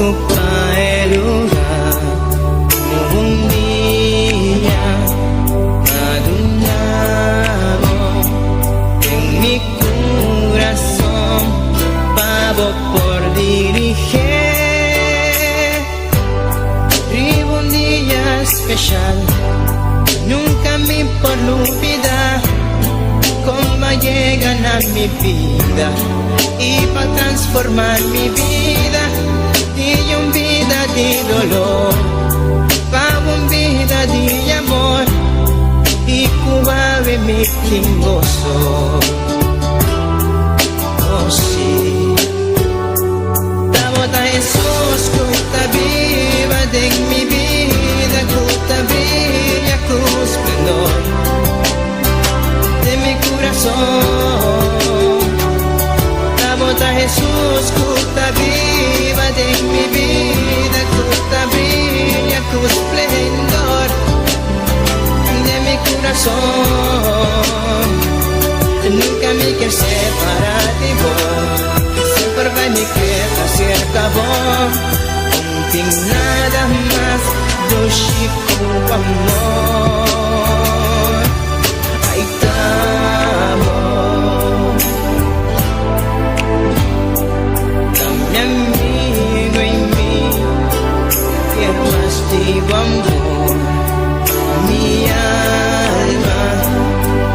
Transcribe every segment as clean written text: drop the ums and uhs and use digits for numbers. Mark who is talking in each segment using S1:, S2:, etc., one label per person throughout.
S1: ocupar el lugar un día madurado en mi corazón, pavo por dirigir. Vivo un día especial, nunca me por olvidar cómo llegan a mi vida y para transformar mi vida y un vida de dolor para un vida de amor y cubabe mi gozo. Oh sí, Tabota Jesús, cuta viva de mi vida, cuta brilla cu esplendor de mi corazón. Tabota Jesús, cuta viva de mi vida, cuta brilla cu esplendor de mi corazón. Nunca me quiero separar de vos, siempre va mi queda cerca vos. No tengo nada más do chico amor. Ahí estamos, mi amigo en mí, que más digo amor. Mi alma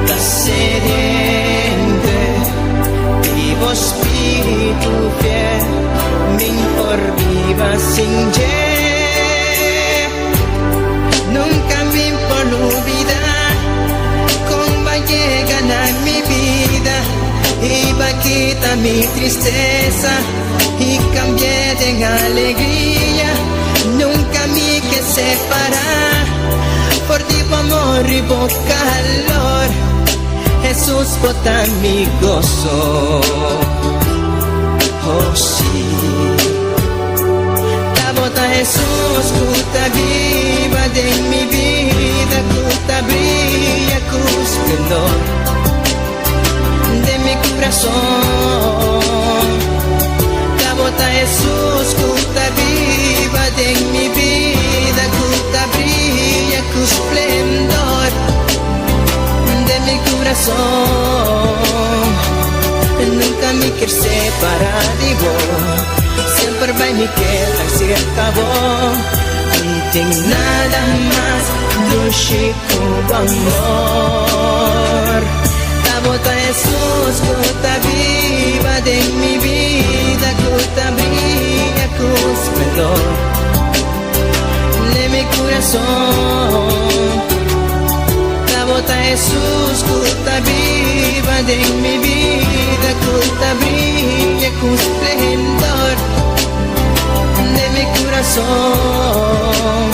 S1: está sediente, vivo espíritu fiel, me por viva sin nunca me por olvidar cómo llegan a mi vida y va a quitar mi tristeza y cambié de alegría. Nunca me que separar por ti amor y por calor. Jesús bota mi gozo. Oh sí, Tabota Jesús, cuta viva de mi vida, cuta brilla cu esplendor de mi corazón. Tabota Jesús, cuta viva de mi vida, cuta brilla cu esplendor de mi corazón. Nunca me quiero separar de vos, siempre va mi queda cerca vos. No tengo nada más dulce como amor. Tabota Jesús, cuta viva de mi vida, cuta brilla cu esplendor de mi corazón. Tabota Jesús, cuta viva de mi vida, cuta brilla cu esplendor de mi corazón.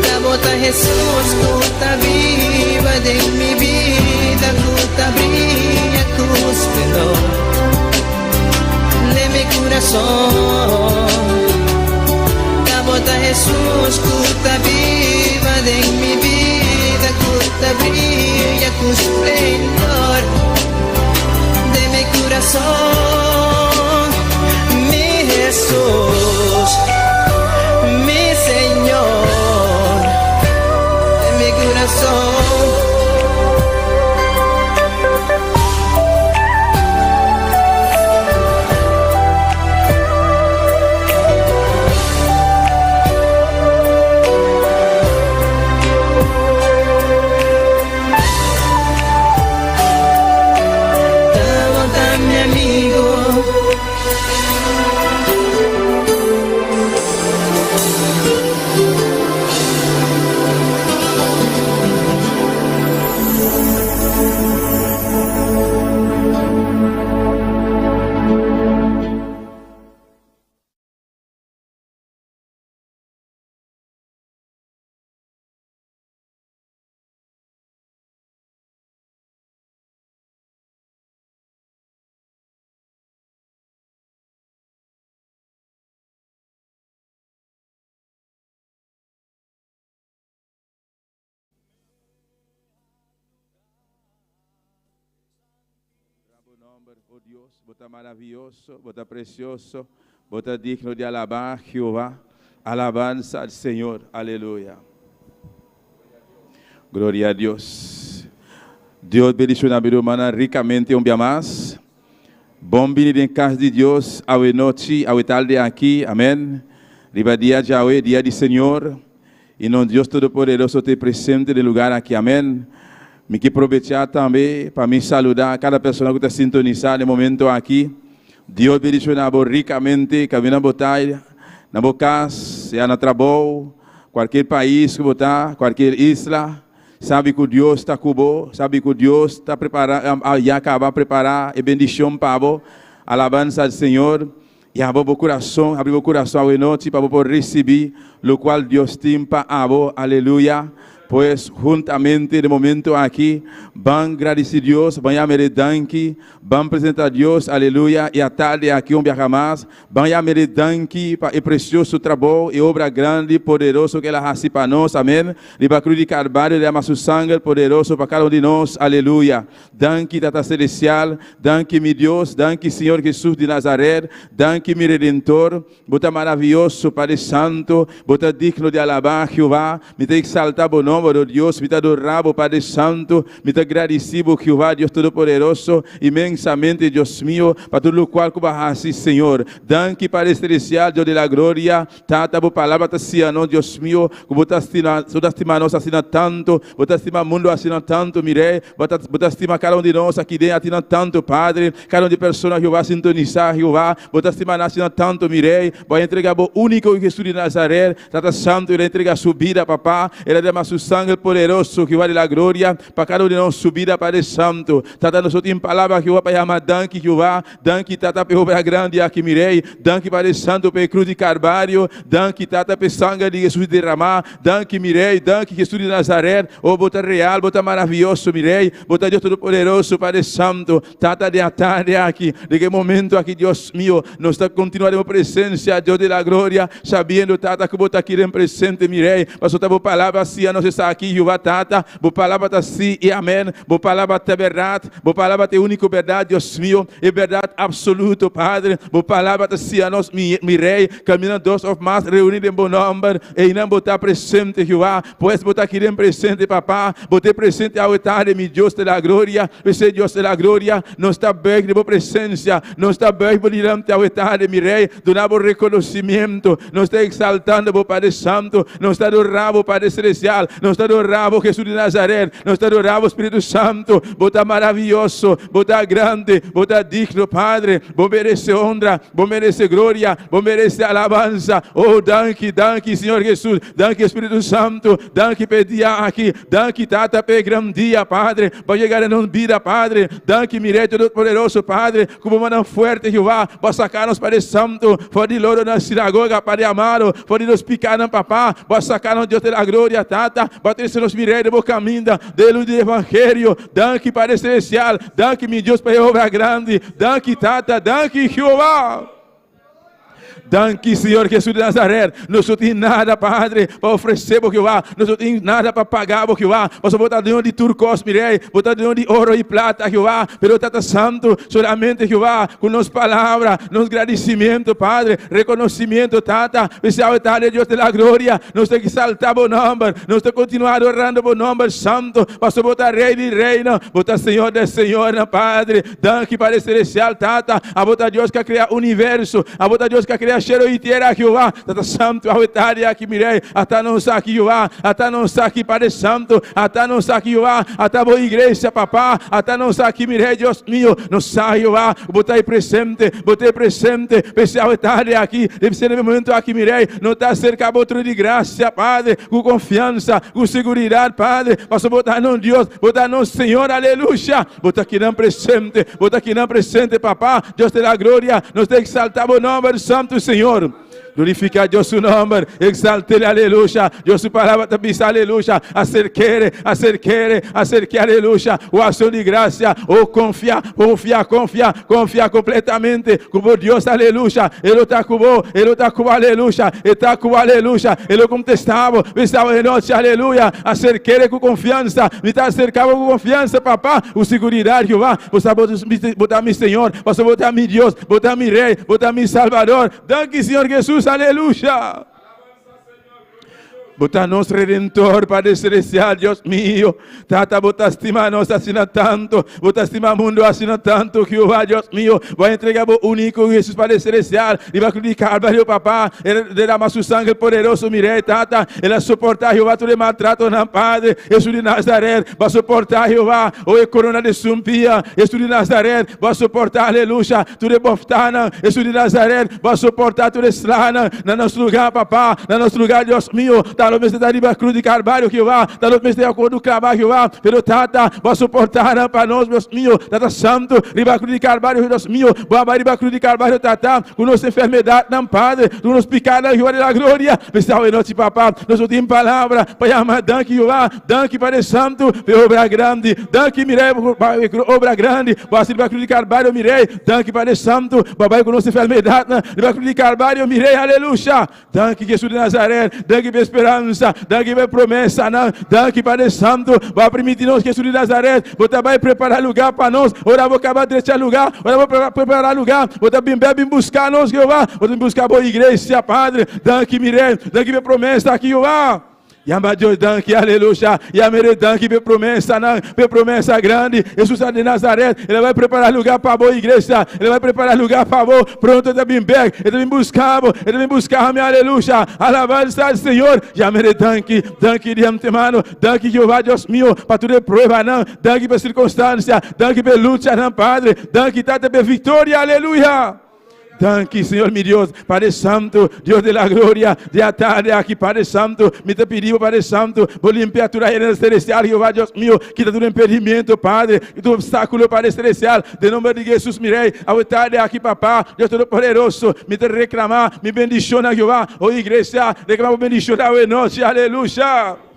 S1: Tabota Jesús, cuta viva de mi vida, cuta brilla cu esplendor de mi corazón. Tabota Jesús, cuta viva de mi vida, cuta brilla cu esplendor de mi corazón. Mi Jesús, mi Señor, de mi corazón. Tabota mi amigo
S2: Oh Dios, vos estás maravilloso, vos estás precioso, vos estás digno de alabar Jehová. Alabanza al Señor, aleluya. Gloria a Dios. Deus bendiga a vida humana ricamente um dia mais. Bom vir em casa de Deus, ao noite, ao tarde aqui, amém. Riba dia de hoje, dia de Senhor. E não Deus Todo-Poderoso te presente no lugar aqui, amém. Me que aproveitar também para me saludar cada pessoa que está sintonizada no momento aqui. Deus bendiga a vida ricamente, que vem na batalha, na boca casa, seja na trabalho, qualquer país que botar, qualquer isla. Sabe que Deus está com você, sabe que Deus está preparando, já acaba de preparar a bendição para você. Alabança ao Senhor. E abra o coração à noite para você receber o qual Deus tem para você. Aleluia. Pois, juntamente, no momento aqui, vamos agradecer a Deus, vamos amar danke, vamos apresentar a Deus, aleluia, e à tarde aqui, dia mais, vamos amar danke para o precioso trabalho e obra grande e poderoso que ela faz para nós, amém. E para a cruz de Carvalho, derramar seu sangue poderoso para cada um de nós, aleluia. Danke, Tata Celestial, danke, meu Deus, danke, Senhor Jesus de Nazaré, danke, meu Redentor, bota maravilhoso, Padre Santo, bota digno de alabar, Jeová, me tem que saltar o nome de Deus, me te adoramos, Padre Santo, me te agradecemos, Jehová, Deus Todo-Poderoso, imensamente, Deus mío, para tudo o qual que assim, Senhor. Danke, Padre Celestial, Deus de la glória, tata, por palavra, assim, não, Deus mío, que você estima nós assim tanto, você estima o mundo assim tanto, mirei, você estima cada um de nós aqui dentro, assim tanto, Padre, cada um de pessoas, Jehová, sintonizar, Jehová, você estima assim tanto, mirei, vai entregar o único Jesus de Nazaré, tata Santo, ele entrega a sua vida, papá, ele derrama seu sangue poderoso, que vale a glória, para cada um de nós subida, Padre Santo. Tata, nós temos palavra que para chamar danke, Jehová, danke, Tata, pela obra grande aqui, mirei, danke, Padre Santo, pela cruz de Carvalho, danke, Tata, pelo sangue de Jesus derramar, danke, mirei, danke, Jesus de Nazaré, oh, bota real, bota maravilhoso, mirei, bota Deus Todo-Poderoso, Padre Santo, Tata, de a tarde aqui, de que momento aqui, Deus mío, nós está continuando presença, Deus de la glória, sabendo, Tata, que bota aqui em presente, mirei, mas a tua palavra assim, a nós está aqui, Jehová, Tata, boa palavra está sim e amém, boa palavra está verdade, boa palavra é única verdade, Deus meu, é verdade absoluta, Padre, boa palavra está sim a nós, mi rei, caminhando dois ou mais, reunidos em bom número, e não botar presente, Jehová, pois botar aqui em presente, papá, botar presente ao tarde, meu Deus de la glória, esse Deus de la glória, não está bem de boa presença, não está bem por diante ao tarde, mi rei, donava reconhecimento, não está exaltando, boa Padre Santo, não está adorando, Padre Celestial, não está adorando Jesus de Nazaré, não está adorando Espírito Santo, bota maravilhoso, bota grande, bota digno, Padre, bom merece honra, bom merece glória, bom merece alabança, oh, danke, danke, Senhor Jesus, danke, Espírito Santo, danke, pedia aqui, danke, Tata, pe grande dia, Padre, para chegar em vida, Padre, danke, mirei todo poderoso, Padre, como mano forte, Jeová, para sacar-nos, Padre Santo, fora de louro na sinagoga, Padre amado, fora de nos picar, papá, para sacar-nos, Deus da glória, Tata, para ter nos mirei de boca minda, de luz do Evangelho, danke, Padre Celestial, danke, meu Deus, para a obra grande, danke, Tata, danke, Jeová. Danke, Senhor Jesus de Nazaré. Nós não temos nada, Padre, para oferecer, porque nós não temos nada para pagar, porque nós botar de onde turcos, mirei, botar de onde ouro e prata, Jeová, pero Tata Santo, solamente, Jeová, com nossa palavra, nosso agradecimento, Padre, reconhecimento, Tata, especial tarde, Deus da glória, nós temos que saltar o nome, nós temos que continuar adorando o nome santo, para botar Rei de Reino, botar Senhor de Senhor, Padre, danke, Padre Celestial, Tata, a botar Deus que cria o universo, a botar Deus que cria cheiro e terra, Jeová, Tata Santo, a tarde aqui, mirei, até não está aqui, Jeová, até não está aqui, Padre Santo, até não está aqui, Jeová, até boa igreja, papá, até não está aqui, mirei, Deus meu, não sai, Jeová, botei presente, especial tarde aqui, deve ser no momento aqui, mirei, não está cerca outro de graça, Padre, com confiança, com segurança, Padre, posso botar no Deus, botar no Senhor, aleluia, botar aqui não presente, papá, Deus te dá glória, nós temos que saltar o nome do Santo Senhor. Glorifica Dios su nombre, exalte, aleluya. Dios su palabra te pisa, aleluya. Acerque, aleluya. O acción de gracia, confia completamente. Como Dios, aleluya. Ele está com aleluya. Está com aleluya. Ele contestava, estava em noite, aleluia. Acerque com confiança, me está acercando com confiança, papá. O seguridade, Jeová. Você botar meu Senhor, você botar meu Deus, botar meu Rei, botar meu Salvador. Danke, Senhor Jesus, aleluya. Botar nosso Redentor, Padre Celestial, Deus mío. Tata, botar estima nós assina tanto. Botar estima mundo assina tanto. Jeová, Deus mío. Vai entregar o único Jesus, Padre Celestial. E vai criticar, Calvário, papá. Ele derrama seu sangue poderoso, mirei, Tata. Ele suportar, Jeová, todo maltrato, não, Padre. Jesus de Nazaré. Vai suportar, Jeová. O corona de sumpia. Jesus de Nazaré. Vai suportar, aleluia. Tudo boftana. Jesus de Nazaré. Vai suportar tudo eslana. Na nosso lugar, papá. Na nosso lugar, Deus mío. Tal vez está riba cruz de Calvário, Jeová. Tal vez está acordo clavar, Jeová. Pero Tata, vai suportar para nós, Deus mío. Tata santo, riba cruz de Calvário, Deus mío. Vai riba cruz de Calvário, Tata. Com nossa enfermidade, não, Padre. Com nos picadas, Jeová da glória. Pessoal, em noite, papá. Nós não temos palavra para chamar, danke, Jeová. Danke, Padre Santo, pela obra grande. Danke, mirei, obra grande. Vai riba cruz de Calvário, mirei. Danke, Padre Santo. Papai, com nossa enfermidade, riba cruz de Calvário, mirei, aleluia. Danke, Jesus de Nazaré. Danke, pela esperança. Danke pela promessa. Danke, Padre Santo. Vai permitir-nos, Jesus de Nazaré. Você vai preparar lugar para nós. Ora, vou acabar de deixar lugar. Ora, vou preparar lugar. Você vem buscar nós, Jeová. Você vem buscar a boa igreja, Padre. Danke, mirei. Danke pela promessa aqui, Jeová. Yamba Deus, danke, aleluia. Yamere, danke, pela promessa grande. Jesus de Nazaré, Ele vai preparar lugar para a boa igreja. Ele vai preparar lugar para a boa. Pronto, Ele vem buscar, minha aleluia. Alabança ao Senhor. Yamere, danke, de antemano. Danke, Jeová, Deus meu, para toda prova, não. Danke pela circunstância. Danke pela luta, não, Padre. Danke, Tata, pela vitória, aleluia. Danke, Senhor, meu Deus, Padre Santo, Deus de la glória, de a tarde aqui, Padre Santo, me te pediu, Padre Santo, vou limpar a tua herança celestial, Jeová, Deus meu, quita todo impedimento, Padre, todo obstáculo, Padre Celestial, de nome de Jesus, mirei, a tarde aqui, papá, Deus Todo-Poderoso, me te reclamar, me bendiciona, Jeová, igreja, reclamar, bendiciona, noite, aleluia.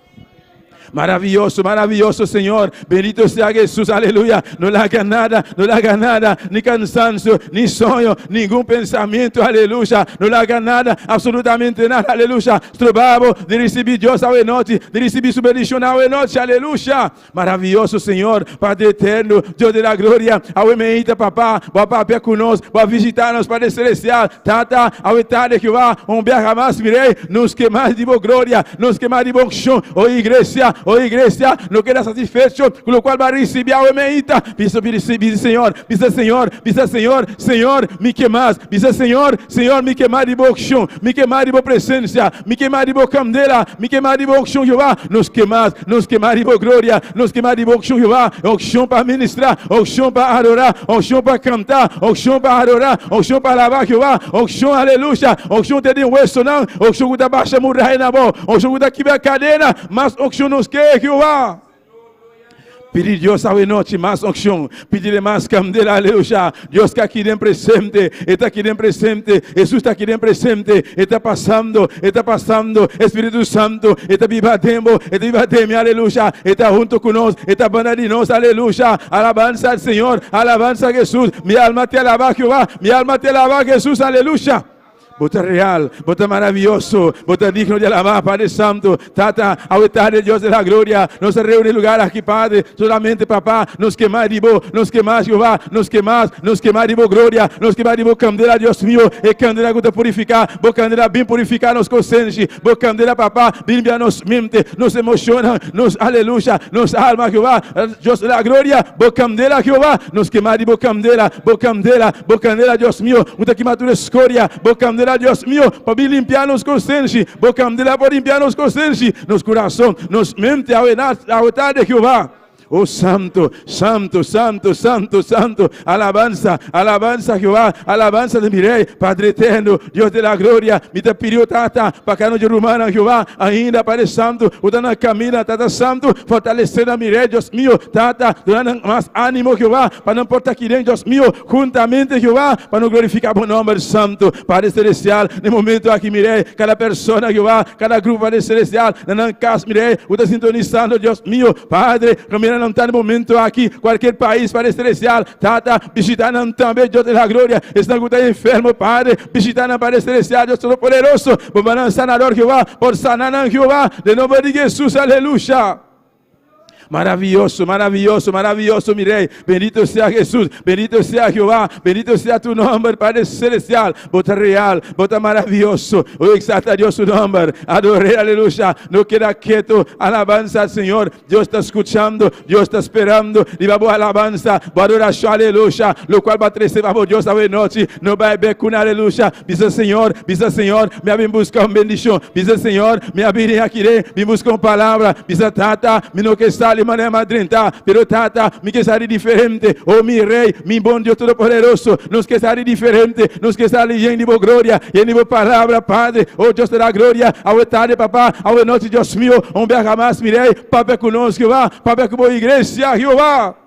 S2: Maravilloso, Senhor. Bendito sea Jesús, aleluya. No le haga nada, ni cansancio, ni sueño, ningún pensamiento, aleluya. No le haga nada, absolutamente nada, aleluya. Trabajo de recibir Dios a noche, de recibir su bendición a noche, aleluya. Maravilloso, Senhor, Padre eterno, Deus de la glória. A meita, papá, vai papel conosco, vai visitar-nos, Padre Celestial. Tata, a tarde que vai, viaja mais, mirei, nos queimar de boa glória, nos queimar de bom chão, igreja, não queda satisfeito, com o qual vai receber a meita. Pisa, Senhor, me queimas. Pisa, Senhor, me queimar de bom chão, me queimar de boa presença, me queimar de boa candela, me queimar de bom chão, Jeová. Nos queimar de boa glória, nos queimar de bom chão, Jeová. O chão para ministrar, o chão para adorar, o chão para cantar, o chão para adorar, o chão para lavar, Jeová. O chão, aleluia. O chão tem um hueso, não. O chão da baixa muralha na mão, o chão da quebra cadena, mas o chão nos quer, Jeová. Pedir Deus a noite mais unção, pedir mais candela, aleluia. Deus que aqui dentro presente, está aqui dentro presente, Jesus está aqui dentro presente, está passando, Espírito Santo, está vivademo, aleluia. Está junto conosco, está banda de nós, aleluia. Alabança ao Senhor, alabança a Jesus. Minha alma te alaba, Jeová, minha alma te alaba, Jesus, aleluia. Bota real, bota maravilloso, bota digno de alabar, Padre Santo. Tata, ao tarde, Deus de la glória, nos reúne em lugar aqui, Padre, solamente, papá, nos queimar de boa, nos queimar, Jeová, nos queimar de boa glória, nos queimar de boa candela, Deus meu, e candela que te purificar, boa candela bem purificar nos conscientes, boa candela, papá, limpia nos mente, nos emociona, nos aleluia, nos alma, Jeová, Deus de la glória, boa candela, Jeová, nos queimar de boa candela, Deus meu, muita queimadura escória, boa candela, Deus meu, para limpar nos conscientes, boca dela para limpar nos conscientes, nos corações, nos mente, ao tarde, Jeová. Oh santo, santo, santo, santo, santo. Alabanza, alabanza Jehová, alabanza de mi rei, Padre eterno, Deus de la glória. Me dá pediu, tata, para cá no de Romana, Jehová, ainda Padre Santo, o dando caminho, tata Santo, fortalecendo a mi rei, Deus meu, tata, dando mais ânimo, Jehová, para não importar que nem, Deus meu, juntamente, Jehová, para não glorificar o nome santo, Padre celestial, no momento aqui, mi rei, cada pessoa, Jehová, cada grupo, Padre celestial, na casa, mi rei, o da sintonizando, Deus meu, Padre, caminhando não está no momento aqui, qualquer país, Padre celestial, tata, visitando também, Deus de la glória, estão com o enfermo, Padre, visitando, Padre celestial, Deus todo-poderoso, por sanador, Jehová, por sanar, Jehová, de nome de Jesus, aleluya. Maravilloso, maravilloso, maravilloso, mi rey. Bendito sea Jesús, bendito sea Jehová, bendito sea tu nombre, Padre celestial. Bota real, bota maravilloso. Oh, exalta Dios su nombre. Adore, aleluya. No queda quieto. Alabanza al Señor. Dios está escuchando, Dios está esperando. Y vamos a alabanza, va a adoración, aleluya. Lo cual va a traer, vamos Dios a ver noche. No va a ver con aleluya. Dice Señor, me ha bien buscado bendición. Dice Señor, me ha venido aquí, me busca palabra. Dice tata, me no que sale. Mané madrinta, pero tata, me que sale diferente, oh mi rey, mi buen Dios todopoderoso, nos que sale diferente, nos que sale lleno de gloria, lleno de palabra, Padre, oh Dios de la gloria, a tarde, papá, a noche, Dios mío, un viaje más, mi rey, papá conosco, Jehová, papá como iglesia, Jehová.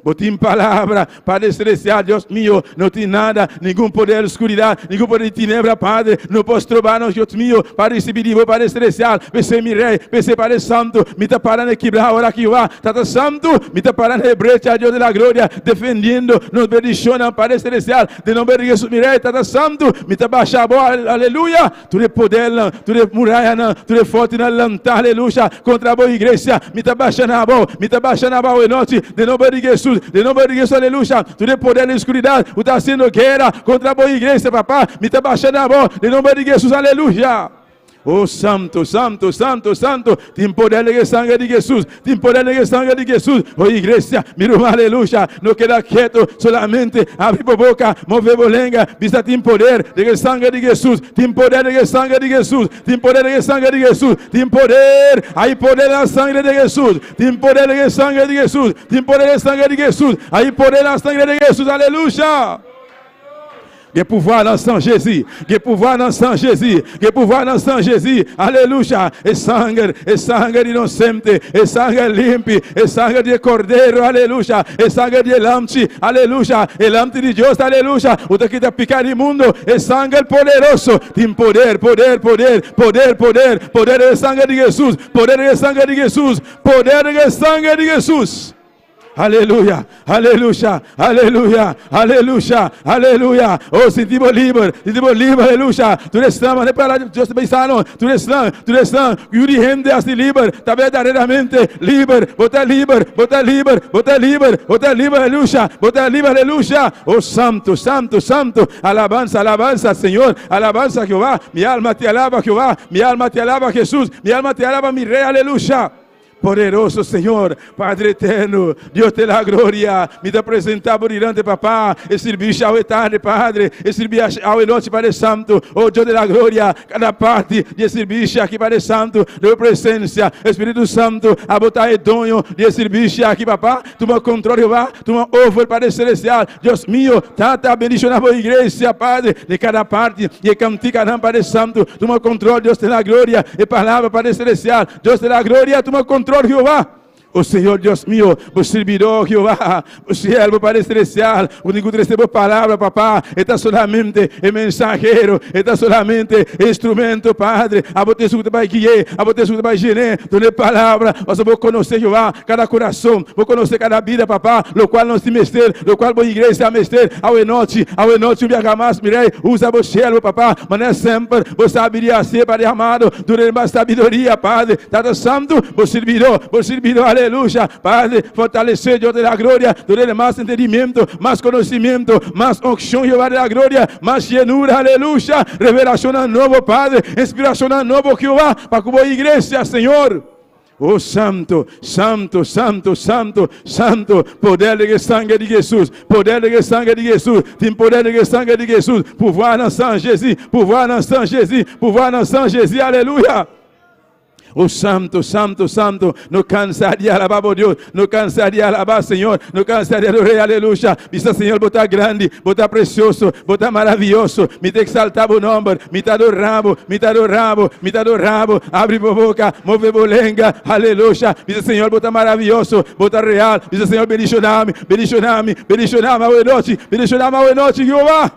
S2: Botim palavra, Padre celestial, Deus meu, não tem nada, nenhum poder de escuridão, nenhum poder de tinebra, Padre, não posso trobar-nos, Deus meu, Padre Sibidivo, Padre celestial, pensei mi rei, pensei Padre santo, me está parando de quebrar agora aqui, Tata santo, me está parando de brecha, Deus da glória, defendendo, nos bendicionam, Padre celestial, de nome de Jesus, mi rei, Tata santo, me está baixando a bola, aleluia, tu de poder, tu de muralha, tu de forte na lanterna, aleluia, contra a boa igreja, me está baixando a bola, em noite, de nome de Jesus. De nome de Jesus, aleluia. Tu de poder na escuridão, tu está sendo guerra contra a boa igreja, papá. Me está baixando a mão. De nome de Jesus, aleluia. Oh santo, santo, santo, santo, tem poder de sangue de Jesus, tem poder de sangue de Jesus. Oh igreja, mira, aleluia, não queda quieto, solamente abre a boca, move a lenga, vista tem poder de sangue de Jesus, tem poder de sangue de Jesus, tem poder de sangue de Jesus, tem poder, aí poder na sangue de Jesus, tem poder de sangue de Jesus, tem poder de sangue de Jesus, aí poder na sangue de Jesus, aleluia. Que pouvoir dans sang Jésus, que pouvoir dans sang Jésus, que pouvoir dans sang Jésus, aleluia, é sangue inocente, é sangue limpo, é sangue de cordeiro, aleluia, é sangue de lamte, aleluia, é lamte de Deus, aleluia, o que está picando imundo, é sangue poderoso, tem poder, poder, poder, poder, poder, poder de sangue de Jesus, poder de sangue de Jesus, poder de sangue de Jesus. Aleluia, aleluia, aleluia, aleluia, aleluia. Oh, sentimos livre, aleluia. Tu estamos, não é para Deus pensando, tu estás, e o gente assim livre, está verdadeiramente livre, bota livre, bota livre, bota livre, bota livre, aleluia, bota livre, aleluia. Oh, santo, santo, santo, alabanza, alabanza, Senhor, alabanza, Jehová, mi alma te alaba, Jehová, mi alma te alaba, Jesús, mi alma te alaba, mi rei, aleluia. Poderoso Senhor, Padre eterno, Deus de la glória, me dá apresentar por diante, papá, esse bicho ao tarde, Padre, esse bicho ao noite, Padre Santo, oh Deus de la glória, cada parte desse bicho aqui, Padre Santo, de presença, Espírito Santo, a botar edonho desse bicho aqui, papá, toma controle, Jeová, toma over, Padre Celestial, Deus meu, tata, bendicionar a igreja, Padre, de cada parte, e cantica, Padre Santo, toma controle, Deus de la glória, e palavra, Padre Celestial, Deus de la glória, toma controle, Jehová. O Senhor Deus meu, o servidor Jehová, o servo Padre celestial, o único que recebeu palavra, papá, está solamente mensageiro, está solamente instrumento, Padre. A você escuta vai guiar, a você escuta vai gerar, toda palavra, nós vamos conhecer Jeová, cada coração, vou conhecer cada vida, papá, lo qual não se mester, lo qual a igreja mester, ao noite, um dia mais, mirei, usa o servo, papá, mas não é sempre, você saberia ser, Padre amado, durante mais sabedoria, Padre, Tata Santo, o servidor, aleluia, Padre, fortalecer Deus da glória, darle mais entendimento, mais conhecimento, mais unção, Jeová da glória, mais llenura, aleluia, revelação novo, Padre, inspiração novo, Jeová, para como igreja, Senhor. Oh santo, santo, santo, santo, santo, poder de sangue de Jesus, poder de sangue de Jesus, tem poder de sangue de Jesus, pouvoir dans sang Jésus, pouvoir dans sang Jésus, pouvoir dans sang Jésus, aleluia. Oh santo, santo, santo. No cansaría de alabar, oh Dios. No cansaría de alabar, Señor. No cansaría de orar, aleluya. Vista, Señor, botar grande, botar precioso, botar maravilloso. Me te exaltar o nombre. Me te adoramos, me te adoramos, me te adoramos. Abre a boca, move bolenga, aleluya. Vista, Señor, botar maravilloso, botar real. Vista, Señor, bendicioname, bendicioname, bendicioname a noite, bendicioname a noite, Jehová.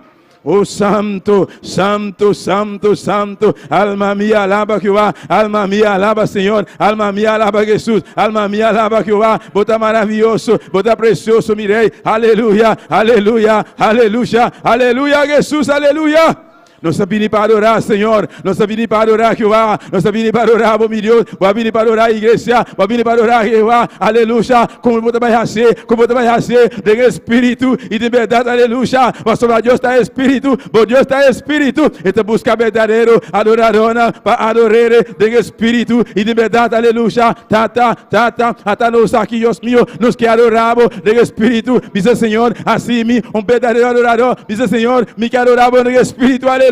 S2: Oh santo, santo, santo, santo, alma mía alaba Jehová, alma mía alaba Señor, alma mía alaba Jesús, alma mía alaba Jehová, bota maravilloso, bota precioso, mi rey, aleluya, aleluya, aleluya, aleluya Jesús, aleluya. Nós estamos vindo para adorar, Senhor. Nós estamos vindo para adorar, Jeová. Nós estamos vindo para adorar, meu Deus. Vamos vir para adorar a igreja. Vamos vir para adorar, Jeová. Aleluia. Como você vai ser, como você vai ser de espírito e de verdade, aleluia. Mas sobre Deus está espírito, bom Deus está espírito. Então busca verdadeiro adoradona para adorar de espírito e de verdade, aleluia. Tata, nós aqui, Deus meu, nos que adoramos de espírito. Diz Senhor, assim, verdadeiro adorador. Diz Senhor, me que adoramos de espírito, aleluia.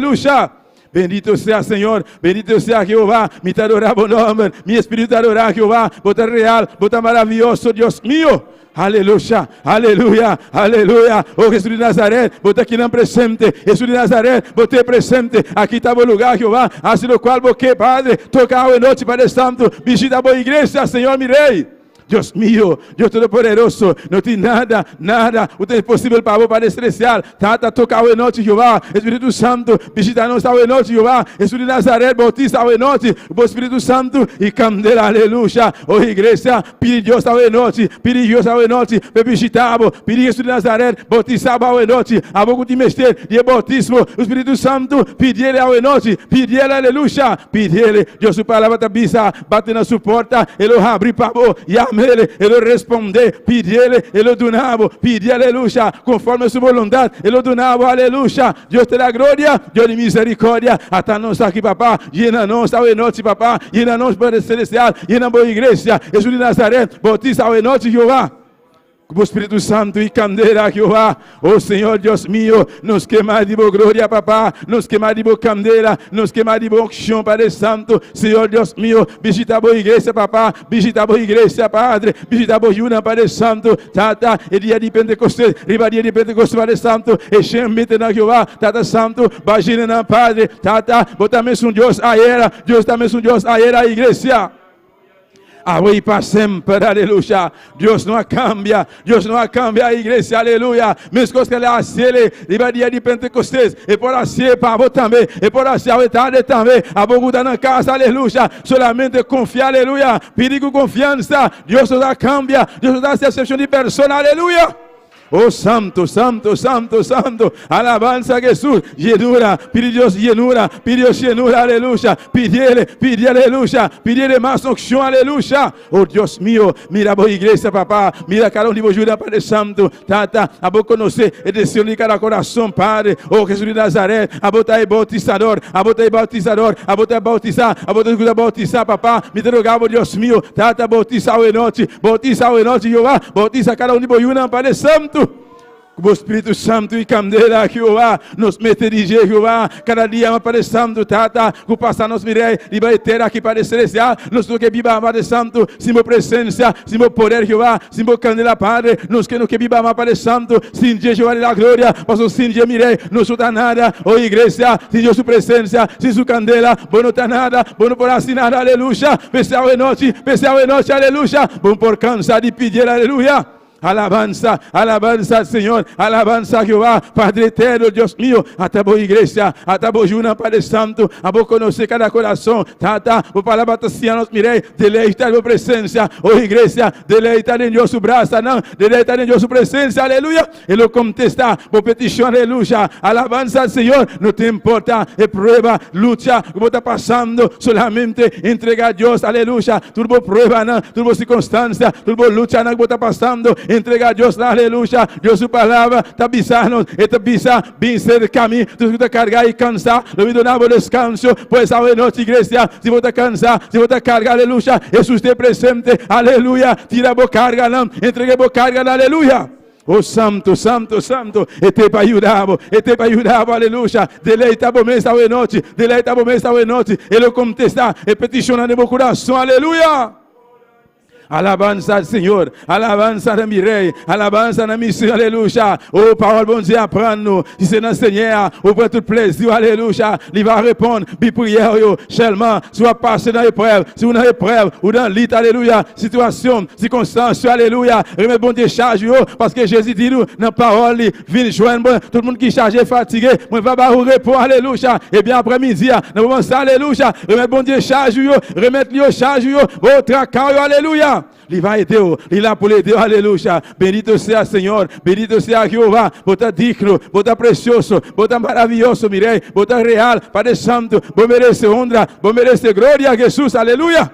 S2: Bendito sea Señor, bendito sea Jehová, mi te adoramos nombre, mi espíritu te adora Jehová, bota real, bota maravilloso, Dios mío. Aleluya, aleluya, aleluya. Oh Jesús de Nazaret, bota aqui não presente. Jesús de Nazaret, botei presente. Aqui está o lugar, Jehová. Assim no qual, porque Padre, toca a noite, Padre Santo, visita a boa igreja, Senhor, mi rei. Dios mío, Dios Todopoderoso, no tem nada, o que é possível para o Padre Celestial. Tata, toca a noite, Jeová, Espírito Santo, visita-nos a noite, Jeová, Jesus de Nazaré, bautiza a noite, o Espírito Santo e candela, aleluia. Oh igreja, pede Deus a noite, pede Deus a noite, visitava, pede Jesus de Nazaré, bautizava a noite, a boca de mestre, de bautismo, o Espírito Santo, pede ele a noite, pede ele, aleluia, pede ele, Deus, sua palavra te avisa, bate na sua porta, ele abre para o e ele responder, pedir ele donava, pedir aleluia, conforme a sua vontade, ele donava, aleluia. Deus te dá glória, Deus de misericórdia, até nós aqui, papá, llena-nos a noite, papá, llena-nos para o celestial, llena a boa igreja, Jesus de Nazaré, bautiza a noite, Jeová. Com o Espírito Santo e candeira, Jeová, oh Senhor Deus mío, nos queima de boa glória, papá, nos queima de boa candeira, nos queima de boa unção, Padre Santo, Senhor Deus mío, visita a boa igreja, papá, visita a boa igreja, Padre, visita a boa juna, Padre Santo, tata, e dia de Pentecostes, ribadia de Pentecostes, Padre Santo, e chame-te na Jeová, tata Santo, bagina na Padre, tata, botamos um Deus a era, Deus também um Deus a era a igreja. Hoy para sempre, aleluya. Dios no cambia a igreja, aleluya. Mesmo coisas que ele hace, ele dia de Pentecostes, e por assim para vos também, e por assim a tarde também, a boa na casa, aleluya. Solamente confiar, aleluya. Pedir com confiança, Deus não cambia, Deus não dá exceção de pessoa, aleluya. Oh santo, santo, santo, santo, alabanza a Jesús, llenura, pide Dios llenura, aleluya, pide aleluya, pide más unción, aleluya. Oh Dios mío, mira a boa igreja, papá, mira cada de vos ayuda, Padre Santo, tata, a vos conocer el deseo de cada corazón, Padre, oh Jesús de Nazaret, a vos aí bautizador, a vos aí bautizador, a vos aí bautizar, a vos aí bautizar, papá, me te rogavo, Dios mío, tata, bautiza a noite, Jehová, bautiza cada de vos ayuda, Padre Santo. Com o Espírito Santo e candeira, Jeová, nos mete de Jeová, cada dia, Padre Santo, tata, com passar nos mirei, e vai ter aqui, Padre Celestial, nos que viva, Padre Santo, sem presença, sem poder, Jeová, sem candeira, Padre, nos que viva, Padre Santo, sem Jeová da glória, mas sem Jeová mirei, não suta nada, oh igreja, sem Deus sua presença, sem sua candeira, bom não tá nada, bom não por assim nada, aleluia, pessoal é noite, aleluia, bom por cansar de pedir, aleluia. Alabanza, alabanza, Señor, alabanza, Jehová, Padre eterno, Dios mío, hasta boa igreja, hasta boa juna, Padre Santo, a vos conocer cada coração, tata, o palavra nos mirei, deleita em presença, oh igreja, deleita em Deus su braça, não, deleita em Deus su presença, aleluia, ele contesta, por petição, aleluia, alabanza, Senhor, não te importa, é prueba, lucha, como está passando, solamente entrega a Deus, aleluia, tudo prueba, não, tudo circunstância, tudo lucha, não, como está passando, entrega a Deus, aleluia, Deus sua palavra, te avisar-nos, e te avisar, vencer o caminho, tu escuta carregar e cansar, não me donava descanso, pois a noite, igreja, se você cansar, se você carregar, aleluia, Jesus te presente, aleluia, tira a boa carga, não, entrega a boa carga, aleluia. Oh santo, santo, santo, e te ayudamos, aleluya. Deleitamos esta noche, e lo contesta, e peticiona de mi corazón, aleluya. Alabança ao Senhor, alabança a mi rei, alabança a mi Senhor, aleluia. Oh, parole bon Dieu, apprends-nous. Si c'est dans Seigneur, au prend tout plaisir, alléluia. Il va répondre, bi prière, seulement, si vous passez dans l'épreuve, si vous dans l'épreuve, ou dans lit, alléluia, situation, circonstance, alléluia. Remettez bon Dieu charge, parce que Jésus dit nous, dans la parole, viens joindre, tout le monde qui est chargé, fatigué, moi, va vous répondre, alléluia. Et bien après-midi, dans le moment ça, alléluia, remettez bon Dieu charge, remettez charge, au tracas, alléluia. Il va aider, il est pour l'aider, alléluia. Bendito sea Senhor, bendito sea Jehová, bota digno, bota precioso, bota maravilloso, mirei, bota real, Padre Santo, vos merece honra, vos merece gloria a Jesús, aleluya.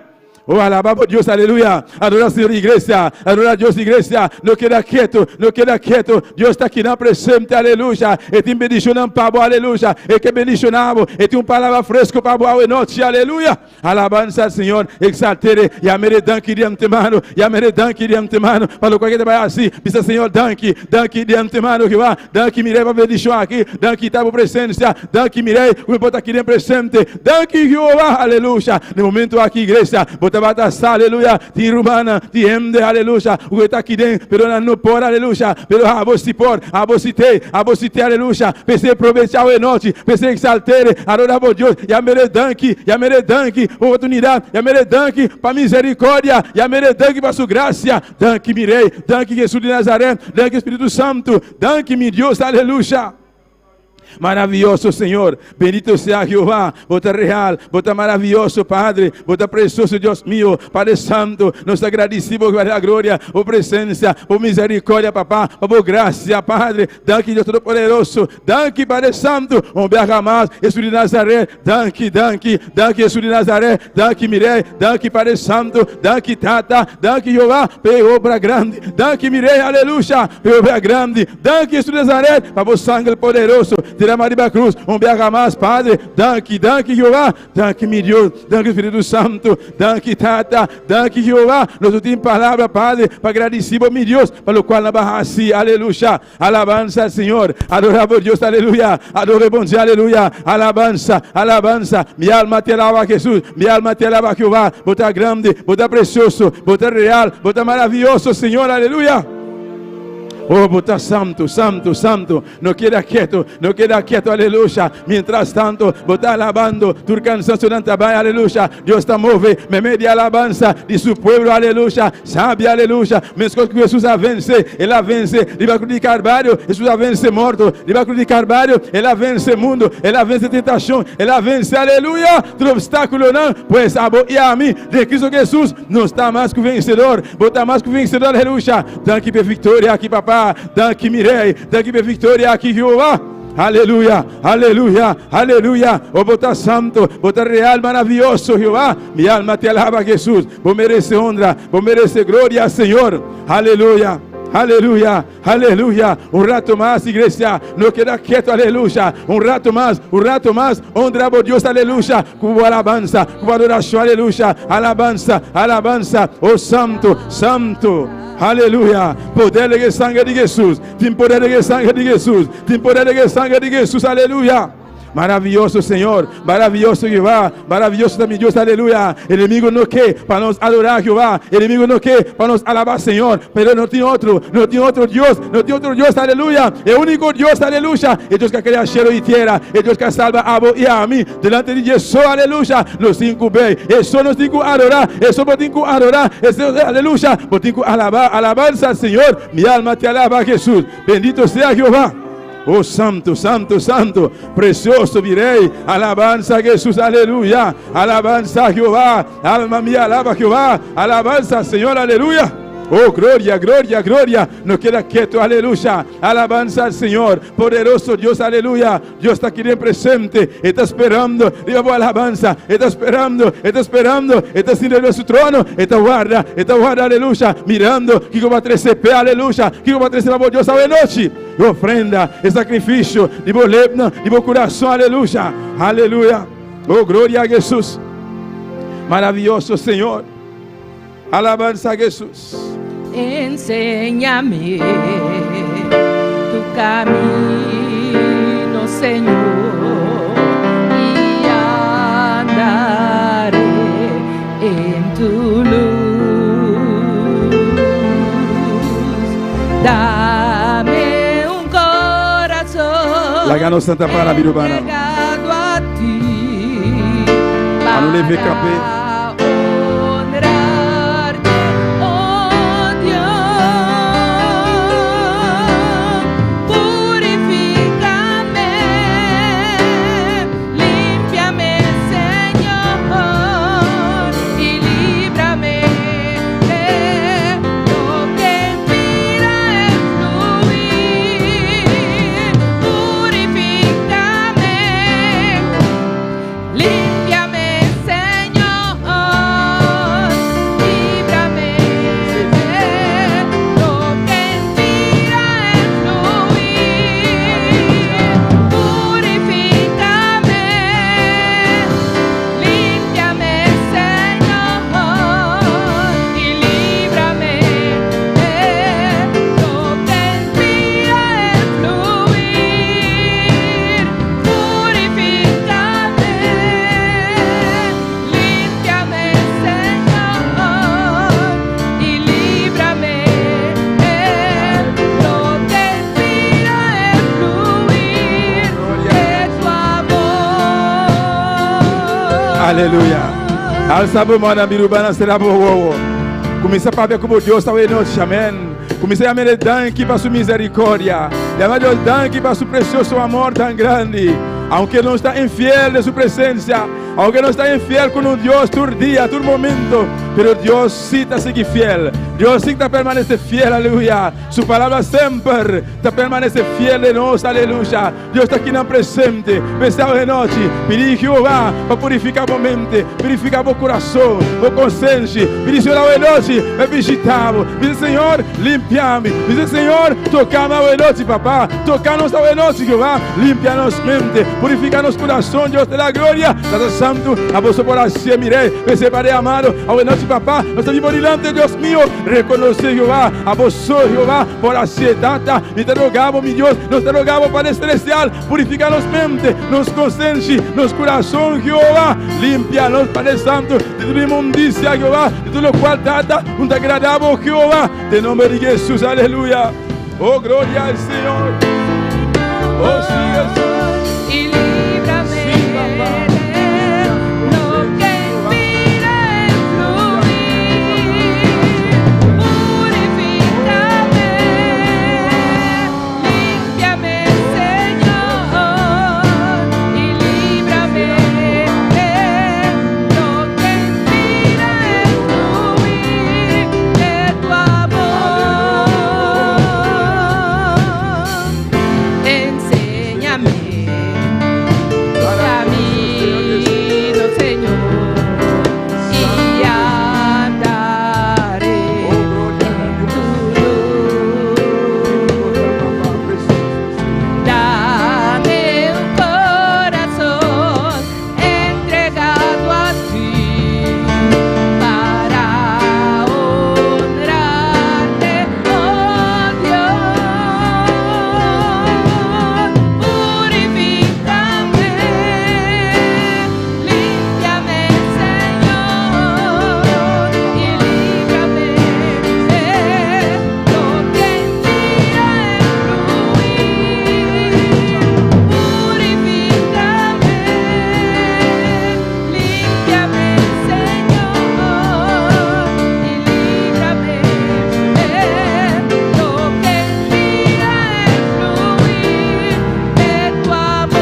S2: Oh, alabamos a Dios, aleluya. Adora al Señor, iglesia. Adora a Dios, iglesia. No queda quieto, no queda quieto. Dios está aqui na presente, aleluya. E te bendicionamos para vos, aleluya. E que bendicionamos. E te palavra fresco para vos, noite, aleluya. Alabanza al Señor, exaltere. E a mere danke de antemano. E a mere danke de antemano. Para o qual que vai assim. Pisa, Senhor, danke. Danke de antemano, que vai. Danke, mirei, para bendição aqui. Danke, tá por presença. Danke, mirei. O importa aqui de presente. Danke, Jeová, aleluya. No momento aqui, igreja. Batassa, aleluia, ti rumana, ti emde, aleluia, o que está aqui dentro, pero não por, aleluia, pero a você por, a você te, aleluia, pense aproveitar a noite, pense exaltere, adorar a Deus, e a meredanque, oportunidade, e a meredanque, para misericórdia, e a meredanque para sua graça, danke mirei, danke Jesus de Nazaré, danke Espírito Santo, danke mi Deus, aleluia. Maravilloso Senhor, bendito sea Jehová, bota real, bota maravilloso Padre, bota precioso Dios mío, Padre Santo, nos agradecemos por la gloria, por presencia, por misericórdia, papá, por gracia, Padre, danke Dios Todopoderoso, danke Padre Santo, um berra mais, Jesus de Nazaré, danke Jesus de Nazaré, danke Mirei, danke Padre Santo, danke Tata, danke Jehová, pela obra grande, danke Mirei, aleluia, pela obra grande, danke Jesus de Nazaré, para o sangue poderoso, de Maria Cruz, um berra mais, Padre, danke Jehová, danke meu Deus, danke Espírito Santo, danke Tata, danke Jehová, nós temos palavra, Padre, para agradecer por meu Deus, pelo qual na barra assim, aleluia, alabança ao Senhor, adorar por Deus, aleluia, adore bom Deus, aleluia, alabança, minha alma te alaba Jesus, minha alma te alaba Jehová, bota grande, bota precioso, bota real, bota maravilhoso, Senhor, aleluia. Oh, bota santo, no queda quieto, aleluya. Mientras tanto, bota alabando, tu cansancio no trabajo, aleluya. Dios está move, me media alabanza de su pueblo, aleluya. Sabe, aleluya. Mesmo que Jesus vence, ele vence, ele cruz de Carvalho, Jesus vence morto, ele cruz de Carvalho, ele vence mundo, ele vence tentação, ele vence, aleluya. Tu obstáculo não, pues e a mim, de Cristo Jesus, não está mais que o vencedor, bota mais que o vencedor, aleluya. Danke por vitória aqui, papá. Danke Mirei, danke por vitória aqui, Jeová. Aleluia, aleluia, aleluia. Oh, bota santo, bota real, maravilhoso, Jeová. Minha alma te alaba, Jesus. Vos merece honra, vos merece glória, Senhor. Aleluia. Aleluia, aleluia, um rato mais, igreja, não queda quieto, aleluia, um rato mais, honra a Deus, aleluia, com alabança, com adoração, aleluia, alabança, oh santo, aleluia, poder de sangue de Jesus, tem poder de sangue de Jesus, tem poder de sangue de Jesus, aleluia. Maravilhoso Senhor, maravilhoso Jeová, maravilhoso também Deus, aleluia. Inimigo não quer para nós adorar Jeová, inimigo não quer para nós alabar Senhor, mas não tem outro Deus, aleluia. É o único Deus, aleluia. É Deus que cria cielo e terra, é Deus que salva a vos e a mim, delante de Jesus, aleluia. Nos cinco bem, é só nos cinco adorar, é só cinco adorar, é só, aleluia, cinco alabar, alabança ao Senhor, minha alma te alaba, Jesus. Bendito seja Jeová. Oh santo, precioso virei, alabanza a Jesus, aleluia, alabanza a Jehová, alma minha alaba a Jehová, alabanza Senhor, aleluia. Oh, glória, não queda quieto, aleluia, alabanza al Senhor, poderoso Deus, aleluia. Deus está aqui presente, está esperando, diga boa alabanza, está esperando, está sentado em seu trono, está guarda, aleluia, mirando, que como a 13 pé, aleluia, que como a 13 para Deus a noite, ofrenda, sacrifício, de bolebna, de bom coração, aleluia, oh, glória a Jesus, maravilhoso Senhor, alabanza a Jesus.
S3: enséñame tu camino, Señor, y andaré en tu luz. Dame un corazón
S2: Lagano Santa Para Birubana.
S3: entregado a ti
S2: Anu leve capé.
S3: honrarte, oh Dios. Purifícame, límpiame, Señor, y líbrame de lo que inspira el fluir. Purifícame, límpiame, Señor, líbrame de lo que inspira el fluir. Purifícame, límpiame, Señor, y líbrame de lo que inspira el fluir. Purifícame, límpiame, Señor, y líbrame de lo que inspira el fluir de tu amor.
S2: Aleluia. Alça a mão na Birubana será boa. Começa a ver como Deus está vendo, amém. Comecei a me dar aqui para sua misericórdia. Leva Deus dar aqui para seu precioso amor tão grande. Aunque não está infiel de sua presença, aunque não está infiel com um Deus todo dia, todo momento, pero Deus sí está seguir fiel. Deus sí está permanece fiel, aleluia. Sua palavra sempre está permanece fiel de nós, aleluia. Deus está aqui na presente. Pensava de noite, pedi Jeová para purificar a mente, purificar o coração, o consciência. Pedi Senhor de noite, me visitava. Pedi Senhor, limpa-me. Pedi Senhor, toca-me de noite, papá. Toca-nos de noite, Jeová. Limpa-nos mente, purifica-nos coração. Deus te dá glória. Deus Santo, a você por assim, mirei. Me separei, amado. De noite, papá. Nós estamos delante, Deus mío. Reconocer, Jeová, a você, Jeová, por assim, tata. E te rogamos, meu Deus, nós te rogamos, Padre Celestial, purifica-nos mente, nos consciência, nos coração, Jeová. Limpia-nos, Padre Santo, de toda imundícia, Jeová, de tudo o qual, tata, não te agradável, Jeová. Em nome de Jesus, aleluia. Oh, glória ao Senhor. Oh, sim, Jesus.
S3: Y líbrame de lo que inspira el fluir. Purifícame, límpiame, Señor, y líbrame de lo que inspira el fluir de tu amor. Enséñame tu camino, Señor, y andaré en tu luz. Dame un corazón entregado a ti para honrarte, oh Dios. Purifícame, límpiame, Señor, y líbrame de lo que inspira el fluir. Purifícame, límpiame, Señor, y líbrame de lo que inspira el fluir de tu amor.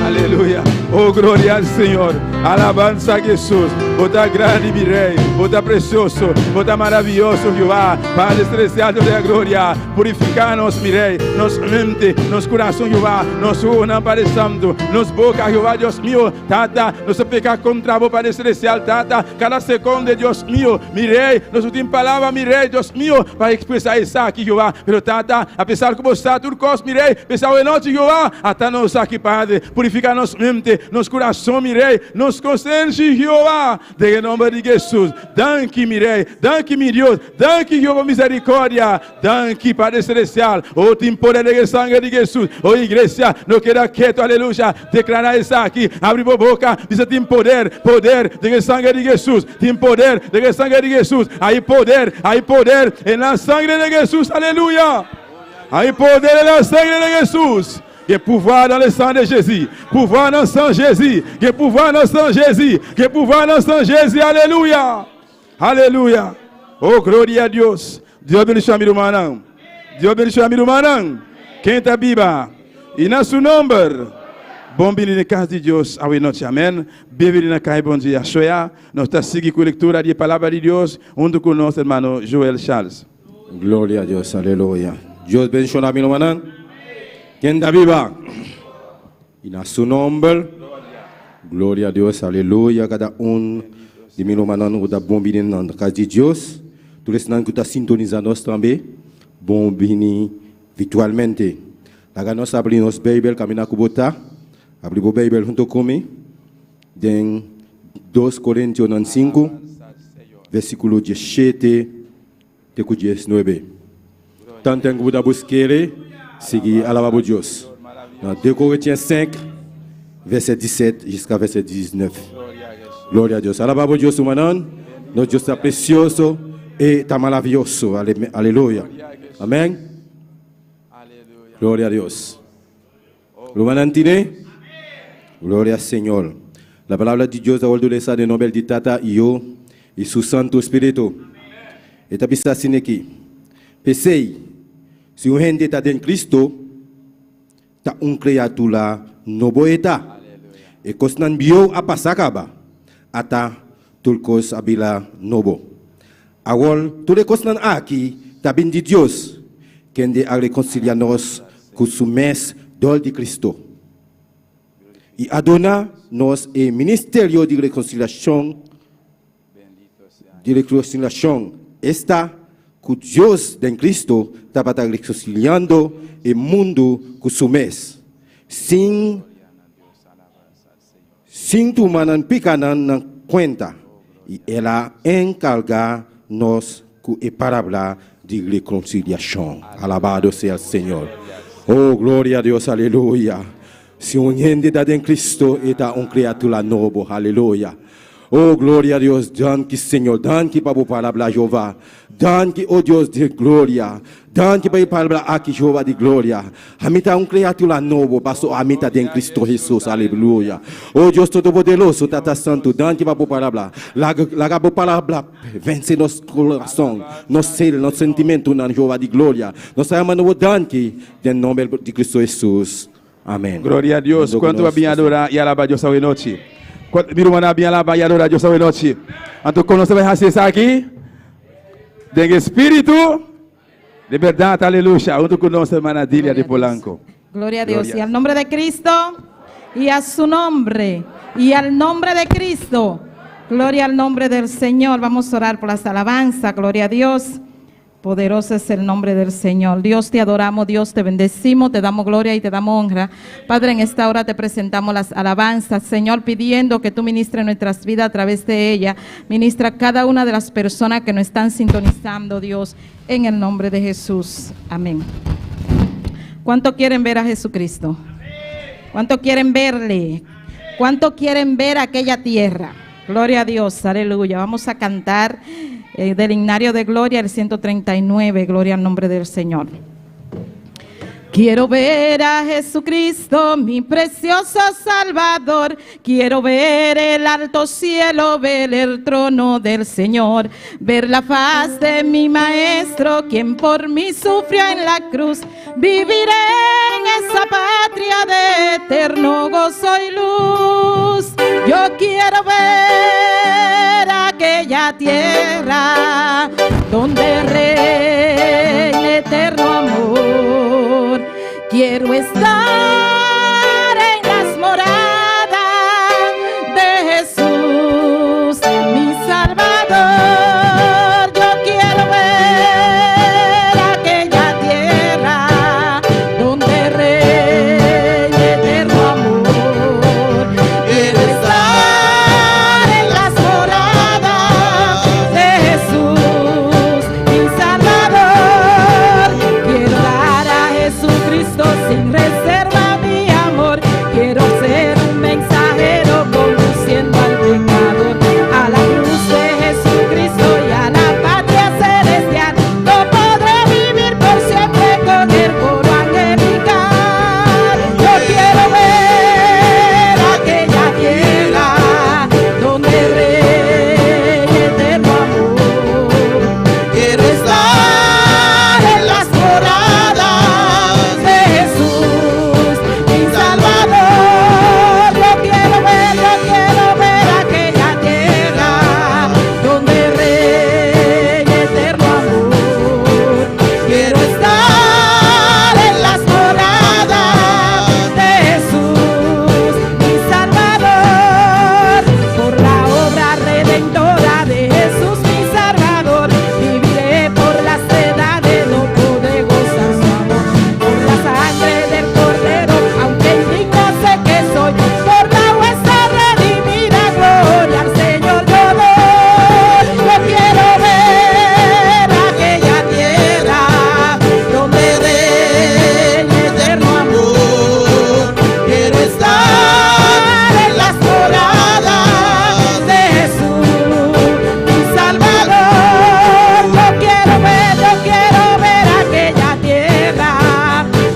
S2: Aleluia. Oh, glória ao Senhor. Alabança a Jesus. Bota grande, mi rei. Bota precioso. Bota maravilhoso, Jeová. Padre Celestial, Deus da glória. Purifica-nos, mi rei. Nos mente, nos coração, Jeová. Nos una, Padre Santo. Nos boca, Jeová, Deus mío. Tata, nos pecar contra vos, Padre Celestial, Tata. Cada segundo, Deus mío. Mi rei, nos últimas palavras, mi rei, Deus mío. Para expressar isso aqui, Jeová. Pero, Tata, apesar que você está turcos, mi rei. Pensar de noite, Jeová. Até nos aqui, Padre. Purifica nos mente, nos coração, mi rei. Nos nos concede Jehová, de nombre de Jesús. Danke, mi Rey, danke, mi Dios, danke, Jehová, misericordia, danke, Padre Celestial. Oh, tem poder de sangue de Jesus. Oh, igreja, não queda quieto, aleluia. Declarar isso aqui, abre a boca, diz: tem poder de sangue de Jesus. Tem poder de sangue de Jesus. Aí poder na sangue de Jesus, aleluia. Aí poder na sangue de Jesus. Que pouvoir dans le sang de Jésus. Pouvoir dans le sang de Jésus. Que pouvoir dans le sang de Jésus. Que pouvoir dans le sang de Jésus. Alléluia. Alléluia. Oh, gloria a Deus. Deus abençoe a Mirumanang. Deus abençoe a Mirumanang. Quem está viva? E na seu nome. Bom dia na casa de Deus. Awe noite. Amém. Bem-vindo na casa bom dia. Soia. Nós estamos seguindo com a leitura da palavra de Deus. Junto com nosso irmão Joel Charles.
S4: Gloria a Dios, aleluya. Dios bendiga a mi hermano. ¿Quién está viva? Y en su nombre, gloria a Dios, aleluya. Cada uno de mi hermano que está bon vini en la casa de Dios. Tous les gens qui sont sintonisés nous también, bon vini virtualmente. La nos abrir nos Bible, camina kubota, abrir la Bible junto conmigo. En 2 Corintios 5, versículo 17, te 19. Tanto que vous busquez, seguir à la Dios. Dans 2 Corinthiens 5, verset 17 jusqu'à verset 19. Gloria a Dios. Alabamos a Dios, hermano. Nuestro Dios está precioso y está maravilloso. Aleluya. Amén. Gloria a Dios. ¿Lo van a entender? Gloria al Señor. La palabra de Dios ha ordenado de nombre de Tata y yo y su Santo Espíritu. Esta pista sin aquí. Pensei, si un gente está en Cristo, está un criatura nuevo está. Y cosas vio a pasar acaba, hasta tulcos abila nuevo. Ahora, todas las cosas aquí, también de Dios, que de a reconciliarnos con su mes de Cristo. Y adona-nos el ministerio de reconciliación, está que Dios en Cristo está reconciliando el mundo con su mes. Sin tu manan picanan en cuenta. Y ella encarga nos con la palabra de reconciliación. Alabado sea el Señor. Oh, gloria a Dios, aleluya. Si un gente está en Cristo, está una criatura nueva, aleluya. Oh, gloria a Dios, danke Señor, danke para la palabra Jehová, danke, oh Dios de gloria, danke para la palabra aquí Jehová de gloria. A mí está una criatura nueva, paso a mí está en Cristo Jesús, aleluya. Oh Dios Todopoderoso, Tata Santo, danke para la palabra, la palabra vence nuestro corazón, nuestro ser, nuestro sentimiento, Jehová de gloria. Nos amamos, danke, en nombre de Cristo Jesús. Amén.
S2: Gloria a Dios. ¿Cuánto va bien adorar y alabar a Dios hoy noche? Mi hermana bien alabar y adorar a Dios hoy noche. ¿Antes conocemos a Jesús aquí? De espíritu, de verdad, aleluya. Junto con nuestra hermana Dilia de Polanco.
S3: Gloria a Dios. Y al nombre de Cristo, y a su nombre, y al nombre de Cristo. Gloria al nombre del Señor. Vamos a orar por las alabanzas. Gloria a Dios. Poderoso es el nombre del Señor. Dios, te adoramos, Dios, te bendecimos, te damos gloria y te damos honra. Padre, en esta hora te presentamos las alabanzas, Señor, pidiendo que tú ministres nuestras vidas a través de ella. Ministra a cada una de las personas que nos están sintonizando, Dios, en el nombre de Jesús. Amén. ¿Cuánto quieren ver a Jesucristo? ¿Cuánto quieren verle? ¿Cuánto quieren ver aquella tierra? Gloria a Dios, aleluya. Vamos a cantar del himnario de gloria, el 139, gloria al nombre del Señor. Quiero ver a Jesucristo, mi precioso Salvador. Quiero ver el alto cielo, ver el trono del Señor. Ver la faz de mi Maestro, quien por mí sufrió en la cruz. Viviré en esa patria de eterno gozo y luz. Yo quiero ver aquella tierra donde reina eterno amor. Quiero estar en las moradas de Jesús, mi Salvador. Yo quiero ver aquella tierra donde reina eterno amor. Quiero estar Jesucristo sin reserva mi amor. Quiero ser un mensajero conduciendo al pecador a la cruz de Jesucristo y a la patria celestial. No podré vivir por siempre con el coro angelical. Yo quiero ver aquella tierra donde reine eterno amor. Quiero estar en las moradas de Jesús, mi Salvador. Yo quiero ver aquella tierra donde reine eterno amor. Quiero estar en las moradas de Jesús, mi Salvador. Por la obra redentora de Jesús, mi Salvador, viviré por las edades, no podré gozar su amor. Por la sangre del Cordero, aunque indigno sé que soy, por la huesa redimida, gloria al Señor yo doy. Yo quiero ver aquella tierra donde reine eterno amor. Quiero estar en las moradas de Jesús, mi Salvador. Yo quiero ver aquella tierra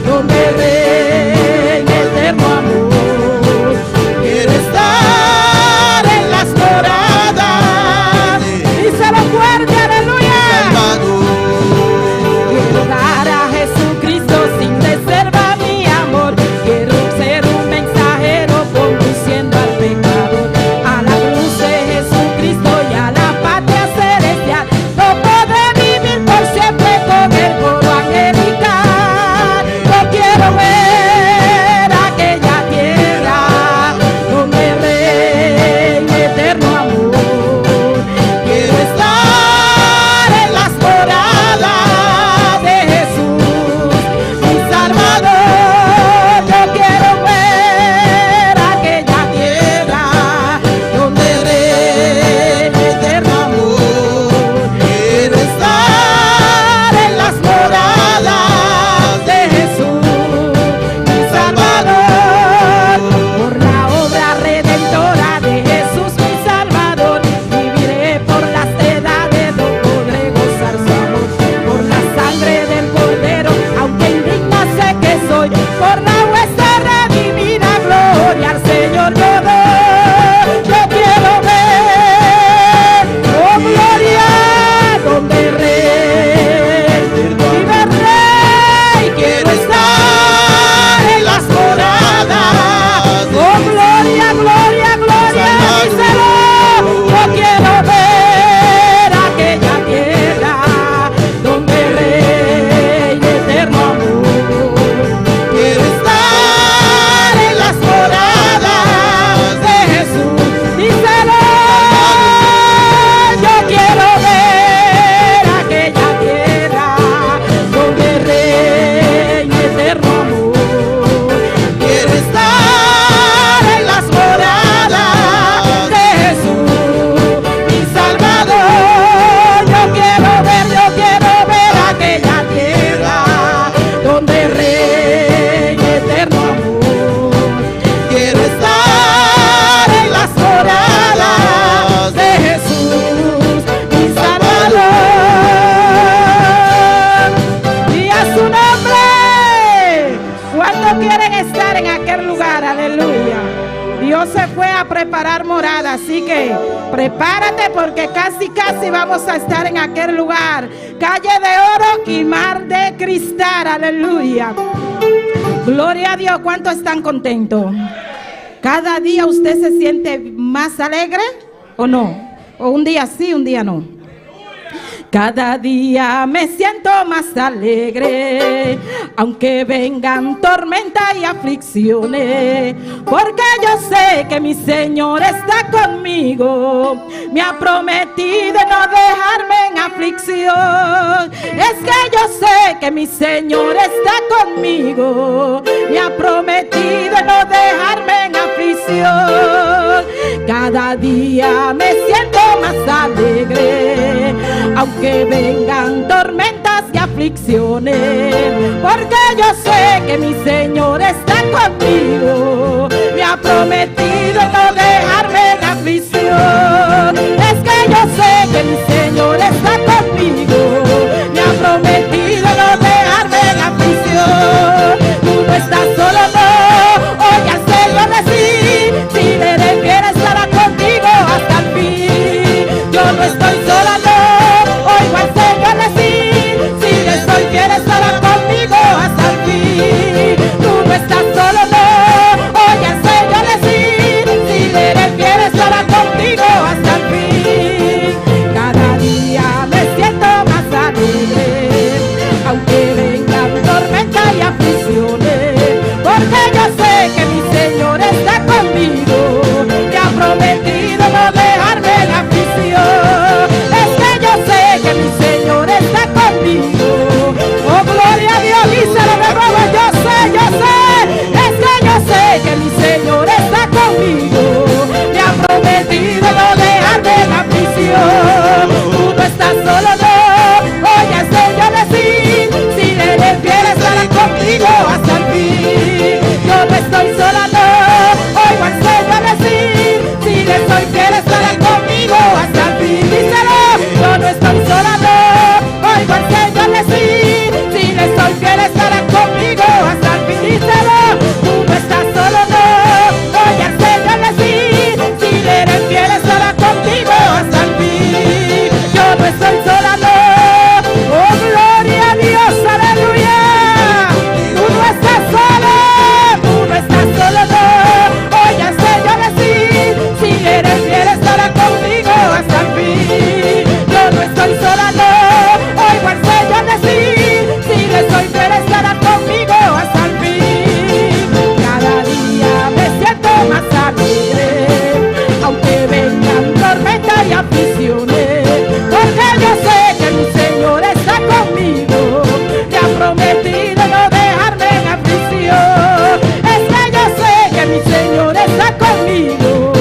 S3: donde reine eterno amor. Quiero estar en las moradas, díselo fuerte, aleluya. Quiero dar a Jesucristo sin reserva mi amor. Quiero ser un mensajero conduciendo al pecador a la cruz de Jesucristo y a la patria celestial. No podré vivir por siempre con el coro angelical. Yo quiero ver aquella tierra donde reine eterno amor. Quiero estar en las moradas de Jesús, mi Salvador. Yo quiero ver aquella tierra donde reine eterno amor. Quiero estar en las moradas de Jesús, mi Salvador. Por la obra redentora de Jesús, mi Salvador, viviré por las edades, no podré gozar su amor. Por la sangre del Cordero, aunque indigna sé que soy, por la huesa redimida, gloria al Señor yo doy. Yo quiero ver, oh gloria, donde reine vive el Rey. Quiero estar en las moradas, oh gloria, gloria, gloria, díselo. Yo quiero ver aquella tierra donde reine eterno amor. Quiero estar en las moradas de Jesús, díselo. Yo quiero ver aquella tierra donde reine eterno amor. Quiero estar en las moradas de Jesús, mi Salvador. Yo quiero ver aquella tierra donde reine eterno amor. Quiero estar en las moradas de Jesús, mi Salvador. Y a su nombre. ¿Cuántos quieren estar en aquel lugar? Aleluya. Dios se fue a preparar morada, así que prepárate porque casi vamos a estar en aquel lugar. Calle de oro y mar de cristal, aleluya. Gloria a Dios. ¿Cuántos están contentos? ¿Cada día usted se siente más alegre o no? ¿O un día sí, un día no? Cada día me siento más alegre, aunque vengan tormentas y aflicciones, porque yo sé que mi Señor está conmigo. Me ha prometido no dejarme en aflicción. Es que yo sé que mi Señor está conmigo. Me ha prometido no dejarme en aflicción. Cada día me siento más alegre, aunque vengan tormentas y aflicciones, porque yo sé que mi Señor está conmigo, me ha prometido no dejarme en aflicción. Es que yo sé que mi Señor está conmigo, me ha prometido no dejarme en aflicción. Tú no estás solo, no, hoy al Señor decir, si le refieres estará contigo hasta el fin. Yo no estoy sola, no, oigo al Señor decir, si le soy fiel estará conmigo hasta el fin. Tú no estás solo, no, oigo al Señor decir, si le eres fiel estará contigo hasta el fin. Cada día me siento más alegre, aunque vengan tormenta y aflicciones, porque yo sé que mi Señor está conmigo, me ha prometido no dejarme en aflicción. Es que yo sé que mi Señor está conmigo, oh gloria a Dios, díselo de nuevo, yo sé, es que yo sé que mi Señor está conmigo, me ha prometido no dejarme en aflicción. Tú no estás solo, no, oye al Señor decir, si le eres fiel estará contigo hasta el fin. Yo no estoy sola, no, oigo al Señor decir, si le soy fiel estará conmigo hasta el fin. Díselo, yo no estoy sola, no, oigo al Señor decir, si le soy fiel estará conmigo hasta el fin. Díselo, tú no estás solo, no, oye al Señor decir, si le eres fiel estará contigo hasta el fin. Yo no estoy sola, no, oh gloria a Dios, aleluya. Tú no estás solo, tú no estás solo, no, oye al Señor decir, si le eres fiel estará contigo hasta el fin. Yo no estoy sola, no, oigo al Señor decir, si le soy fiel estará conmigo hasta el fin. Cada día me siento más alegre, aunque vengan tormentas y aflicciones, porque yo sé que mi Señor está conmigo, me ha prometido no dejarme en aflicción. Es que yo sé que mi Señor está conmigo,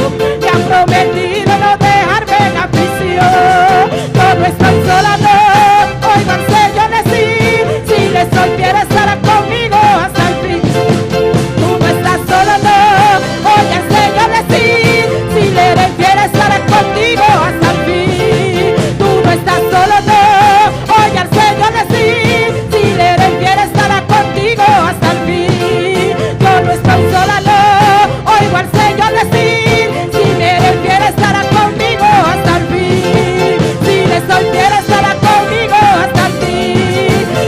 S3: me ha prometido no dejarme en aflicción. Yo no estoy sola, no, oigo al Señor decir, si le soy fiel estará conmigo hasta el fin. Tú no estás solo, no, oye al Señor decir, si le eres fiel estará contigo hasta el fin. Tú no estás solo, no, oye al Señor decir, si le eres fiel estará contigo hasta el fin. Yo no estoy sola, no, oigo al Señor decir, si le eres fiel estará conmigo hasta el fin. Si le soy fiel estará conmigo hasta el fin.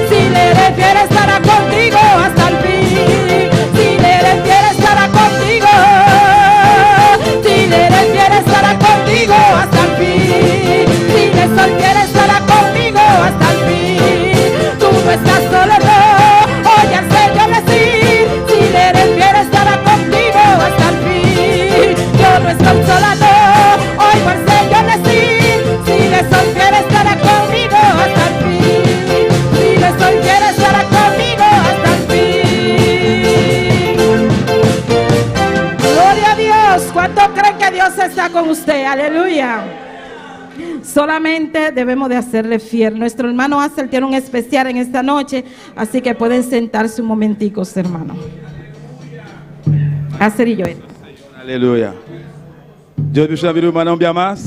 S3: Si le eres fiel estará contigo hasta el fin. Si le eres fiel estará contigo. Si le eres fiel estará contigo hasta el fin. Si le soy fiel estará conmigo hasta el fin. Tú no estás solo, no, oye al Señor decir, si le eres fiel estará contigo hasta el fin. Yo no estoy sola, no, oigo al Señor decir, si le soy fiel estará conmigo hasta el fin. Si le soy fiel estará conmigo hasta el fin. Gloria a Dios. ¿Cuánto creen que Dios está con usted? Aleluya. Solamente debemos de hacerle fiel. Nuestro hermano Axel tiene un especial en esta noche, así que pueden sentarse un momentico, hermano. Axel y Joel.
S2: Aleluya. Dios bendiga a mi hermano un día más.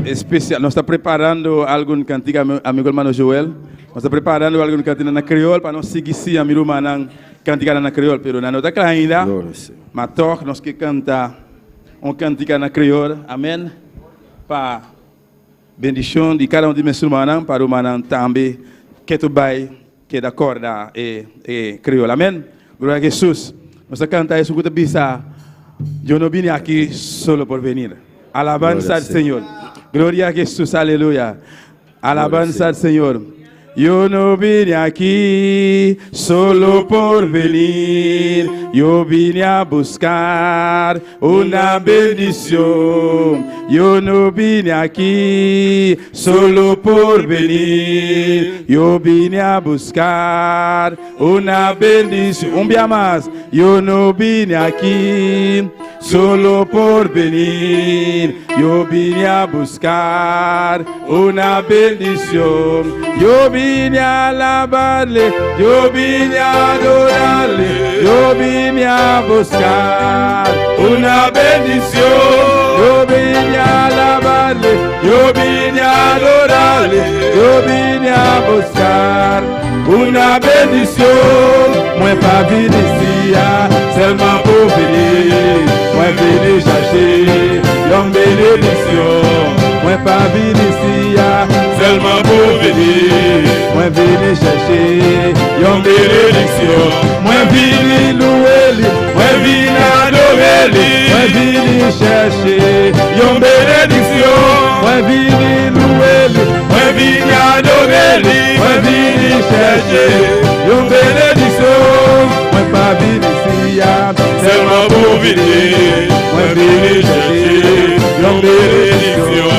S2: Especial. Nos está preparando alguna cantiga, amigo hermano Joel. Nos está preparando alguna cantiga en creol para nos seguir si a mi hermano cantiga en creol. Pero na nota clara ainda, mas toca nos que canta uma cantiga na creol. Amém. Para bendição de cada de meus irmãos, para o irmão também que tu vai que da corda e creol. Amém. Glória a Jesus. Nós cantamos isso que bisa. Eu não vim aqui solo por venir. Alabanza al Señor. Gloria a Jesús, aleluya. Alabanza al Señor. Yo no vine aquí solo por venir, yo vine a buscar una bendición. Yo no vine aquí solo por venir, yo vine a buscar una bendición. Un día más, yo no vine aquí solo por venir, yo vine a buscar una bendición. Yo vine a alabarle, yo vine a adorarle, yo vine a buscar una bendición. Yo vine a alabarle, yo vine a adorarle, yo vine a buscar una bendición. Moi pas venu ici, seulement pour venir. Moi venu chercher une bénédiction. Moi pas venu ici, seulement pour venir. Moi venu chercher une bénédiction. Moi venu louer lui, moi venu adorer lui. Moi venu chercher une bénédiction. Moi venu louer lui, moi venu adorer lui. Moi venu chercher une bénédiction. Moi pas venu ici, seulement pour venir. Moi venu chercher une bénédiction.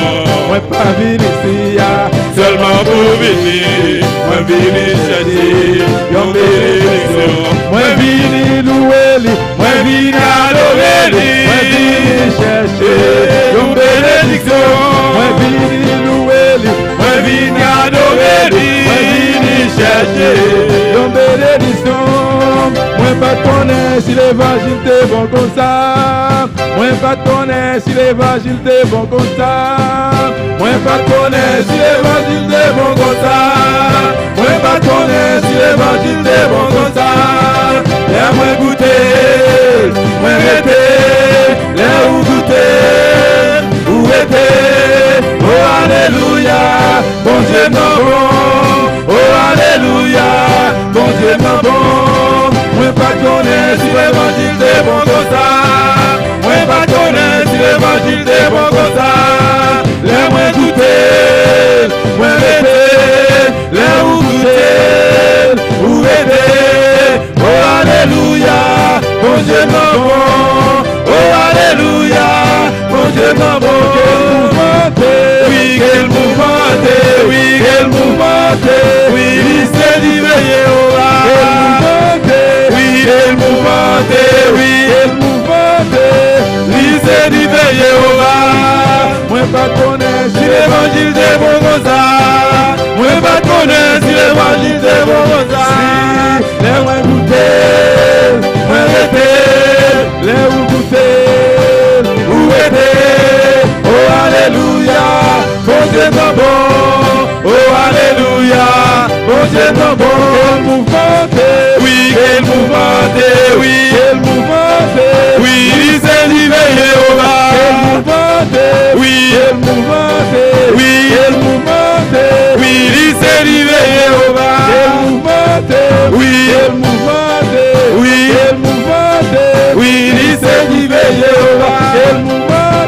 S2: Moi pas venu ici, seulement pour venir. Moi venu chercher une bénédiction. Moi venu louer lui, moi venu adorer lui. Moi venu chercher une bénédiction. Moi venu louer lui, moi venu adorer lui. Moi venu chercher une bénédiction. Moi pas connaître si l'évangile t'est bon comme ça. Moi pas connaître si l'évangile t'est bon comme ça. Moi pas connaître si l'évangile t'est bon comme ça. Moi pas connaître si l'évangile t'est bon comme ça. Laisse-moi goûter, moi rester, laisse-moi goûter, où était, oh alléluia, bon Dieu non bon, oh alléluia, bon Dieu non bon. Moi pas connaître si l'évangile t'est bon comme ça. Moi pas connaître si l'évangile t'est bon comme ça. Laisse-moi goûter, moi rester, laisse-moi goûter, où était, oh alléluia, bon Dieu non bon, oh alléluia, bon Dieu non bon. Oui, quel mouvement, oui, quel mouvement, oui, c'est d'éveiller au rang. Oui, quel mouvement, oui, quel mouvement, c'est d'éveiller au rang. Moi pas connaître si l'évangile est bon comme ça. Moi pas connaître si l'évangile est bon comme ça. Laisse-moi goûter, moi rester, laisse-moi goûter, où était, oh alléluia, bon Dieu non bon, oh alléluia, bon Dieu non bon. Quel mouvement, oui, quel mouvement, oui, quel mouvement, oui, c'est d'éveiller au rang. Quel mouvement, oui, quel mouvement, oui, quel mouvement, oui, c'est d'éveiller au rang. Quel mouvement, oui, quel mouvement, oui, quel mouvement, oui, c'est d'éveiller au rang. Quel mouvement,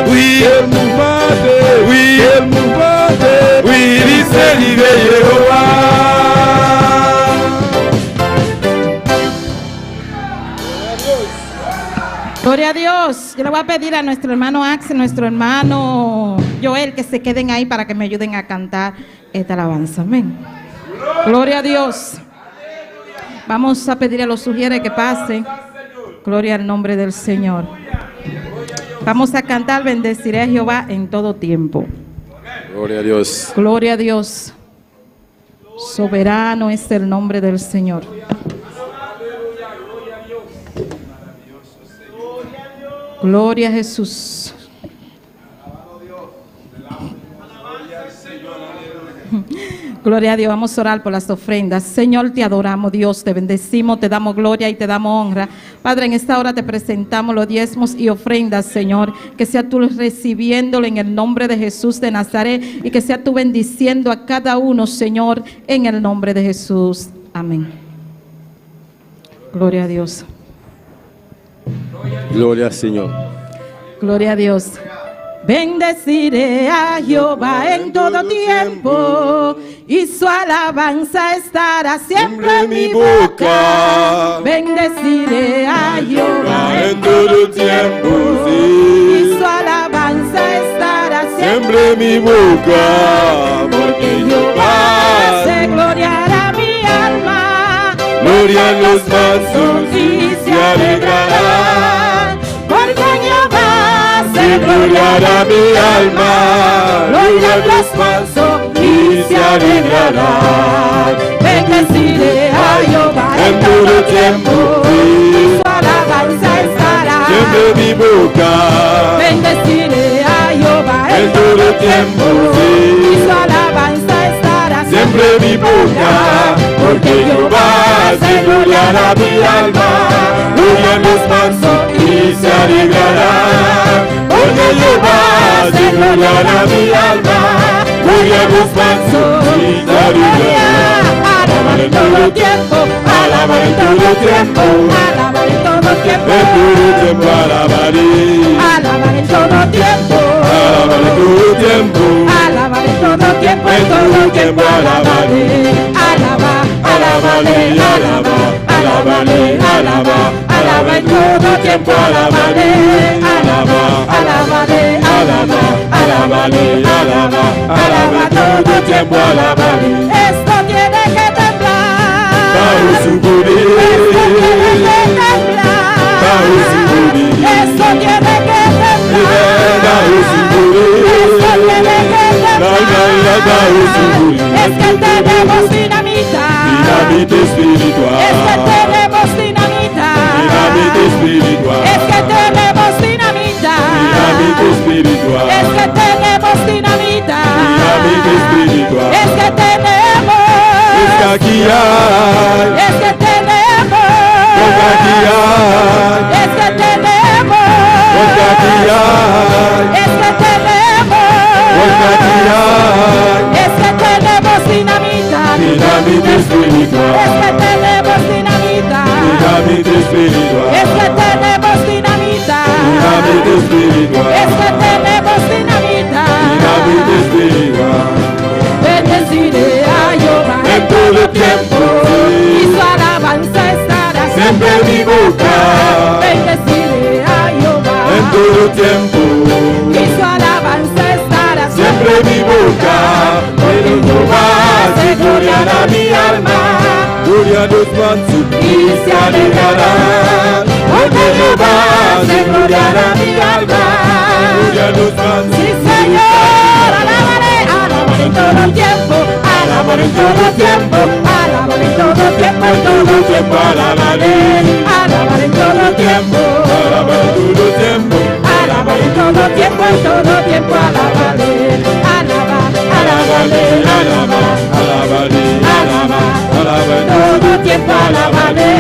S2: oui, quel mouvement, oui, quel mouvement, oui, c'est d'éveiller au rang.
S3: Gloria a Dios. Yo le voy a pedir a nuestro hermano Axel, nuestro hermano Joel, que se queden ahí para que me ayuden a cantar esta alabanza. Amén. Gloria a Dios. Vamos a pedir a los sugieres que pasen. Gloria al nombre del Señor. Vamos a cantar, bendeciré a Jehová en todo tiempo.
S4: Gloria a Dios.
S3: Gloria a Dios. Soberano es el nombre del Señor. Gloria a Jesús. Gloria a Dios. Vamos a orar por las ofrendas. Señor, te adoramos, Dios, te bendecimos, te damos gloria y te damos honra. Padre, en esta hora te presentamos los diezmos y ofrendas, Señor. Que sea tú recibiéndolo en el nombre de Jesús de Nazaret y que sea tú bendiciendo a cada uno, Señor, en el nombre de Jesús. Amén. Gloria a Dios.
S4: Gloria al Señor.
S3: Gloria a Dios. Bendeciré a Jehová en todo tiempo y su alabanza estará siempre en mi boca. Bendeciré a Jehová en todo tiempo y su alabanza estará siempre en mi boca. Porque Jehová se gloriará mi alma,
S4: gloria en los mansos
S3: y se alegrarán, porque Jehová se
S4: gloriará mi alma.
S3: lo oirán los mansos y se alegrarán. Bendeciré a Jehová
S4: En todo tiempo,
S3: y su alabanza estará.
S4: siempre mi boca.
S3: Bendeciré a Jehová
S4: En todo tiempo,
S3: y su alabanza estará.
S4: siempre mi boca, porque Jehová se gloriará mi alma. Gloria en los mansos y se alegrará, porque Jehová se gloriará mi alma. Gloria en los mansos y se alegrará.
S3: Alabar en todo tiempo,
S4: Alabar en todo tiempo,
S3: alabar en todo tiempo,
S4: en todo tiempo alabaré.
S3: alabar en todo tiempo,
S4: Alabar en todo tiempo,
S3: alabar en todo tiempo, en todo tiempo alabaré. Alaba, alabaré, alaba, alabaré, alaba, alaba en todo tiempo alabaré. Alaba, alabaré, alaba, alabaré, alaba, alaba todo tiempo alabaré. Esto tiene que temblar.
S4: Bajo su poder, bajo su poder,
S3: Esto tiene que temblar.
S4: bajo su poder,
S3: Esto tiene que temblar.
S4: bajo su poder.
S3: Es que tenemos dinamita.
S4: Dinamita espiritual,
S3: Es que tenemos dinamita.
S4: dinamita espiritual,
S3: Es que tenemos dinamita.
S4: dinamita espiritual,
S3: Es que tenemos dinamita.
S4: dinamita espiritual.
S3: Es que tenemos.
S4: Es que aquí hay,
S3: Es que tenemos.
S4: porque aquí hay,
S3: Es que tenemos.
S4: porque aquí hay,
S3: Es que tenemos.
S4: porque aquí hay.
S3: Es que tenemos dinamita.
S4: Dinamita espiritual,
S3: Es que tenemos dinamita.
S4: dinamita espiritual,
S3: Es que tenemos dinamita.
S4: dinamita espiritual,
S3: Es que tenemos dinamita.
S4: dinamita espiritual.
S3: Bendeciré a Jehová
S4: En todo tiempo,
S3: y su alabanza estará
S4: siempre en mi boca.
S3: Bendeciré a Jehová
S4: En todo tiempo,
S3: y su alabanza estará
S4: siempre en mi boca. Pero Jehová se gloriará mi alma. Gloria a los mansos
S3: y se alegrará.
S4: porque Jehová se gloriará mi alma. Gloria a los mansos.
S3: Sí, Señor, alabaré, alabaré en todo tiempo, alabaré en todo tiempo, alabaré en todo tiempo, en todo tiempo, alabaré, alabaré en todo tiempo,
S4: Alaba en todo tiempo,
S3: alabaré en todo tiempo, en todo tiempo, alabaré, alaba, alabaré, alaba,
S4: alabaré,
S3: alaba,
S4: alaba en
S3: todo tiempo, alabaré,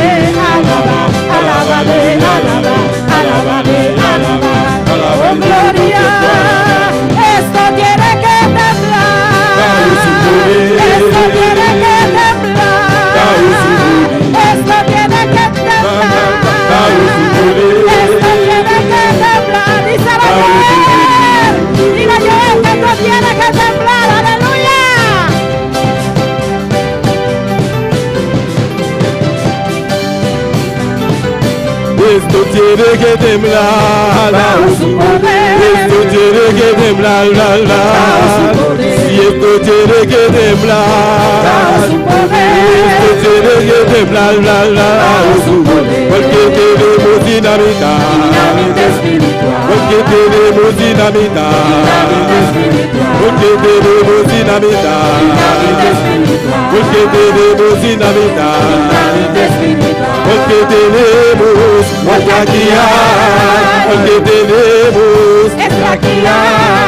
S3: alaba, alabaré, alaba, alabaré, alaba, oh gloria, esto tiene que temblar, esto tiene que temblar, esto tiene que temblar, esto tiene que temblar, dice la mujer, diga yo, esto tiene que temblar, aleluya.
S4: Esto tiene que temblar,
S3: Bajo su poder,
S4: esto tiene que temblar, la, la.
S3: Bajo su poder.
S4: Si esto tiene que temblar,
S3: Bajo su poder.
S4: esto tiene que temblar, la, la.
S3: Bajo su poder.
S4: Porque tenemos dinamita,
S3: Dinamita espiritual,
S4: porque tenemos dinamita,
S3: dinamita espiritual,
S4: porque tenemos dinamita,
S3: dinamita espiritual,
S4: porque tenemos dinamita,
S3: dinamita espiritual,
S4: porque tenemos, porque aquí hay, porque tenemos,
S3: es aquí hay,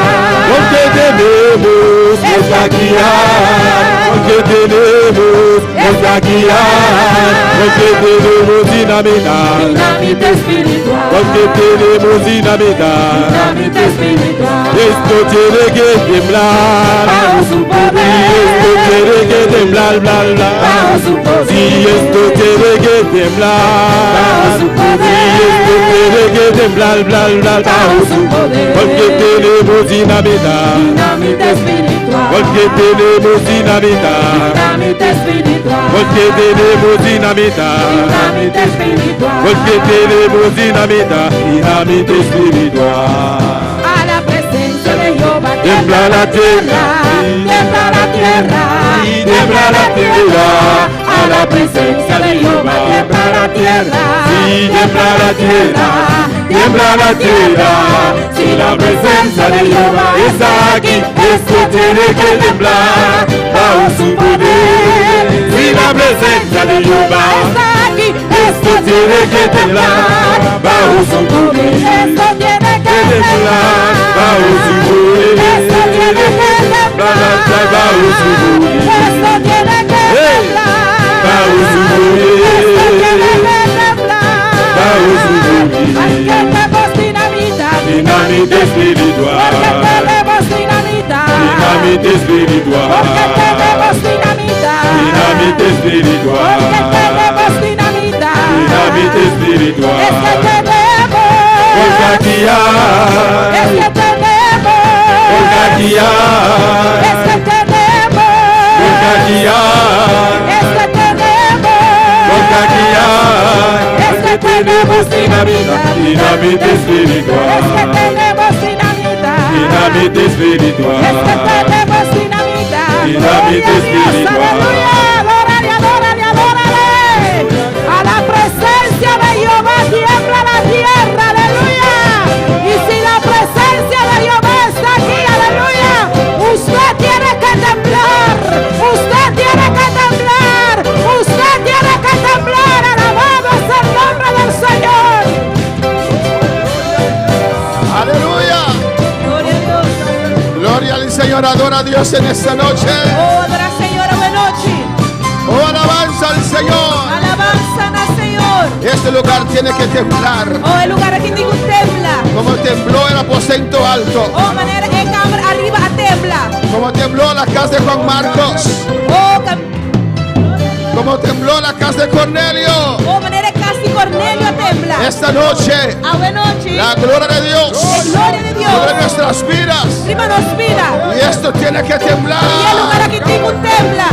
S4: porque tenemos, es aquí hay, porque tenemos, es aquí hay, porque tenemos dinamita,
S3: dinamita espiritual,
S4: porque tenemos dinamita.
S3: dinamita espiritual,
S4: Esto tiene que temblar,
S3: bajo su
S4: y esto
S3: poder,
S4: tiene que temblar, bla, bla.
S3: bajo su poder,
S4: Si esto tiene que temblar,
S3: bajo su
S4: si esto
S3: poder,
S4: tiene que temblar, bla, bla,
S3: bajo su poder,
S4: porque tenemos dinamita,
S3: dinamita espiritual,
S4: porque tenemos dinamita,
S3: dinamita espiritual,
S4: porque tenemos dinamita,
S3: dinamita espiritual,
S4: porque tenemos dinamita, dinamita espiritual.
S3: a la presencia de Jehová
S4: tiembla la tierra,
S3: tiembla la tierra,
S4: y tiembla la tierra,
S3: a la presencia de Jehová, tiembla la tierra,
S4: y tiembla la tierra, tiembla la tierra, si la presencia de Jehová está aquí, esto tiene que temblar bajo su poder. Si la presencia de Jehová
S3: está aquí,
S4: esto tiene que temblar bajo su poder.
S3: esto tiene que
S4: Temblar bajo su poder.
S3: esto tiene que
S4: Temblar bajo su poder.
S3: esto tiene que
S4: Bajo su
S3: esto tiene
S4: poder.
S3: que temblar.
S4: Bajo su
S3: Ay,
S4: poder.
S3: que tenemos dinamita,
S4: Dinamita espiritual.
S3: porque tenemos dinamita,
S4: Dinamita
S3: porque
S4: espiritual.
S3: tenemos dinamita,
S4: Dinamita espiritual.
S3: porque tenemos dinamita,
S4: Dinamita espiritual.
S3: es que tenemos,
S4: Porque aquí
S3: es
S4: hay.
S3: que tenemos,
S4: Porque aquí hay.
S3: es que tenemos,
S4: Porque aquí hay.
S3: es que tenemos,
S4: Porque aquí hay.
S3: es que tenemos dinamita,
S4: Dinamita espiritual.
S3: es que tenemos dinamita,
S4: Dinamita espiritual.
S3: es que tenemos dinamita,
S4: Dinamita
S3: Gloria a Dios,
S4: espiritual.
S3: aleluya, adórale, adórale, adórale, a la presencia de Jehová tiembla la tierra, aleluya, y si la presencia de Jehová está aquí, aleluya, usted tiene que temblar, usted tiene que temblar, usted tiene que temblar, alabado es el nombre del Señor.
S5: Aleluya.
S3: Gloria a Dios.
S5: Gloria al Señor. Adora a Dios en esta noche.
S3: Oh, adora Señor, buenas noches.
S5: Oh, alabanza al Señor.
S3: Alabanza al Señor.
S5: Este lugar tiene que temblar.
S3: Oh, el lugar aquí digo tembla.
S5: Como tembló el aposento alto.
S3: Oh, manera en cámara arriba a tembla.
S5: Como tembló la casa de Juan Marcos.
S3: Oh,
S5: Como tembló la casa de Cornelio.
S3: oh, manera casi Cornelio a tembla.
S5: Esta noche,
S3: A buena noche.
S5: la gloria de Dios
S3: La gloria de Dios.
S5: sobre nuestras vidas.
S3: Prima nos mira.
S5: Y esto tiene que
S3: Y el lugar
S5: temblar.
S3: aquí digo tembla.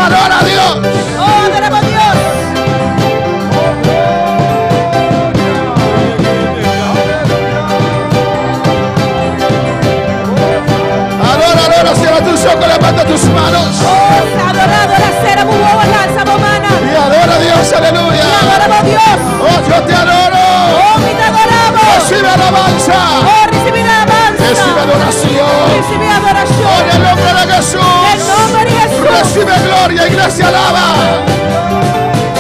S5: Adora a Dios.
S3: Oh, adoramos a Dios.
S5: Adora, adora. Cierra tus ojos, levanta tus manos.
S3: Oh, adorado la cera, muy buena lanza, bomana.
S5: Y adora a Dios, aleluya.
S3: Adoramos a Dios.
S5: Oh, yo te adoro.
S3: Oh, mi te adoramos.
S5: Recibe alabanza.
S3: Oh, recibir alabanza.
S5: Recibe adoración.
S3: Recibe
S5: En
S3: adoración.
S5: el nombre de
S3: En
S5: Jesús.
S3: el nombre de Jesús.
S5: Recibe gloria, iglesia, alaba.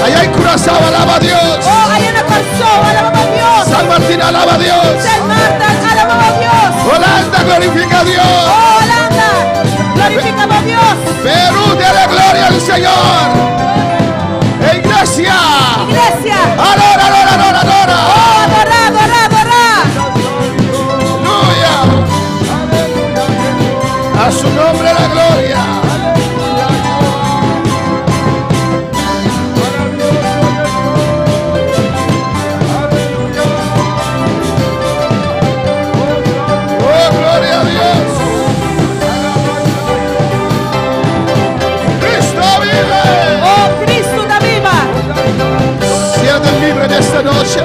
S5: Allá en Curazao, alaba a Dios.
S3: Oh, hay una persona, alabamos a Dios.
S5: San Martín, alaba a Dios.
S3: San Marta, alabamos a Dios.
S5: Holanda, glorifica a Dios.
S3: Oh, Holanda, glorificamos a Dios.
S5: Perú, dale gloria al Señor. Iglesia.
S3: Iglesia,
S5: Adora, adora, adora, adora.
S3: oh, adorá, adorá, adorá.
S5: Aleluya. A su nombre la gloria. Oh, gloria a Dios. Cristo vive.
S3: Oh, Cristo da viva.
S5: Siéntate libre en esta noche.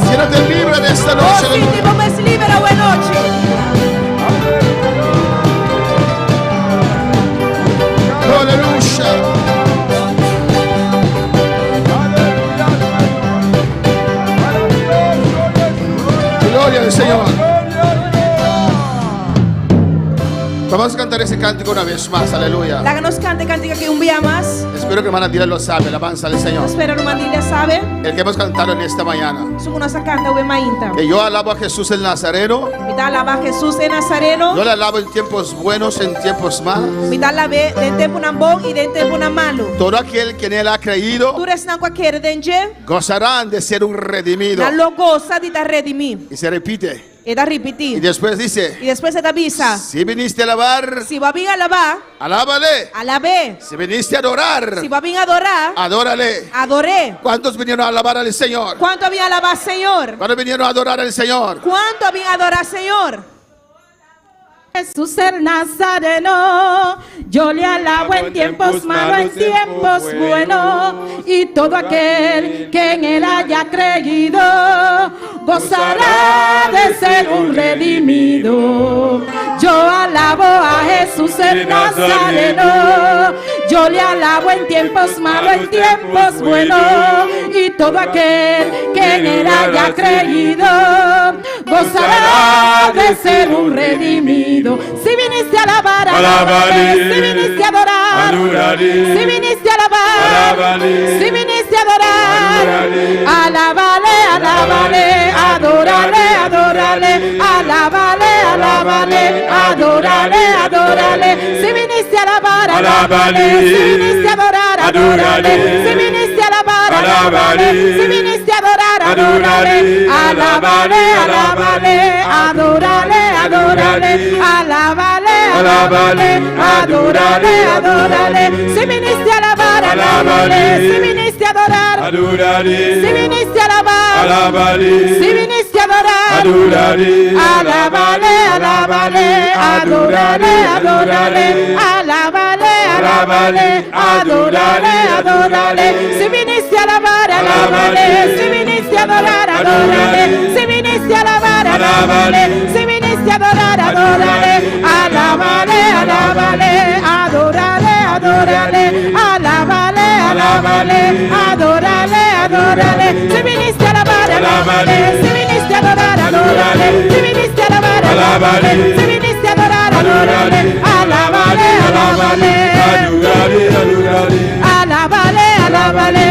S5: Siéntate libre en esta
S3: Oh,
S5: noche.
S3: sentimo más libera, buena noche.
S5: Aleluya. Gloria al Señor. Vamos a cantar ese cántico una vez más, aleluya.
S3: La que nos cante cantica que un día más.
S5: Espero que hermana Dila lo sabe, alabanza al Señor.
S3: Espero no mandile sabe.
S5: El que hemos cantado en esta mañana.
S3: Sugo nos canta ue mainta.
S5: Que yo alabo a Jesús el Nazareno.
S3: Mi da alaba a Jesús en Nazareno.
S5: Yo le alabo en tiempos buenos, en tiempos malos.
S3: Mi da la ve de tempo na bom y de tempo na malo.
S5: Todo aquel que en él ha creído
S3: Tu res na qualquer denje.
S5: gozarán de ser un redimido.
S3: Na logosa di da redimi.
S5: Y se repite.
S3: E da
S5: Y
S3: repetir.
S5: después dice,
S3: Y después se da visa.
S5: si viniste a alabar,
S3: Si va bien a alabar,
S5: alábale.
S3: alabé.
S5: Si viniste a adorar,
S3: Si va bien a adorar,
S5: adórale.
S3: adoré.
S5: ¿Cuántos vinieron a alabar al Señor?
S3: ¿Cuánto había alabar Señor?
S5: ¿Cuántos vinieron a adorar al Señor?
S3: ¿Cuánto había adorar Señor?
S6: Jesús el Nazareno, yo le alabo en tiempos malos, en tiempos buenos, y todo aquel que en él haya creído,
S3: gozará de ser un redimido. Yo alabo a Jesús el Nazareno, yo le alabo en tiempos malos, en tiempos buenos, y todo aquel que en él haya creído gozará de ser un redimido. Si viniste a alabar, alábale. Si viniste a adorar, adoraré. Si viniste a alabar, alábale. Si viniste a adorar, alábale, alábale, adórale, adórale, alábale, alábale, adórale, adórale. Si viniste a alabar, alábale. Si viniste a adorar, adórale. Si viniste a alabar, alábale. Si viniste a adorar, adórale, alábale, alábale, adórale, adórale, alábale, alábale, adórale, adórale. Si viniste a alabar, alábale. Si viniste a adorar, adórale. Si viniste a alabar, alábale. Si viniste a adorar, adórale, alábale, alábale, adórale, adórale, alábale, alábale, adórale, adórale. Si viniste a alabar, alábale. Si viniste a adorar, adórale. Si viniste a alabar, alábale. Si viniste a adorar, adórale, alábale, alábale, adórale, adórale, alábale, alábale, adórale, adórale. Si viniste a alabar, alábale. Si viniste a adorar, adórale. Si viniste a alabar, alábale. Si viniste a adorar, adórale, alábale, alábale, adórale, adórale, alábale, alábale,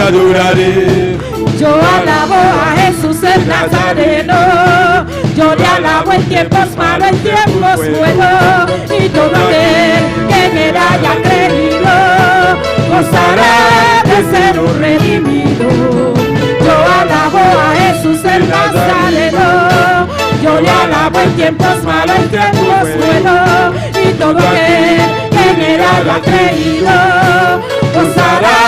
S3: adórale. Yo alabo a Jesús el Nazareno, yo le alabo en tiempos malos, en tiempos buenos, y todo aquel que en él haya creído gozará de ser un redimido. Yo alabo a Jesús el Nazareno, yo le alabo en tiempos malos, en tiempos buenos, y todo aquel que en él haya creído gozará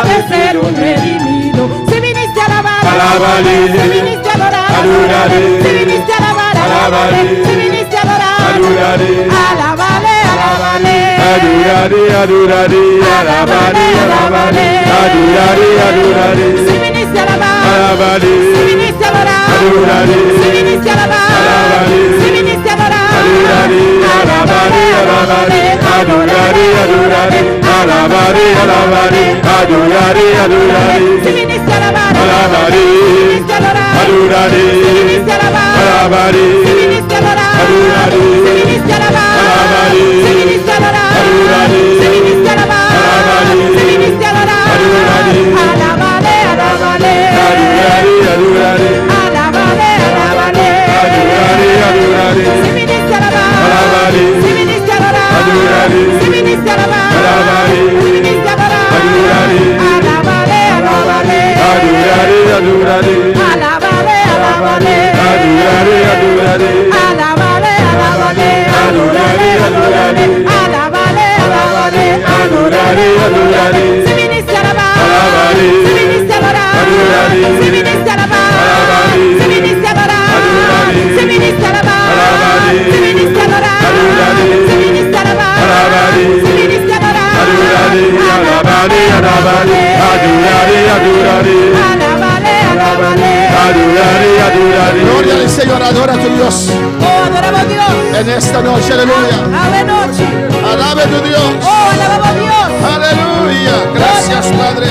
S3: de ser un redimido. Si viniste a alabar, alábale. Si viniste a adorar, adórale. Si viniste a alabar, alábale. Si viniste a adorar, adórale. Alábale, alábale, adórale, adórale, alábale, alábale, adórale, adórale. Si viniste a alabar, alábale. Si viniste a adorar, adórale. Si viniste a alabar, alábale. Si viniste a adorar, adórale. Alábale, alábale, adórale, adórale, alábale, alábale, adórale, adórale. Si viniste a alabar, alábale. Si viniste a adorar, adórale. Si viniste a alabar, alábale. Si viniste a adorar, adórale. Si viniste a alabar, alábale. Si viniste a adorar, adórale. Si viniste a alabar, alábale. Si viniste a adorar, adórale. Alábale, alábale, adórale, adórale, alábale, alábale, adórale, adórale. Si viniste a alabar, alábale. Si viniste a adorar, adórale. Si viniste a alabar, alábale. Si viniste a adorar, adórale. Alábale, alábale, adórale, adórale, alábale, alábale, adórale, adórale, alábale, alábale, adórale, adórale, alábale, alábale, adórale, adórale. Si viniste a alabar, alábale. Si viniste a adorar, adórale. Si viniste a alabar, alábale. Si viniste a adorar, adórale. Si viniste a alabar, alábale. Si viniste a adorar, adórale. Si viniste a alabar, alábale. Si viniste a adorar, adórale. Alábale, alábale, adórale, adórale, alábale, alábale, adórale, adórale.
S5: Gloria al Señor, adora a tu Dios
S3: Oh, adoramos a Dios.
S5: en esta noche, aleluya.
S3: Ave noche.
S5: Alabe a tu Dios.
S3: Oh, alabamos a Dios.
S5: Aleluya. Gracias, Padre.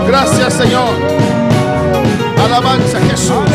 S5: Gracias, Señor. Alabanza a Jesús.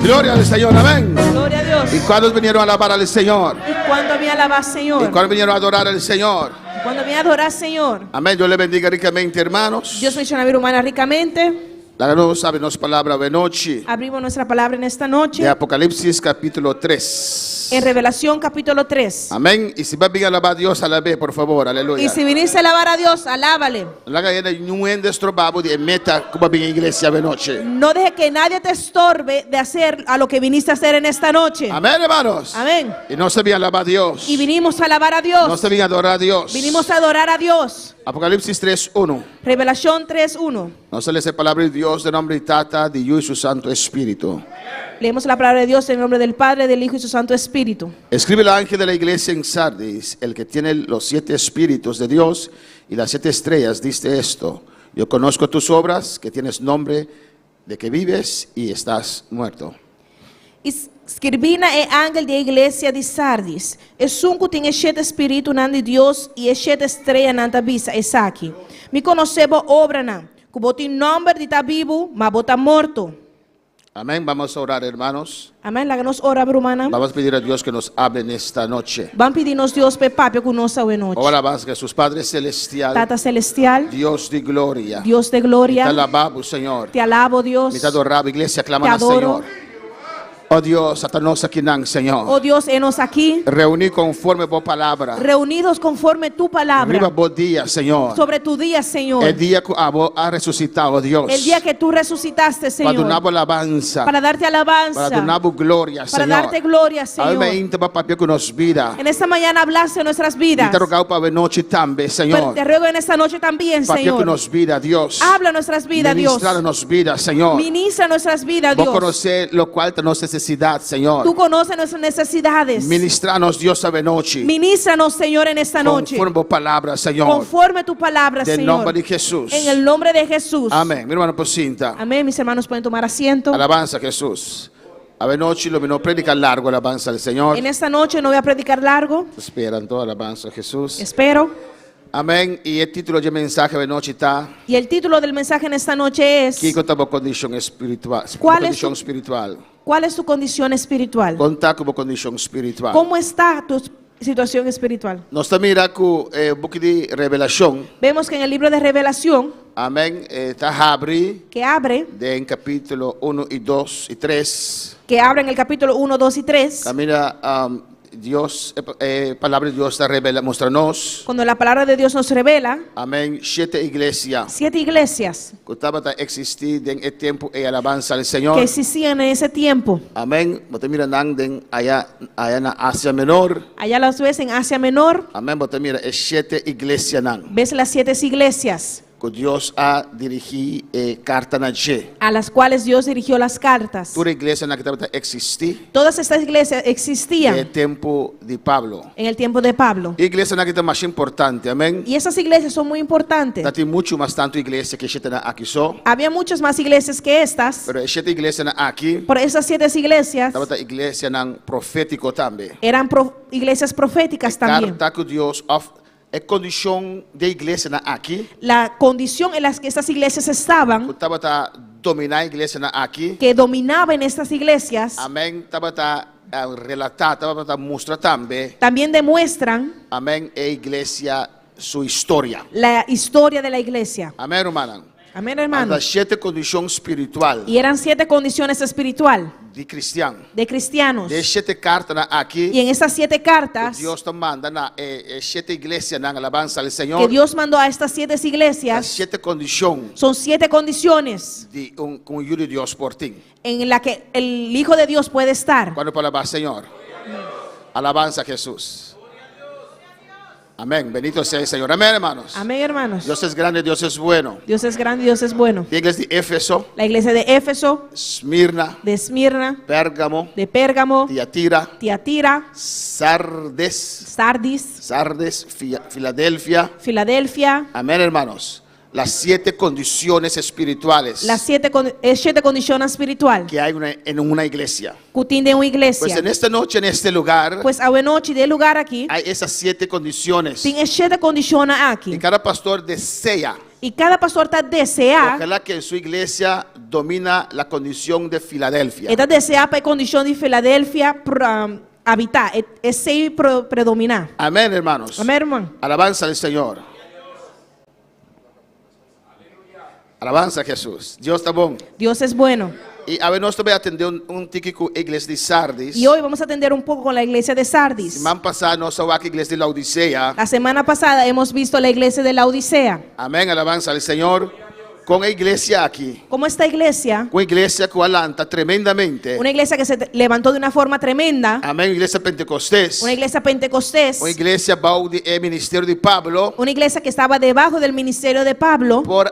S5: Gloria al Señor, amén.
S6: Gloria a Dios.
S5: ¿Y cuántos vinieron a alabar al Señor?
S6: ¿Y cuándo me alabas,
S5: ¿Y
S6: Señor?
S5: cuántos vinieron a adorar al Señor?
S6: Cuando me adoras, Señor.
S5: Amén. Dios le bendiga ricamente, hermanos.
S6: Dios bendiga a mi hermana ricamente.
S5: Danos, abrimos palabra de noche.
S6: Abrimos nuestra palabra en esta noche.
S5: De Apocalipsis capítulo 3.
S6: En Revelación capítulo 3.
S5: Amén. Y si va a alabar a Dios, alabe, por favor. Aleluya.
S6: Y si viniste a alabar a Dios, alábale.
S5: Laga yana nyuen destrobabo de meta como bien iglesia de noche.
S6: No deje que nadie te estorbe de hacer a lo que viniste a hacer en esta noche.
S5: Amén, hermanos.
S6: Amén.
S5: Y no se viene a alabar a Dios.
S6: Y vinimos a alabar a Dios.
S5: No se viene a adorar a Dios.
S6: Vinimos a adorar a Dios.
S5: Apocalipsis 3:1.
S6: Revelación 3:1.
S5: No se les palabra de Dios de nombre de Tata, de Hijo y su Santo Espíritu.
S6: Leemos la palabra de Dios en nombre del Padre, del Hijo y su Santo Espíritu.
S5: Escribe el ángel de la iglesia en Sardis, el que tiene los 7 espíritus de Dios y las 7 estrellas, dice esto: yo conozco tus obras, que tienes nombre de que vives y estás muerto.
S6: Escrevi na ángel da igreja de Sardis. E sunco tem este espírito nan de Deus e este estrela nan da bisa essa aqui. Me conhecebo obra nan. Que bota nome de tá vivo, mas bota morto.
S5: Amén. Vamos a orar, hermanos.
S6: Amém. Lá nos ora brumana.
S5: Vamos a pedir a Dios que nos hable en esta noche.
S6: Vamos pedir nos Deus pe papi com nossa noite.
S5: Ahora vamos a sus Padre Celestial,
S6: Tata celestial,
S5: Dios de gloria.
S6: Dios de
S5: Te
S6: glória.
S5: alabamos, Señor.
S6: Te alabo, Deus.
S5: Me te adoramos, iglesia, claman
S6: Te
S5: al
S6: adoro.
S5: Señor. Oh Dios, hasta nos aquí, Señor.
S6: Oh Deus, enos aqui
S5: Reunir conforme por palabra.
S6: reunidos conforme tu
S5: Arriba
S6: palavra.
S5: por día, Señor.
S6: Sobre tu dia, Senhor.
S5: El día que ha resucitado, Dios.
S6: El dia que tu ressuscitaste,
S5: Para
S6: Senhor.
S5: donarnos alabanza.
S6: Para darte
S5: Para
S6: alabanza.
S5: donarnos gloria,
S6: Para
S5: Señor.
S6: darte glória,
S5: A
S6: Senhor.
S5: ver, íntimo, papi, que nos vida.
S6: En esta mañana hablaste de nuestras
S5: Y
S6: vidas.
S5: te rogamos para ver noche también,
S6: Pero
S5: Señor.
S6: te ruego en esta noche también,
S5: Papi, que
S6: Señor.
S5: nos vida, Dios.
S6: Habla nuestras vidas, Dios.
S5: Ministrarnos vida, Señor.
S6: Ministra nuestras vidas,
S5: Vos
S6: Dios.
S5: conocer lo cual tenemos necesidad, Señor.
S6: Tú conoces nuestras necesidades.
S5: Ministranos, Dios, a ver noche.
S6: Ministranos, Señor, en esta noche.
S5: Conforme por palabra, Señor.
S6: Conforme tu palabra,
S5: En
S6: Señor.
S5: nombre de Jesús.
S6: En el nombre de Jesús.
S5: Amén. Mi hermano, por cinta.
S6: Amén. Mis hermanos pueden tomar asiento.
S5: Alabanza a Jesús. A ver noche, lo menos predica largo, alabanza al Señor.
S6: En esta noche no voy a predicar largo.
S5: Esperan toda alabanza a Jesús.
S6: Espero.
S5: Amén. Y el título de mensaje de noche está.
S6: Y el título del mensaje en esta noche es:
S5: ¿Qué contamos condición espiritual?
S6: ¿Cuál es
S5: Condición
S6: tu-
S5: espiritual.
S6: ¿cuál es tu condición espiritual?
S5: Contar como condición espiritual.
S6: ¿Cómo está tu situación espiritual?
S5: Nos mira con un poco de revelación.
S6: Vemos que en el libro de Revelación,
S5: Amén. Está abri
S6: que abre
S5: en capítulo 1 y 2 y 3.
S6: en el capítulo 1, 2 y 3,
S5: Camina Dios, palabra de Dios está revela, mostranos.
S6: cuando la palabra de Dios nos revela,
S5: Amén. 7 iglesias
S6: 7 iglesias
S5: que estaban a existir en el tiempo y alabanza al Señor.
S6: que existían en ese tiempo.
S5: Amén. Bote mira nanden allá en Asia Menor.
S6: Allá las ves en Asia Menor,
S5: Amén. Bote mira es 7 iglesias nan.
S6: ves las 7 iglesias
S5: Que Dios ha dirigido carta na je.
S6: a las cuales Dios dirigió las cartas.
S5: Toda iglesia na que estaba a existir
S6: Todas estas iglesias
S5: en el
S6: existían
S5: tiempo de Pablo.
S6: en el tiempo de Pablo.
S5: Iglesia na que está más importante. Amén.
S6: Y esas iglesias son muy importantes.
S5: Tem mucho más tanto iglesia que gente aquí só.
S6: Había muchas más iglesias que estas,
S5: Pero esta iglesia aquí
S6: pero esas 7 iglesias
S5: estaba a iglesia nan profético también.
S6: eran iglesias proféticas también.
S5: Carta que Dios é condição de igreja aqui.
S6: La condición en la que estas iglesias estaban,
S5: Estava a dominar a igreja aqui.
S6: que dominaba en estas iglesias,
S5: Amém. Estava a relatar, estava a mostrar também.
S6: también demuestran
S5: Amém. A igreja sua história.
S6: la historia de la iglesia.
S5: Amém, hermano.
S6: Amén,
S5: A
S6: hermanos.
S5: 7 condição espiritual
S6: Y eran 7 condiciones espiritual
S5: de cristiano.
S6: de cristianos.
S5: De 7 cartas aqui.
S6: Y en esas 7 cartas
S5: Deus te manda na 7 igrejas na alabança ao Senhor.
S6: que Dios mandó a estas 7
S5: As
S6: iglesias,
S5: 7 condições
S6: son 7 condiciones
S5: de com o de Deus por ti.
S6: en la que el Hijo de Dios puede estar.
S5: Quando para Senhor. Alabanza a Jesús. Amén. Bendito sea el Señor. Amén, hermanos.
S6: Amén, hermanos.
S5: Dios es grande, Dios es bueno.
S6: Dios es grande, Dios es bueno.
S5: La iglesia de Éfeso,
S6: La iglesia de Éfeso,
S5: Esmirna,
S6: de Esmirna,
S5: Pérgamo,
S6: de Pérgamo,
S5: Tiatira,
S6: Tiatira,
S5: Sardes,
S6: Sardis,
S5: Filadelfia.
S6: Filadelfia.
S5: Amén, hermanos. Las 7 condiciones espirituales
S6: Las 7 condiciones espiritual
S5: que hay en una iglesia.
S6: que tiene una iglesia.
S5: Pues en esta noche, en este lugar,
S6: Pues a noche de lugar aquí,
S5: hay esas 7 condiciones.
S6: tiene 7 condiciones
S5: Y
S6: aquí.
S5: cada pastor desea,
S6: Y cada pastor está desea,
S5: ojalá que en su iglesia domina la condición de Filadelfia.
S6: está desea para condición de Filadelfia habitar, es predominar.
S5: Amén, hermanos.
S6: Amén, hermano.
S5: Alabanza al Señor. Alabanza a Jesús. Dios está bueno.
S6: Dios es bueno.
S5: Y a ver, nosotros voy a atender un típico iglesia de Sardis.
S6: Y hoy vamos a atender un poco con la iglesia de Sardis.
S5: Semana pasada nos habló la iglesia de la Odisea.
S6: La semana pasada hemos visto la iglesia de la Odisea.
S5: Amén, alabanza al Señor. Con la iglesia aquí.
S6: Como esta iglesia,
S5: Una iglesia que alanta tremendamente.
S6: una iglesia que se levantó de una forma tremenda,
S5: Amén, iglesia pentecostés.
S6: una iglesia pentecostés,
S5: Una iglesia bajo el ministerio de Pablo.
S6: una iglesia que estaba debajo del ministerio de Pablo,
S5: Por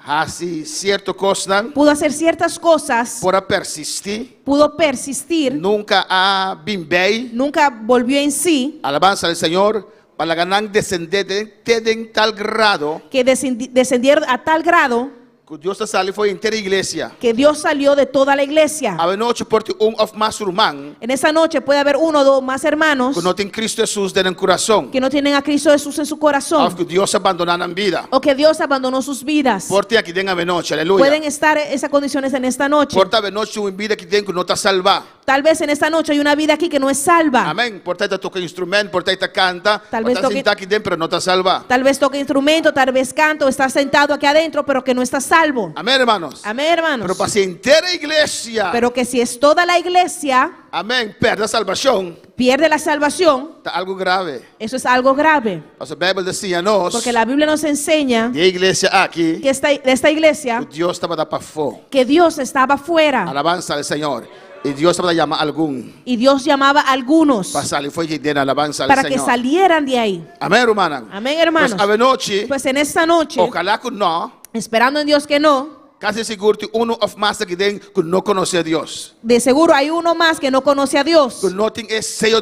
S5: así cierto cosa.
S6: pudo hacer ciertas cosas,
S5: Por persistir.
S6: pudo persistir,
S5: Nunca ha bimbei.
S6: nunca volvió en sí,
S5: Alabanza al Señor. Para ganar descender de tal grado
S6: que descendieron a tal grado
S5: que Dios está saliendo fue entera iglesia.
S6: que Dios salió de toda la iglesia.
S5: A noite por of más irmão
S6: En esa noche puede haber uno o dos más hermanos
S5: que no tienen Cristo Jesús en el corazón.
S6: que no tienen a Cristo Jesús en su
S5: O
S6: corazón,
S5: que Dios abandonó en vida.
S6: o que Dios abandonó sus vidas.
S5: Porte aquí den a noche, aleluya.
S6: Pueden estar en esas condiciones en esta noche.
S5: Porta a noche una vida que tiene que no está salva.
S6: Tal vez en esta noche hay una vida aquí que no es salva.
S5: Amén. Porta te toca instrumento, porta te canta,
S6: Tal vez
S5: porta
S6: toque-
S5: está aquí dentro, pero no está salva.
S6: Tal vez toca instrumento, tal vez canto, está sentado aquí adentro, pero que no está salvo.
S5: Amén, hermanos.
S6: Amén, hermanos.
S5: Pero para si entera iglesia,
S6: Pero que si es toda la iglesia,
S5: amén, perde la salvación,
S6: pierde la salvación,
S5: está algo grave.
S6: eso es algo grave.
S5: O sea, la Biblia decía nos,
S6: Porque la Biblia nos enseña
S5: de iglesia aquí,
S6: que de esta iglesia,
S5: Dios estaba da para fora.
S6: que Dios estaba fuera
S5: Alabanza al Señor. Y Dios estaba llamar a algún.
S6: y Dios llamaba a algunos
S5: Para salir fue que den alabanza al
S6: para que
S5: Señor.
S6: salieran de ahí.
S5: Amén, hermana.
S6: Amén, hermanos.
S5: Pues a noche,
S6: Pues en esta noche,
S5: ojalá que no,
S6: esperando en Dios que no,
S5: casi seguro que uno of más que den que no conoce a Dios.
S6: de seguro hay uno más que no conoce a Dios,
S5: Que no tiene el sello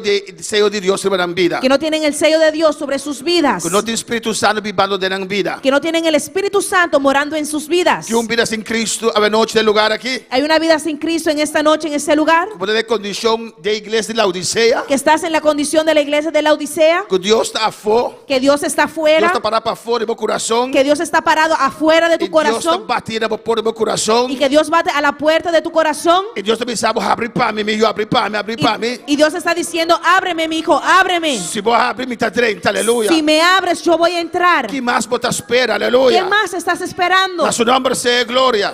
S5: de Dios en la vida.
S6: que no tienen el sello de Dios sobre sus vidas,
S5: Que no tiene Espíritu Santo vivando en la vida.
S6: que no tienen el Espíritu Santo morando en sus vidas.
S5: Que un vida sin Cristo a noche del lugar aquí.
S6: Hay una vida sin Cristo en esta noche, en este lugar,
S5: Como de condición de iglesia de la Odisea.
S6: que estás en la condición de la iglesia de la Odisea,
S5: Que Dios está afuera.
S6: que Dios está
S5: Dios
S6: fuera,
S5: está parado para afuera de mi corazón.
S6: que Dios está parado afuera de tu
S5: Y Dios está
S6: corazón
S5: batiendo por mi corazón.
S6: y que Dios bate a la puerta de tu corazón
S5: Y Dios te pensaba, abre para mí, mi hijo, abre para mí, abre para mí.
S6: y Dios está diciendo, ábreme mi hijo, ábreme.
S5: Si vos abrir mi 30, aleluya.
S6: Si me abres yo voy a entrar.
S5: ¿Qué más vos te espera,
S6: ¿Qué
S5: aleluya?
S6: más estás esperando?
S5: A su nombre sea gloria.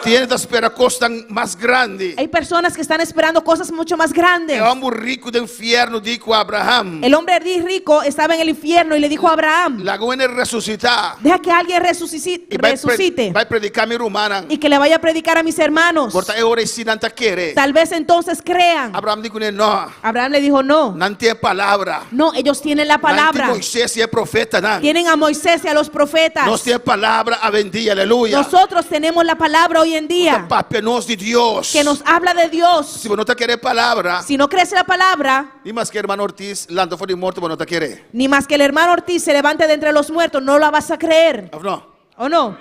S5: Tiene que esperar cosas más grandes.
S6: Hay personas que están esperando cosas mucho más grandes.
S5: El hombre rico del infierno dijo a Abraham,
S6: El hombre rico estaba en el infierno y le dijo a Abraham,
S5: la buena resucitar.
S6: deja que alguien
S5: Y
S6: resucite
S5: va a predicar mi rumana.
S6: y que le vaya a predicar a mis hermanos.
S5: Porta ahora si no te quiere.
S6: Tal vez entonces crean.
S5: Abraham dijo, no,
S6: Abraham le dijo, no,
S5: no tiene palabra.
S6: no, ellos tienen la
S5: No tiene
S6: palabra.
S5: Moisés y el profeta, no.
S6: Tienen a Moisés y a los profetas.
S5: No tiene palabra a bendía, aleluya.
S6: Nosotros tenemos la palabra hoy en día
S5: Papenos de Dios.
S6: que nos habla de Dios.
S5: Si vos no te quiere palabra,
S6: Si no crees la palabra,
S5: ni más que hermano Ortiz, lando fuera de muerto, vos no te quiere.
S6: ni más que el hermano Ortiz se levante de entre los muertos, no la vas a creer.
S5: ¿O no?
S6: ¿O no?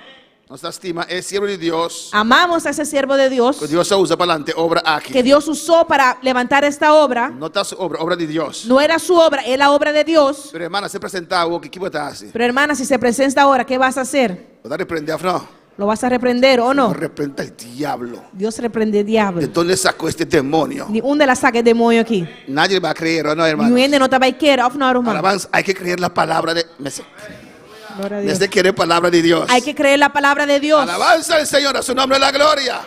S5: Nos estima, es siervo de Dios.
S6: Amamos a ese siervo de Dios
S5: Que Dios se usa para adelante, obra aquí.
S6: que Dios usó para levantar esta obra.
S5: No está su obra, obra de Dios.
S6: No era su obra, es la obra de Dios.
S5: Pero hermana, se presentaba, ¿qué vos te haces?
S6: Pero hermana, si se presenta ahora, ¿qué vas a hacer?
S5: ¿Vos te reprende, no?
S6: ¿Lo vas a reprender o no?
S5: Reprende al diablo.
S6: Dios reprende
S5: ¿De
S6: diablo.
S5: dónde sacó este demonio?
S6: Ni un de la saque demonio aqui.
S5: Nadie va a creer, ¿o no,
S6: Ni
S5: hermano?
S6: un no te va a querer, of no, hermano.
S5: Alabanza, hay que creer la palabra de...
S6: Gloria a Dios.
S5: Desde quiere palabra de Dios.
S6: Hay que creer la palabra de Dios.
S5: Alabanza al Señor, a su nombre la gloria.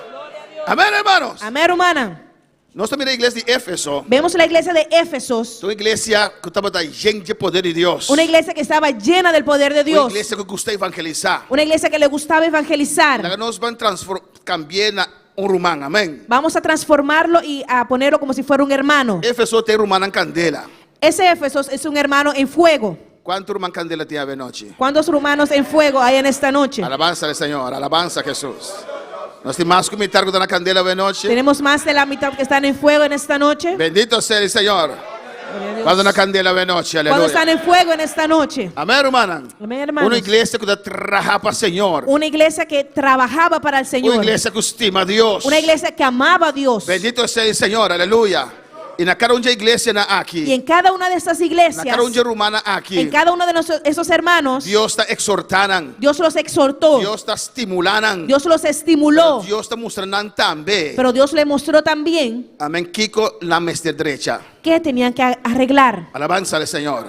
S5: Amén, hermanos.
S6: Amén, hermana.
S5: Nós estamos na igreja de Éfeso.
S6: Vemos la iglesia de Éfesos,
S5: Uma igreja que estava llena de poder de Deus.
S6: una iglesia que estaba llena del poder de
S5: Uma
S6: Dios,
S5: igreja que gusta evangelizar.
S6: una iglesia que le gustaba evangelizar.
S5: Nós vamos cambiar rumano, amém?
S6: Vamos a transformarlo y a ponerlo como si fuera un hermano.
S5: Éfeso tem rumano em candela.
S6: Ese Éfesos es un hermano en fuego.
S5: Quanto rumano candela tem a noite?
S6: ¿Cuántos hermanos en fuego hay en esta noche?
S5: Alabanza al Senhor, alabanza a Jesus. Nós temos mais que me targo na candela a noite.
S6: Tenemos más de la mitad que están en fuego en esta noche.
S5: Bendito seja o Senhor. Quando na candela a noite,
S6: ¿Cuántos
S5: aleluia.
S6: están en fuego en esta noche?
S5: Amém, irmã?
S6: Amén, hermanos.
S5: Uma igreja que trabalha para o Senhor.
S6: Una iglesia que trabajaba para el
S5: Uma
S6: Señor.
S5: igreja que estima a Deus.
S6: Una iglesia que amaba a Dios.
S5: Bendito seja o Senhor, aleluia. E na cada igreja aqui.
S6: Y en cada una de estas
S5: Na
S6: iglesias,
S5: cada romana
S6: en
S5: aqui.
S6: cada uno de esos hermanos,
S5: Deus está exortando.
S6: Dios los exhortó,
S5: Deus está estimulando.
S6: Dios los estimuló,
S5: Deus está mostrando também.
S6: pero Dios le mostró también
S5: Amém. Kiko na mestra derecha.
S6: que tenían que arreglar.
S5: Alabanza al Senhor.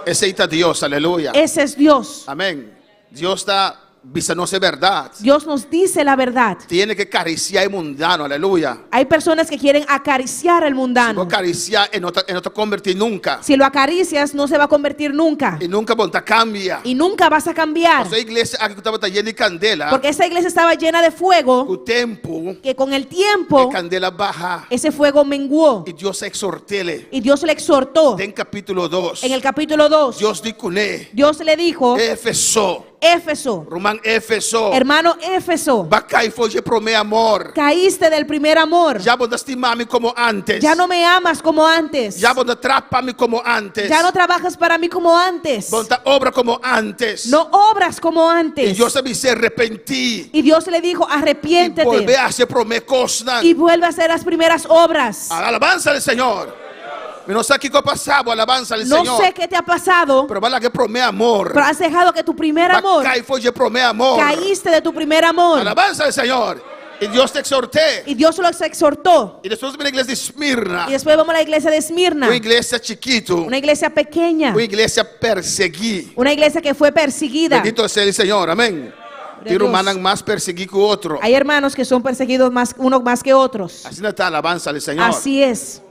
S5: Esse está Deus, aleluia.
S6: Ese es Dios.
S5: Amém. Deus está visando a verdade.
S6: Dios nos dice la verdad.
S5: Tiene que acariciar el mundano, aleluya.
S6: Hay personas que quieren acariciar al
S5: No
S6: mundano.
S5: acariciar y no te convertir nunca.
S6: Si lo acaricias, no se va a convertir nunca.
S5: Y nunca te cambia.
S6: Y nunca vas a cambiar.
S5: Esa iglesia aquí que estaba llena de candela.
S6: Porque esa iglesia estaba llena de fuego,
S5: O tempo,
S6: que con el
S5: la
S6: tiempo
S5: candela baja.
S6: ese fuego menguó.
S5: Y Dios exhortele.
S6: Y Dios le exhortó.
S5: En capítulo 2.
S6: En el capítulo 2,
S5: Dios dijo,
S6: Dios le dijo,
S5: Éfeso,
S6: Éfeso,
S5: Rumang Éfeso.
S6: hermano Éfeso,
S5: Bakay foi de promé amor.
S6: caíste del primer amor.
S5: Já vou estimar-me como antes.
S6: Ya no me amas como antes.
S5: Já vou atrapar-me como antes.
S6: Ya no trabajas para mí como antes.
S5: Vou obra como antes.
S6: No obras como
S5: E
S6: antes.
S5: Deus me se arrepentir.
S6: Y Dios le dijo,
S5: E volver
S6: arrepiéntete
S5: a ser promé cosas.
S6: y vuelve a hacer las primeras obras.
S5: Alabanza al Señor. Eu não sei o que eu passava, alabanza al
S6: No
S5: Señor.
S6: sé qué te ha pasado,
S5: Pero vale que promé amor.
S6: pero has dejado que tu primer amor,
S5: Bakay foi de promé amor.
S6: caíste de tu primer amor.
S5: Alabanza al Señor. Y Dios te exhorté.
S6: Y Dios los exhortó.
S5: Y después viene la iglesia de Esmirna.
S6: Y después vamos a la iglesia de Esmirna,
S5: Uma iglesia chiquito.
S6: una iglesia pequeña,
S5: Uma iglesia perseguida.
S6: una iglesia que fue perseguida.
S5: Bendito sea el Señor. Amén. Tem
S6: Deus.
S5: hermanos más perseguidos que otro.
S6: Hay hermanos que son perseguidos más, unos más que otros.
S5: Así no está alabanza al Señor.
S6: Así es.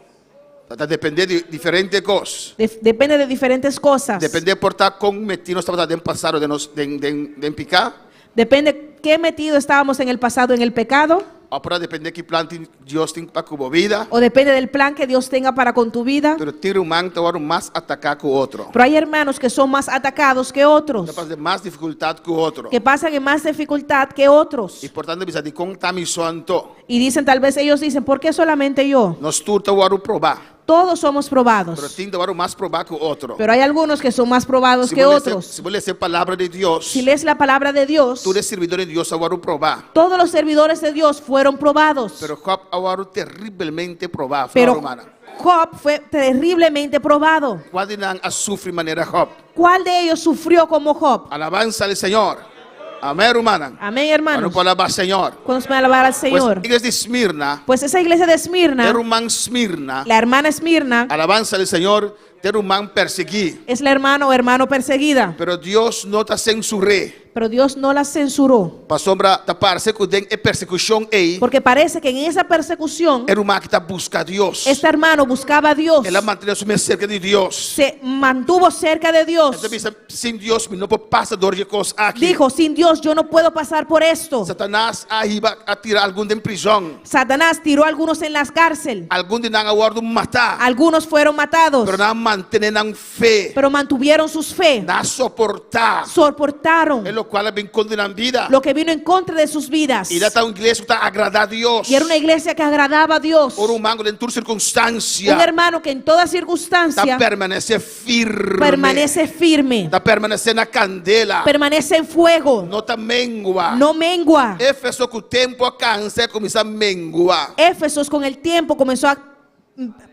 S5: Depende de diferentes cosas.
S6: Depende de diferentes cosas.
S5: Depende por estar com metido estava dentro passado de picar.
S6: Depende qué metido estábamos en el pasado en el pecado.
S5: Ou para depender que plante Deus tem para a vida.
S6: O depende del plan que Dios tenga para con tu vida.
S5: Pero tem irmão que agora mais atacar que o outro.
S6: Pero hay hermanos que son más atacados que otros,
S5: Capaz de mais dificuldade que o outro.
S6: que pasan en más dificultad que otros.
S5: E portanto precisa de contar missão.
S6: Y dicen, tal vez ellos dicen, ¿por qué solamente yo?
S5: Nós tudo agora provar.
S6: Todos somos
S5: Pero
S6: probados.
S5: tem agora mais provar que o outro.
S6: Pero hay algunos que son más probados que otros.
S5: Se você ler a palavra de Deus,
S6: Si lees la palabra de Dios,
S5: tu servidor de Deus agora provar.
S6: todos los servidores de Dios fueron probados.
S5: Pero Job agora terrivelmente provado.
S6: Pero
S5: Romana.
S6: Job fue terriblemente probado.
S5: Qual de nós a sufre maneira Job?
S6: ¿Cuál de ellos sufrió como Job?
S5: Alabanza al Señor. Amén, hermana.
S6: Amén, hermanos.
S5: Bueno, para alabar al Señor.
S6: Cuando me alabar al
S5: Pues,
S6: Señor.
S5: iglesia de Esmirna,
S6: Pues esa iglesia de Esmirna,
S5: hermano Esmirna,
S6: la hermana Esmirna,
S5: alabanza al Señor, hermano perseguido.
S6: es la hermana o hermano perseguida.
S5: Pero Dios no te censuré.
S6: Pero Dios no la censuró.
S5: Para sombra taparse que tem persecución ahí.
S6: Porque parece que en esa persecución,
S5: Hermano que busca a Dios.
S6: este hermano buscaba a Dios.
S5: Ela mantiene su cerca de Dios.
S6: Se mantuvo cerca de Dios.
S5: Entonces, sin Dios, no puedo pasar de cosas aquí.
S6: Dijo, sin Dios yo no puedo pasar por esto.
S5: Satanás ahí va a tirar alguno en prisión.
S6: Satanás tiró a algunos en las cárceles.
S5: Algunos de nan aguardo matar.
S6: Algunos fueron matados.
S5: Pero no mantienen fe.
S6: Pero mantuvieron sus fe.
S5: No soportar.
S6: Soportaron
S5: En lo cual ven condenan vida.
S6: lo que vino en contra de sus vidas.
S5: Y esta iglesia que agrada a Dios.
S6: Y era una iglesia que agradaba a Dios.
S5: Por un mango en tu circunstancia.
S6: Un hermano que en toda circunstancia
S5: Permanece firme.
S6: permanece firme.
S5: Está permanece na candela.
S6: Permanece en fuego.
S5: No está mengua.
S6: No mengua.
S5: Éfeso que o tempo alcança começa a menguar.
S6: Éfesos con el tiempo comenzó a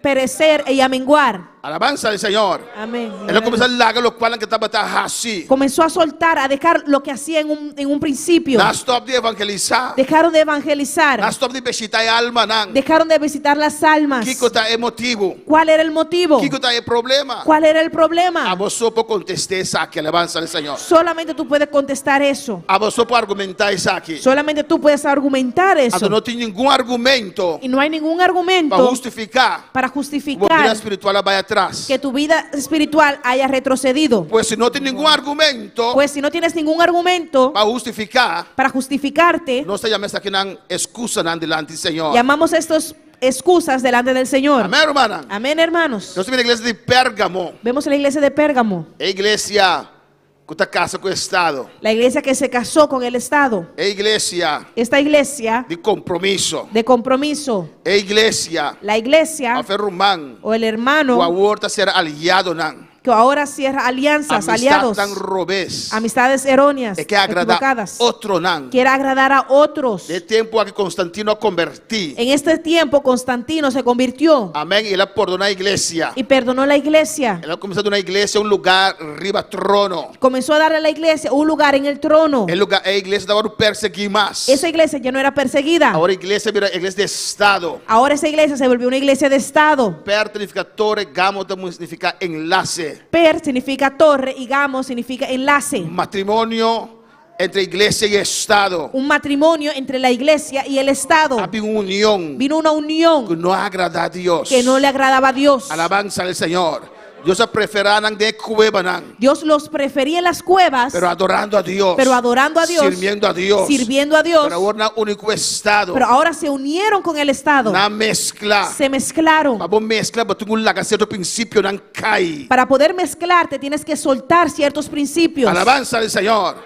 S6: perecer y a menguar.
S5: Alabanza al Señor.
S6: Amén.
S5: Él começou a largar lo cual que estava assim.
S6: Comenzó a soltar, a dejar lo que hacía en un principio.
S5: Não stop de evangelizar.
S6: Dejaron de evangelizar.
S5: Não stop de visitar a alma não.
S6: Dejaron de visitar las almas.
S5: Kiko tá emotivo.
S6: ¿Cuál era el motivo?
S5: Kiko tá problema.
S6: ¿Cuál era el problema?
S5: A você pode contestar isso aqui. Alabanza al Señor.
S6: Solamente tú puedes contestar eso.
S5: A você pode argumentar isso aqui.
S6: Solamente tú puedes argumentar eso.
S5: Não tem nenhum argumento
S6: Y no hay ningún argumento
S5: para justificar.
S6: para
S5: A vida
S6: justificar
S5: espiritual vai atrás.
S6: que tu vida espiritual haya retrocedido.
S5: Pues se não tem nenhum argumento
S6: Pues si no tienes ningún argumento
S5: para justificar,
S6: para justificarte,
S5: não se llama isso aqui não excusa não delante do Senhor.
S6: llamamos estos excusas delante del Señor.
S5: Amém, hermana?
S6: Amén, hermanos.
S5: Nós temos a igreja de Pérgamo.
S6: Vemos la iglesia de Pérgamo,
S5: É a igreja que está casa com o Estado.
S6: la iglesia que se casó con el Estado.
S5: É a igreja
S6: Esta iglesia
S5: de compromisso.
S6: de compromiso,
S5: É a igreja
S6: la iglesia
S5: a ferrumán.
S6: o el
S5: O
S6: hermano
S5: aborta ser aliado não.
S6: que ahora cierra alianzas,
S5: Amistad
S6: aliados,
S5: tan robés.
S6: amistades erróneas,
S5: É que agrada
S6: equivocadas,
S5: outro não.
S6: quiere agradar a otros.
S5: De tempo a que Constantino converti.
S6: En este tiempo Constantino se convirtió
S5: Amém. Ele perdona a igreja.
S6: y perdonó la iglesia.
S5: Ele começou a dar uma igreja lugar riba trono.
S6: Comenzó a darle a la iglesia un lugar en el trono.
S5: É lugar, é a igreja da hora perseguir mais.
S6: Esa iglesia ya no era perseguida.
S5: Agora a igreja vira igreja de Estado.
S6: Ahora esa iglesia se volvió una iglesia de Estado.
S5: Per significa torre, gamo significa enlace.
S6: Per significa torre y gamo significa enlace.
S5: Matrimonio entre iglesia y Estado.
S6: Un matrimonio entre la iglesia y el Estado.
S5: Había una unión
S6: Vino una
S5: que
S6: unión
S5: no agrada a Dios.
S6: que no le agradaba a Dios.
S5: Alabanza al Señor. Dios se preferan de cueva,
S6: Dios los prefería en las cuevas,
S5: pero adorando a Dios.
S6: pero adorando a Dios,
S5: Sirviendo a Dios.
S6: sirviendo a Dios.
S5: Pero ahora un único Estado.
S6: Pero ahora se unieron con el Estado.
S5: Na mezcla.
S6: Se mezclaron.
S5: Para mezcla, botar un laga cierto principio no cae.
S6: Para poder mezclarte tienes que soltar ciertos principios.
S5: Alabanza al Señor.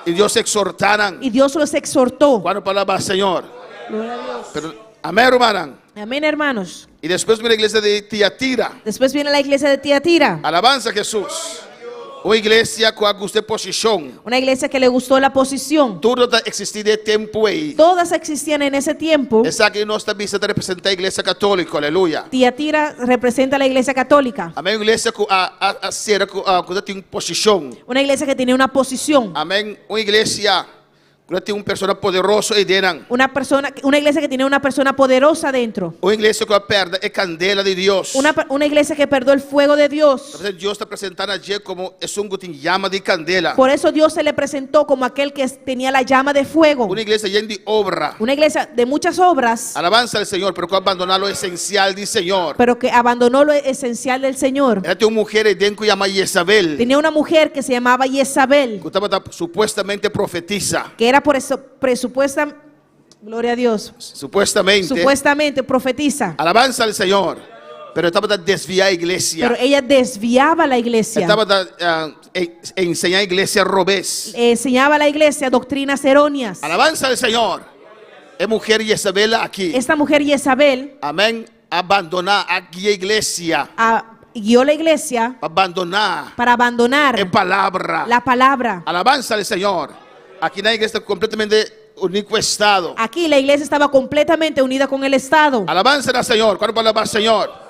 S5: Y Dios exhortaran.
S6: Y Dios los exhortó.
S5: Cuando palabra Señor.
S6: Gloria a Dios.
S5: Pero, amén, hermana.
S6: Amén, hermanos.
S5: Y después viene la iglesia de Tiatira.
S6: Después viene la iglesia de Tiatira.
S5: Alabanza a Jesús. Uma igreja com a gusta posição.
S6: Una iglesia que le gustó la posición.
S5: Tudo está existindo de tempo aí.
S6: Todas existían en ese tiempo.
S5: Essa aqui nós também representa a igreja católica, aleluia.
S6: Tiatira representa la iglesia católica.
S5: Amém, igreja com a ser com tem posição.
S6: Una iglesia que tenía una posición.
S5: Amém, uma igreja que tem pessoa poderoso aí dentro.
S6: Una iglesia que tenía una persona poderosa dentro.
S5: Uma igreja que perde a candela de Deus.
S6: Una iglesia que perdió el fuego de Dios.
S5: Deus está apresentando a gente como um que tem llama de candela.
S6: Por eso Dios se le presentó como aquel que tenía la llama de fuego.
S5: Uma igreja llena de obra.
S6: Una iglesia de muchas obras,
S5: Alabanza al Senhor, pero que abandonar lo esencial del Senhor.
S6: pero que abandonó lo esencial del Señor.
S5: Ela tem uma mulher aí dentro que se chama Jezabel.
S6: Tenía una mujer que se llamaba Jezabel,
S5: Que estava supuestamente profetiza.
S6: que era por eso presupuesta, gloria a Dios, supuestamente profetiza,
S5: Alabanza al Señor. Pero estaba a desviar a iglesia.
S6: pero ella desviaba la iglesia,
S5: Estaba a enseñar a iglesia robés.
S6: enseñaba a la iglesia doctrinas erróneas.
S5: Alabanza al Señor. Es mujer Jezabel aquí.
S6: Esta mujer Jezabel
S5: Amén. Abandonar aquí a iglesia.
S6: guió la iglesia
S5: Abandonar
S6: para abandonar
S5: en palabra.
S6: la palabra.
S5: Alabanza al Señor. Aquí na igreja está completamente único estado.
S6: Aquí la iglesia estaba completamente unida con el Estado.
S5: Alabanza al Señor. ¿Cuál palabra al Señor?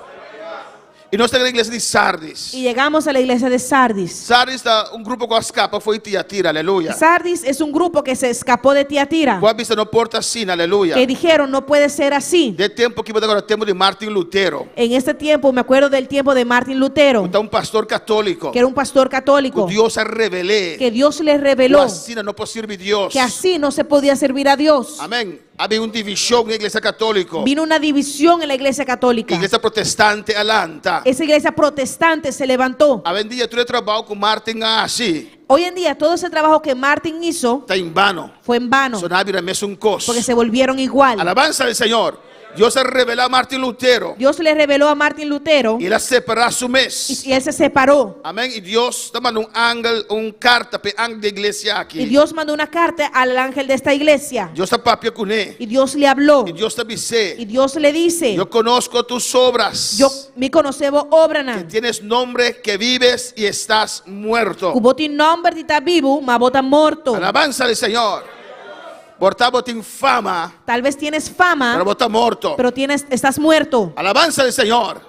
S5: Y nós estamos na igreja de Sardis.
S6: Y llegamos a la iglesia de Sardis.
S5: Sardis está grupo que escapa, foi Tiatira, aleluia.
S6: Sardis es un grupo que se escapó de Tiatira,
S5: Boa vista não porta assim, aleluia.
S6: que dijeron no puede ser así.
S5: De tempo que agora temos de Martin Lutero.
S6: En este tiempo, me acuerdo del tiempo de Martín Lutero,
S5: Então pastor católico.
S6: que era un pastor católico,
S5: Que Deus se revelou.
S6: que Dios le reveló
S5: Assim não pode servir Deus.
S6: que así no se podía servir a Dios.
S5: Amém. Havia uma divisão na igreja católica.
S6: Vino una división en la iglesia católica.
S5: Igreja protestante alanta.
S6: Esa iglesia protestante se levantó.
S5: A vendia todo trabalho com Martin assim.
S6: Hoy en día todo ese trabajo que Martín hizo
S5: Está em vano.
S6: fue en vano,
S5: Só na mesmo costo.
S6: porque se volvieron igual.
S5: Alabanza al Señor. Dios se reveló a Martin Lutero.
S6: Dios le reveló a Martín Lutero
S5: E ele separou su mês.
S6: y él se separó.
S5: Amém. E Deus está mandando carta para a igreja
S6: Y
S5: aqui.
S6: Dios mandó una carta al ángel de esta iglesia.
S5: Deus está papia com ele.
S6: Y Dios le habló.
S5: E Deus está dizendo:
S6: Y Dios le dice,
S5: Eu conozco tus obras.
S6: yo mi conocebo
S5: Que
S6: obrana.
S5: tienes nombre, que vives y estás muerto.
S6: Kuboti nombre di tabibu, ma bota morto.
S5: Alabanza al Señor. Portavo tem fama,
S6: Tal vez tienes
S5: pero
S6: fama,
S5: vos estás muerto.
S6: pero estás muerto.
S5: Alabanza al Señor.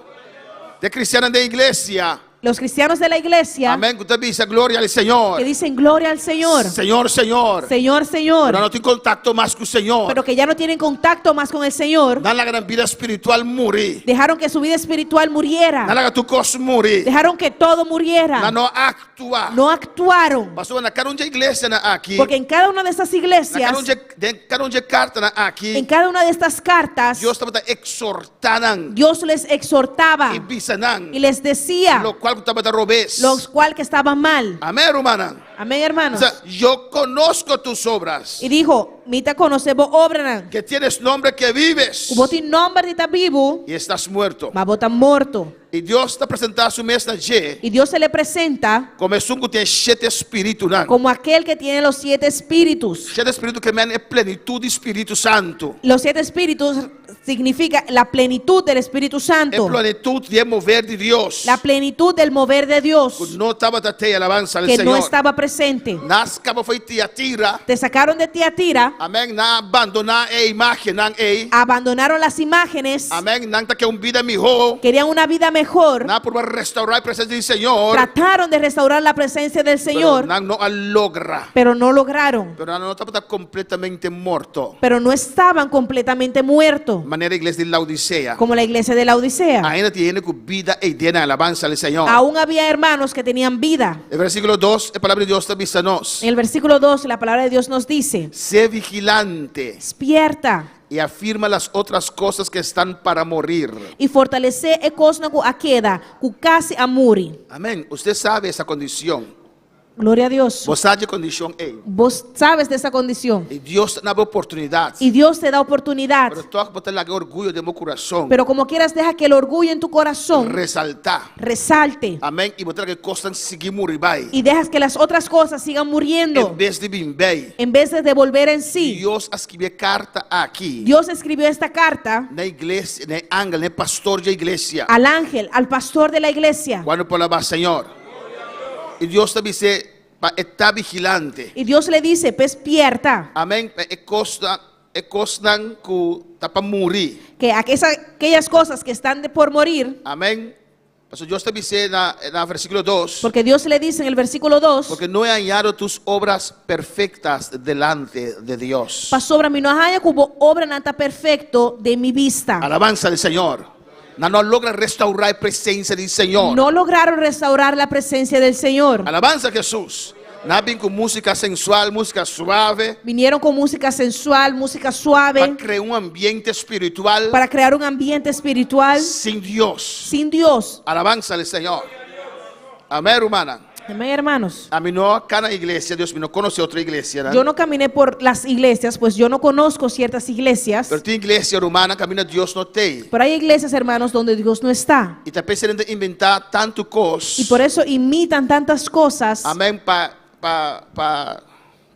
S5: De cristiana de iglesia.
S6: Los cristianos de la iglesia
S5: Amén. Que usted dice gloria al Señor.
S6: que dicen gloria al Señor,
S5: Señor, Señor.
S6: Señor, Señor,
S5: Pero no tengo contacto más con el Señor.
S6: pero que ya no tienen contacto más con el Señor,
S5: Dan la gran vida espiritual morir.
S6: dejaron que su vida espiritual
S5: Dan
S6: muriera,
S5: la tu cos morir.
S6: dejaron que todo muriera,
S5: No actúa.
S6: no actuaron,
S5: Pastor, na cada iglesia aquí.
S6: porque en cada una de estas
S5: Na
S6: iglesias,
S5: cada carta aquí.
S6: en cada una de estas cartas,
S5: Dios estaba exhortando.
S6: Dios les exhortaba
S5: Y bisanan.
S6: y les decía,
S5: Lo cual estaba de robés.
S6: los cual que estaban mal.
S5: Amén, hermana.
S6: Amén,
S5: O
S6: hermanos.
S5: sea, yo conozco tus obras.
S6: Y dijo, mita conocebo obra,
S5: Que tienes nombre, que vives.
S6: kuboti nombre di tabibu,
S5: Y estás muerto.
S6: ma bota morto.
S5: Y Dios te presenta a su mesa G.
S6: Y Dios se le presenta
S5: Como es un que tiene 7 espíritus. ¿No?
S6: como aquel que tiene los 7 espíritus.
S5: 7 espíritus que es plenitud de Espíritu Santo.
S6: Los 7 espíritus significa la plenitud del Espíritu
S5: Es
S6: Santo,
S5: plenitud de mover de Dios.
S6: la plenitud del mover de Dios,
S5: No estaba de te alabanza al
S6: que no
S5: Señor.
S6: estaba presente.
S5: Nascaba fue Tiatira.
S6: Te sacaron de Tiatira,
S5: Amén. Na abandonar a imagen.
S6: abandonaron las imágenes,
S5: Amén. Nanta que vida mejor.
S6: querían una vida mejor,
S5: Na por restaurar la presencia del Señor.
S6: trataron de restaurar la presencia del Señor,
S5: Pero no logra.
S6: pero no lograron,
S5: Pero no estaba completamente muerto.
S6: pero no estaban completamente muertos,
S5: Manera iglesia de la Odisea.
S6: como la iglesia de la Odisea.
S5: Ainda tiene vida y tiene alabanza al Señor.
S6: Aún había hermanos que tenían vida.
S5: El versículo 2, la palabra de Dios te avisa nos.
S6: En el versículo 2, la palabra de Dios nos dice,
S5: Sé vigilante
S6: despierta
S5: y afirma las otras cosas que están para morir.
S6: y fortalece e cosna ku akeda ku kasi amuri.
S5: Amén. Usted sabe esa condición.
S6: Gloria a Dios.
S5: Você sabe de condição aí.
S6: Vos sabes de esa condición.
S5: E Deus te dá oportunidade.
S6: Y Dios te da oportunidad.
S5: Pero toca botar lá orgulho de meu coração.
S6: Pero como quieras, deja que el orgullo en tu corazón
S5: Resaltar.
S6: resalte.
S5: Amém. E botar que costas seguir muribai.
S6: Y dejas que las otras cosas sigan
S5: Em
S6: muriendo.
S5: vez de bimbei.
S6: En vez de devolver en sí.
S5: Deus escreveu carta aqui.
S6: Dios escribió esta carta
S5: Na igreja, na ángel, na pastor da igreja.
S6: al ángel, al pastor de la iglesia.
S5: Quando falava Senhor. E Deus também disse, está vigilante.
S6: Y Dios le dice, despierta,
S5: Amém. E costan que está para morir.
S6: que aquellas cosas que están por morir,
S5: Amém. Pastor Deus também diz na versículo 2.
S6: porque Dios le dice en el versículo 2,
S5: Porque no he hallado tus obras perfectas delante de Dios.
S6: pastor, a mí no haya como obra nada perfecto de mi vista.
S5: Alabanza del Señor. No logra restaurar la presencia del Señor.
S6: No lograron restaurar la presencia del Señor.
S5: Alabanza a Jesús. Nada bien con música sensual, música suave.
S6: Vinieron con música sensual, música
S5: Para
S6: suave,
S5: crear un ambiente espiritual
S6: para crear un ambiente espiritual
S5: sin Dios.
S6: sin Dios.
S5: Alabanza al Señor. Amén, hermana.
S6: Amén, hermanos.
S5: A mí no acá en la iglesia, Dios me no conoce otra iglesia. ¿No?
S6: Yo no caminé por las iglesias, pues yo no conozco ciertas iglesias.
S5: Pero tu iglesia romana camina Dios no te.
S6: Pero hay iglesias, hermanos, donde Dios no está.
S5: Y te pensando inventar tanto cosas.
S6: Y por eso imitan tantas cosas
S5: Amén, para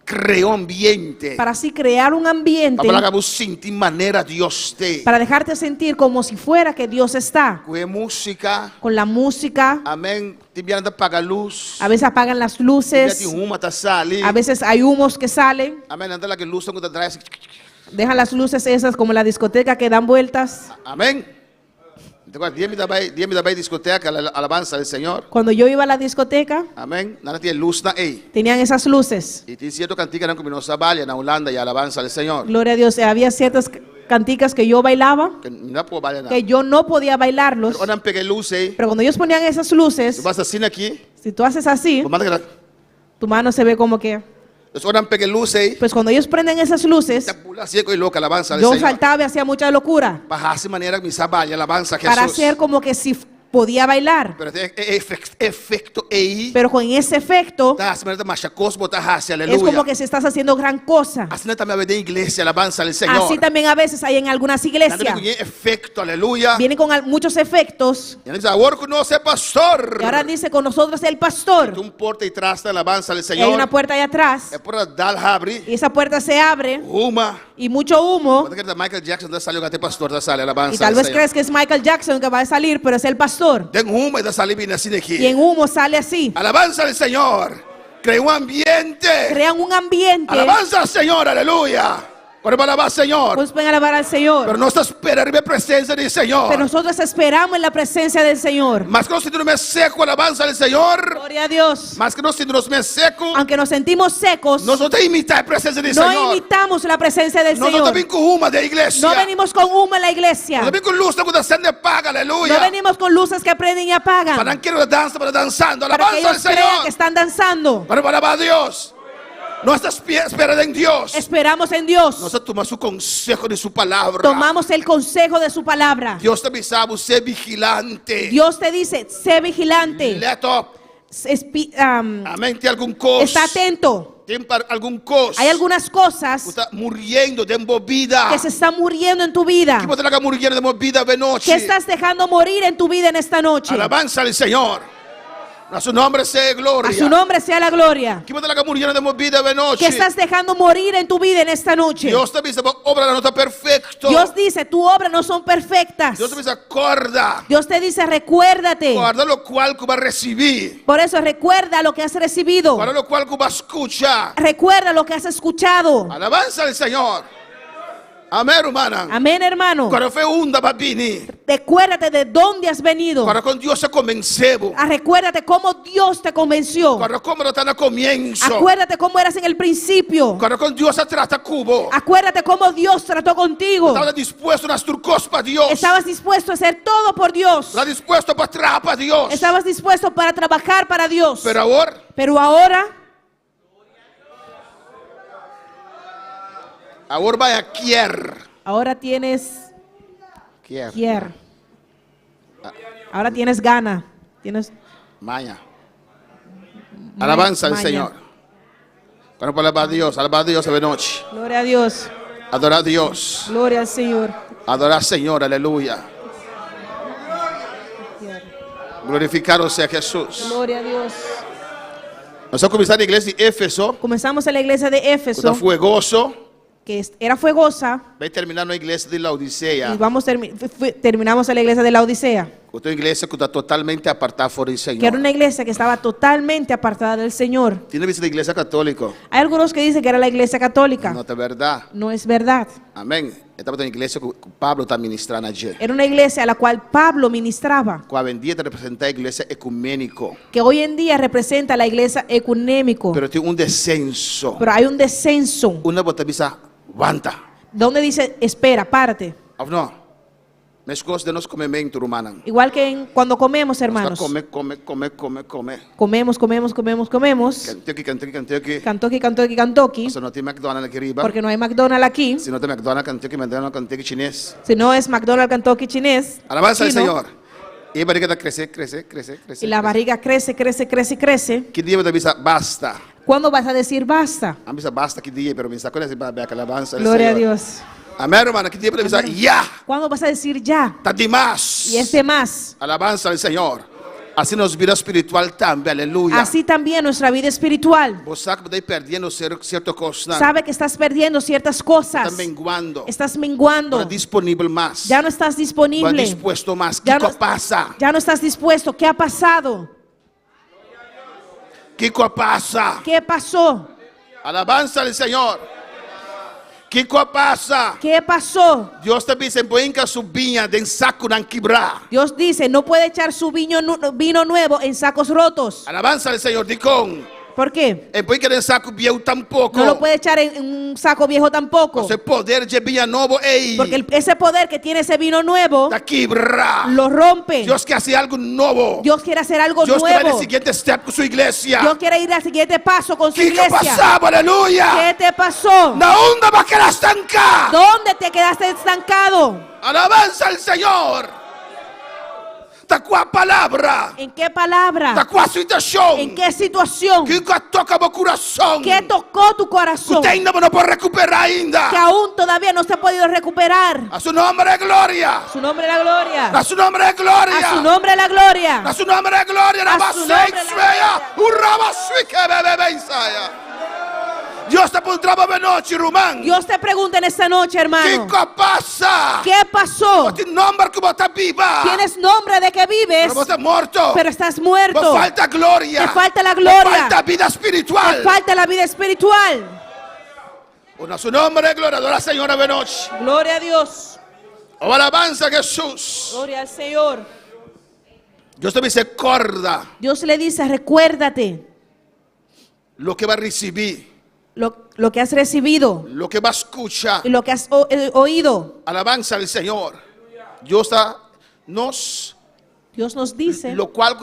S5: crear un ambiente.
S6: para así crear un ambiente,
S5: Para que sentir manera Dios te.
S6: para dejarte sentir como si fuera que Dios está.
S5: Con música.
S6: Con la música,
S5: Amén. Te vienen a apagar luz.
S6: a veces apagan las
S5: Te
S6: luces,
S5: uma tá sali.
S6: a veces hay humos que salen,
S5: Amén. Anda la que luz cuando traes.
S6: dejan las luces esas como en la discoteca que dan vueltas.
S5: Amén. Então, dia me dá bem discoteca, alabanza del Señor.
S6: Cuando yo iba a la discoteca,
S5: Amén. Nada tiene luz na aí.
S6: tenían esas luces.
S5: E tem cierto cantiga não cominou sabalha na Holanda e alabanza del Señor.
S6: Gloria a Dios. Había ciertas canticas que yo bailaba,
S5: Que não pode bailar
S6: que yo no podía bailarlos.
S5: Ahora peguei luz aí.
S6: Pero cuando ellos ponían esas
S5: Tu
S6: luces,
S5: vas assim aqui.
S6: si tú haces así, tu mano se ve como que...
S5: Ahora peguei luz aí.
S6: Pues cuando ellos prenden esas luces,
S5: Tá pula assim e louca alabanza del
S6: yo
S5: Señor.
S6: saltaba y hacía mucha locura
S5: Para essa maneira me sabalha alabanza a
S6: para
S5: Jesus.
S6: hacer como que si podía bailar.
S5: Pero tem efecto aí.
S6: Pero con esse efecto,
S5: Tá, essa maneira machacos botar hacia
S6: es
S5: aleluia.
S6: como que si estás haciendo gran cosa.
S5: Assim também vai ter igreja, alabanza del Señor.
S6: Así también a veces hay en algunas
S5: Nada
S6: iglesias.
S5: de efecto, aleluia.
S6: Vienen con muchos efectos.
S5: E ele diz, agora que nós é pastor.
S6: Y ahora dice con nosotros el pastor.
S5: Um porta e traz da alabanza del
S6: Y hay
S5: Señor.
S6: una puerta allá atrás.
S5: É por dar abre.
S6: Y esa puerta se abre
S5: Uma.
S6: y mucho humo.
S5: Quando que Michael Jackson da salió até pastor da sala
S6: Y
S5: alabanza
S6: tal
S5: del
S6: vez
S5: Señor.
S6: crees que es Michael Jackson que va a salir, pero es el pastor.
S5: Tem uma e da sala vindo assim
S6: Y
S5: aqui.
S6: en humo sale así.
S5: Alabanza del Señor. Crea um ambiente.
S6: Crean un ambiente.
S5: Alabanza al Señor, aleluia. Para alabar al Señor.
S6: Pues pueden alabar al Señor.
S5: Pero nós esperamos a presença do Senhor.
S6: Pero nosotros esperamos en la presencia del Señor.
S5: Mas que nós sentimos seco, alabanza del Señor.
S6: Gloria a Dios.
S5: Mas que nós sentimos seco,
S6: Aunque nos sentimos secos,
S5: nós não temos imitar a presença do
S6: no
S5: Senhor.
S6: imitamos la presencia del
S5: Nós não
S6: Señor.
S5: estamos com uma da igreja.
S6: No venimos con humo en la iglesia.
S5: Nós estamos com luz quando acende apaga,
S6: No
S5: aleluia.
S6: venimos con luces que prenden y apagan.
S5: Para que não dança, para dançando,
S6: Para que
S5: alabanza del
S6: ellos crean que
S5: Senhor.
S6: están danzando.
S5: Para alabar a Deus. Nós esperamos em Deus.
S6: Esperamos en Dios.
S5: Nós tomamos o consejo de sua palavra.
S6: Tomamos el consejo de su palabra.
S5: Deus também sabe ser vigilante.
S6: Dios te dice, sé vigilante.
S5: Leto. Amém. Tem algum coisa.
S6: Está atento.
S5: Tem algum coisa.
S6: Hay algunas cosas
S5: Está morrendo de embobida.
S6: que se están muriendo en tu vida.
S5: Que você está morrendo de embobida de noite.
S6: ¿Qué estás dejando morir en tu vida en esta noche?
S5: Alabanza al Señor. A su nombre sea gloria.
S6: A su nombre sea la gloria.
S5: Que você está morrendo de embobida de noite.
S6: ¿Qué estás dejando morir en tu vida en esta noche?
S5: Deus também sabe obra não está perfeito.
S6: Dios dice, tu obra no son perfectas.
S5: Deus também acorda.
S6: Dios te dice, recuérdate.
S5: Guarda lo cual que vai receber.
S6: Por eso recuerda lo que has recibido.
S5: Guarda lo cual que vai escuchar.
S6: Recuerda lo que has escuchado.
S5: Alabanza al Señor. Amém, hermana.
S6: Amén, hermano.
S5: Quando foi da babini.
S6: Recuérdate de dónde has venido.
S5: Quando com Deus se convenceu.
S6: Recuérdate cómo Dios te convenció.
S5: Quando como está no comienzo.
S6: Acuérdate cómo eras en el principio.
S5: Quando com Deus se trata cubo.
S6: Acuérdate cómo Dios trató contigo.
S5: Estava disposto nas turcos para Deus.
S6: Estabas dispuesto a hacer todo por Dios.
S5: Estava disposto para trabalhar para Deus.
S6: Estabas dispuesto para trabajar para Dios.
S5: Pero
S6: ahora
S5: vai a querer.
S6: ahora tienes ahora tienes gana. Tienes
S5: Maña. Alabanza al
S6: Maya.
S5: Señor. Cuando puedo alabar a Dios esta noche.
S6: Gloria a Dios.
S5: Adorar a Dios.
S6: Gloria al Señor.
S5: Adorar al Señor, aleluya. Glorificado sea Jesús.
S6: Gloria a Dios.
S5: Nosotros comenzamos la iglesia de Éfeso,
S6: Comenzamos en la iglesia de
S5: que
S6: Éfeso,
S5: está fuegoso.
S6: que era fuegosa,
S5: Va a terminar en la iglesia de la Odisea.
S6: y terminamos en la iglesia de la Odisea,
S5: Otra iglesia que está totalmente apartada por el
S6: que era
S5: Señor.
S6: una iglesia que estaba totalmente apartada del Señor.
S5: Tiene visto la iglesia católica.
S6: Hay algunos que dicen que era la iglesia católica.
S5: No es verdad.
S6: No es verdad.
S5: Amén. Esta es una iglesia que Pablo está ministrando ayer.
S6: Era una iglesia a la cual Pablo ministraba,
S5: Cuando vendía te representa la iglesia ecuménico.
S6: que hoy en día representa la iglesia ecuménico.
S5: Pero tiene un descenso.
S6: Pero hay un descenso
S5: Una botavisa aguanta.
S6: donde dice, espera, párate.
S5: No. Mas gosto de nós comer muito, romana.
S6: Igual que cuando comemos,
S5: Nós
S6: hermanos.
S5: come.
S6: Comemos.
S5: Kentucky.
S6: Cantoki.
S5: Nós não tem McDonald's aqui riba.
S6: Porque no hay McDonald's aquí.
S5: Se não tem McDonald's, Kentucky chinês.
S6: Si no es McDonald's, Cantoki chinés.
S5: Alabanza al
S6: chino,
S5: Señor. E a barriga está crescer.
S6: Y la barriga crece.
S5: Que dia você avisa basta?
S6: ¿Cuándo vas a decir basta?
S5: Avisa basta que dia, pero me sacou nesse babeca, alabanza al
S6: Gloria a
S5: Señor.
S6: Dios.
S5: Amém, romana. Que dia você avisa ya?
S6: ¿Cuándo vas a decir ya?
S5: Tá demais.
S6: Y es de más.
S5: Alabanza al Señor. Assim nos vida espiritual também, aleluia.
S6: Así también nuestra vida espiritual.
S5: Você sabe que está perdendo certo coisa.
S6: Sabe que estás perdiendo ciertas cosas.
S5: Está menguando.
S6: Estás menguando.
S5: Não é disponível mais.
S6: Ya no estás
S5: Não é
S6: disponible.
S5: disposto mais.
S6: Ya
S5: Que
S6: no,
S5: passa?
S6: ya no estás dispuesto. ¿Qué ha pasado?
S5: Que passa?
S6: ¿Qué pasó?
S5: Alabanza al Señor. Que passa?
S6: ¿Qué pasó?
S5: Deus também se põe em subinha de saco não quebrar.
S6: Dios dice, no puede echar su vino nuevo en sacos rotos.
S5: Alabanza al Señor. Dicom.
S6: ¿Por qué?
S5: E põe que em saco viejo tampouco.
S6: No lo puede echar en un saco viejo tampoco.
S5: Esse poder de vinho novo, ei.
S6: Porque ese poder que tiene ese vino nuevo
S5: Da quebrar.
S6: lo rompe.
S5: Deus quer fazer algo novo.
S6: Dios quiere hacer algo
S5: Deus quer ir
S6: nuevo.
S5: al siguiente step com sua igreja.
S6: Dios quiere ir al siguiente paso con su
S5: Que
S6: iglesia.
S5: passava? Aleluia.
S6: ¿Qué te pasó?
S5: Na onda vai querer estancar.
S6: ¿Dónde te quedaste estancado?
S5: Alabanza al Señor. Da qual palavra?
S6: ¿En qué palabra?
S5: Da qual situação?
S6: ¿En qué situación?
S5: Que toca meu coração.
S6: ¿Qué tocó tu corazón?
S5: Que ainda não pode recuperar ainda.
S6: Que aún todavía no se ha podido recuperar.
S5: A seu nome é glória.
S6: A su nombre la gloria.
S5: A seu nome é glória.
S6: A su nombre la gloria.
S5: A seu nome é glória.
S6: A su nombre la gloria.
S5: Deus está por trás da noite, Román.
S6: Dios te pregunta en esta noche,
S5: Que
S6: hermano.
S5: passa?
S6: ¿Qué pasó?
S5: Tem nome que você viva.
S6: Tienes nombre de que vives,
S5: Pero você é morto.
S6: pero estás muerto.
S5: Te falta glória.
S6: Te falta la gloria.
S5: Te falta vida espiritual.
S6: Te falta la vida espiritual.
S5: O su nombre es gloria. Adora al Señor esta noche.
S6: Gloria a Dios.
S5: O alabanza a Jesús.
S6: Gloria al Señor.
S5: Dios te dice, recuerda
S6: Dios le dice, recuérdate
S5: lo que va a recibir,
S6: lo que has recibido
S5: lo que va a escuchar.
S6: y lo que has oído.
S5: Alabanza al Señor. Dios
S6: Dios nos dice,
S5: lo cual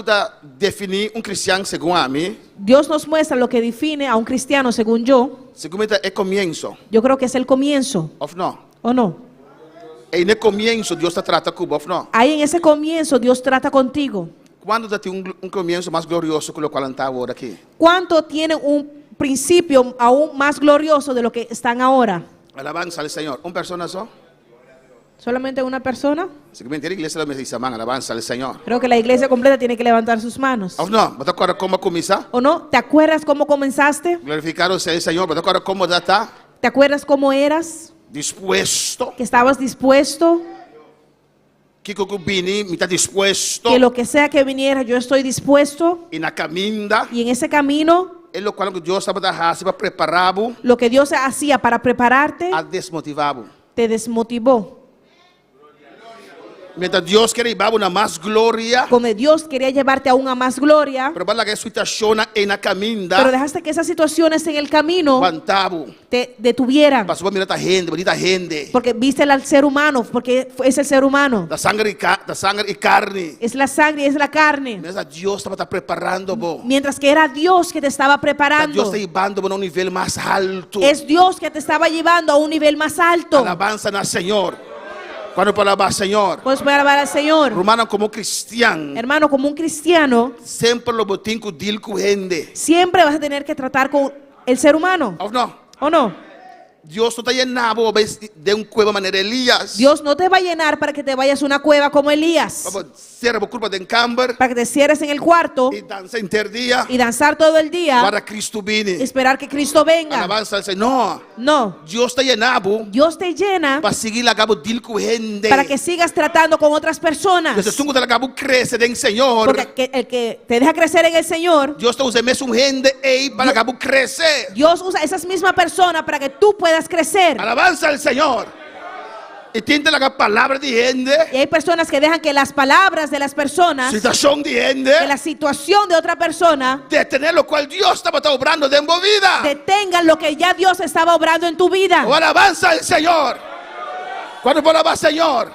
S5: define un cristiano según a mí,
S6: Dios nos muestra lo que define a un cristiano según yo.
S5: según es comienzo.
S6: Yo creo que es el comienzo,
S5: Of no.
S6: ¿o no?
S5: En el comienzo Dios te trata con of no.
S6: Ahí en ese comienzo Dios trata contigo.
S5: Cuando te tiene un comienzo más glorioso que lo cual está ahora aquí.
S6: ¿Cuánto tiene un principio aún más glorioso de lo que están ahora?
S5: Alabanza al Señor. ¿Un persona eso?
S6: ¿Solamente una persona?
S5: Seguramente la iglesia me dice, man, alabanza al Señor.
S6: Creo que la iglesia completa tiene que levantar sus manos.
S5: Of no. ¿Me te acuerdas cómo comienza?
S6: ¿O no? ¿Te acuerdas cómo comenzaste?
S5: Glorificado sea el Señor. ¿Me te acuerdas cómo ya está?
S6: ¿Te acuerdas cómo eras?
S5: Dispuesto.
S6: Que estabas dispuesto,
S5: Que vini, me está dispuesto.
S6: que lo que sea que viniera, yo estoy dispuesto.
S5: Y na caminda.
S6: Y en ese camino,
S5: É o qual Deus estava da raça para prepará-lo
S6: lo que Dios hacía para prepararte,
S5: a desmotivá-lo.
S6: te desmotivó.
S5: Mientras Deus queria ir na mais glória,
S6: Como Dios quería llevarte aún a más gloria,
S5: pero para que situação na caminda,
S6: pero dejaste que esas situaciones en el camino
S5: aguantava.
S6: te detuvieran.
S5: Passou a mirar a gente, bonita gente.
S6: Porque viste al ser humano, porque es el ser humano.
S5: Da sangue e carne.
S6: Es la sangre y es la carne.
S5: Mas Deus estava preparando, bo.
S6: Mientras que era Dios que te estaba
S5: Deus
S6: preparando.
S5: está levando a nível mais alto.
S6: Es Dios que te estaba llevando a un nivel más alto.
S5: Alabanza na Senhor. Quando puoi alabar Senhor.
S6: Puedes alabar al Señor.
S5: Romano como cristiano.
S6: Hermano, como un cristiano,
S5: Sempre lo botin com deal com rende.
S6: siempre vas a tener que tratar con el ser humano.
S5: Ou não?
S6: ¿O no?
S5: Dios não está llenado de um cueva maneira Elias.
S6: Dios no te va a llenar para que te vayas a una cueva como Elías.
S5: Para ser a culpa de camber.
S6: Para que te cierres en el cuarto
S5: E dança interdía.
S6: y danzar todo el día.
S5: Para Cristo vine.
S6: Esperar que Cristo venga.
S5: Alabanza al Senhor.
S6: No.
S5: Dios está llenado.
S6: Dios te llena
S5: Para seguir a cabo deal com rende.
S6: para que sigas tratando con otras personas.
S5: Desde sungo de cabo crescer em Senhor.
S6: Porque el que te deja crecer en el Señor,
S5: Dios está usando mesmo rende para cabo crescer.
S6: Dios usa esas mismas personas para que tú puedas crecer.
S5: Alabanza al Señor. Y tiene la palabra de rende.
S6: Y hay personas que dejan que las palabras de las personas,
S5: Situação de rende.
S6: que la situación de otra persona,
S5: Detener lo cual Dios estaba obrando de mi vida.
S6: detengan lo que ya Dios estaba obrando en tu vida.
S5: O alabanza al Señor. Quando vou alabar Senhor.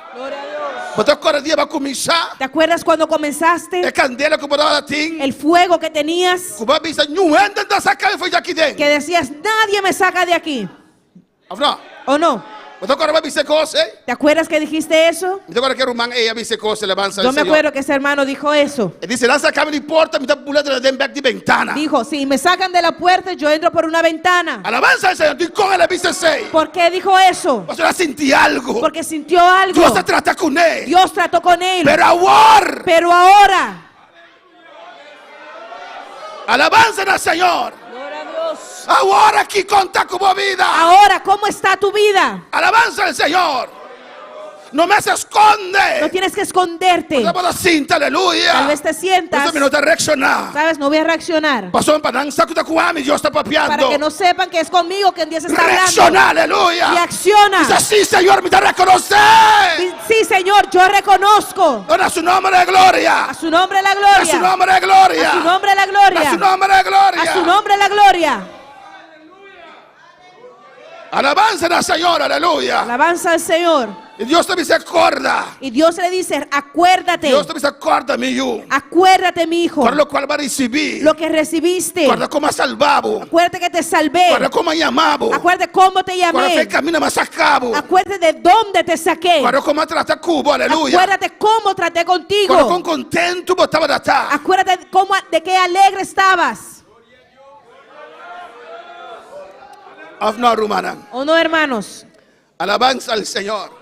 S5: Mas agora dia vai começar.
S6: ¿Te acuerdas cuando comenzaste?
S5: É candela que eu dar latim.
S6: El fuego que tenías,
S5: Que vai pensar, não anda da sacar foi daqui dentro.
S6: que decías, nadie me saca de aquí.
S5: Não.
S6: ¿O no?
S5: Mas agora vai dizer coisa.
S6: ¿Te acuerdas que dijiste eso?
S5: Então agora quero man ei a dizer coisa, alabanza
S6: Yo
S5: al
S6: me
S5: Señor.
S6: acuerdo que ese hermano dijo eso.
S5: Ele disse, lança a câmera de porta, me está pulando de back de ventana.
S6: Dijo, si me sacan de la puerta, yo entro por una ventana.
S5: Alabanza al Señor. Tu com ele dice sei.
S6: ¿Por qué dijo eso?
S5: Você já senti algo.
S6: Porque sintió algo.
S5: Deus trata com ele.
S6: Dios trató con él.
S5: Pero agora,
S6: Pero ahora,
S5: alabanza al Señor. Agora que conta com a vida.
S6: ahora, ¿cómo está tu vida?
S5: Alabanza al Señor. No me se esconde.
S6: No tienes que esconderte.
S5: Estamos cinta, aleluya.
S6: Tal vez te sientas,
S5: Ese minuto reaccionar.
S6: sabes, no voy a reaccionar.
S5: Pasó para dan saco de cuami, Dios está
S6: Para
S5: papeando.
S6: que no sepan que es conmigo que Dios está hablando.
S5: Reaccionar, aleluya.
S6: Reacciona.
S5: Dice sí, Señor, me te reconoce.
S6: Sí, Señor, yo reconozco.
S5: Ahora su nombre de gloria.
S6: A su nombre la
S5: A su
S6: gloria.
S5: nombre de gloria.
S6: A su nombre la
S5: A su
S6: gloria.
S5: nombre de gloria.
S6: A su nombre la gloria.
S5: Alabanza al Señor, aleluya.
S6: Alabanza al Señor.
S5: Y Dios te dice, acorda.
S6: Y Dios le dice, acuérdate.
S5: Dios te dice, acorda, mi hijo.
S6: Acuérdate, mi hijo.
S5: Por lo cual va a recibir.
S6: Lo que recibiste.
S5: Guarda como ha salvado.
S6: Acuérdate que te salvé.
S5: Guarda como ha llamado.
S6: Acuérdate cómo te
S5: Guarda
S6: llamé.
S5: que camina más a cabo.
S6: Acuérdate de dónde te saqué.
S5: Guarda como trata Cuba, aleluya.
S6: Acuérdate cómo traté
S5: Guarda
S6: contigo.
S5: con contento botava da tá.
S6: Acuérdate de qué alegre estabas.
S5: No, rumana.
S6: ¿O no, hermanos?
S5: Alabanza al Señor.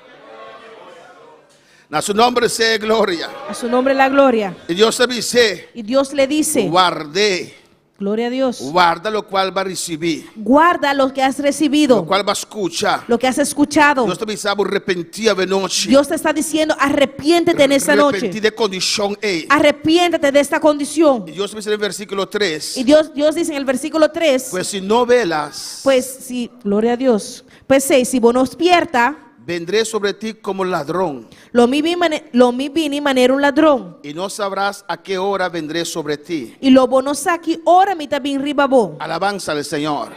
S5: A su nombre sea gloria.
S6: A su nombre la gloria.
S5: Y Dios te dice,
S6: Y Dios le dice,
S5: guarde.
S6: gloria a Dios.
S5: Guarda lo cual va a recibir.
S6: Guarda lo que has
S5: Lo
S6: recibido,
S5: cual va a escuchar.
S6: lo que has escuchado.
S5: Dios te dice, arrepentir de noche.
S6: Dios te está diciendo, arrepiéntete en esta noche.
S5: Arrepentir de condición.
S6: Arrepiéntete de esta condición.
S5: Y Dios te dice en el versículo 3.
S6: Y Dios dice en el versículo 3,
S5: Pues si no velas,
S6: pues si, gloria a Dios, pues 6, si vos no despierta,
S5: vendré sobre ti como ladrón.
S6: lo mi vini manera un ladrón.
S5: Y no sabrás a qué hora vendré sobre ti.
S6: Y lo bono saki ora mi también ribabo.
S5: Alabanza al Señor.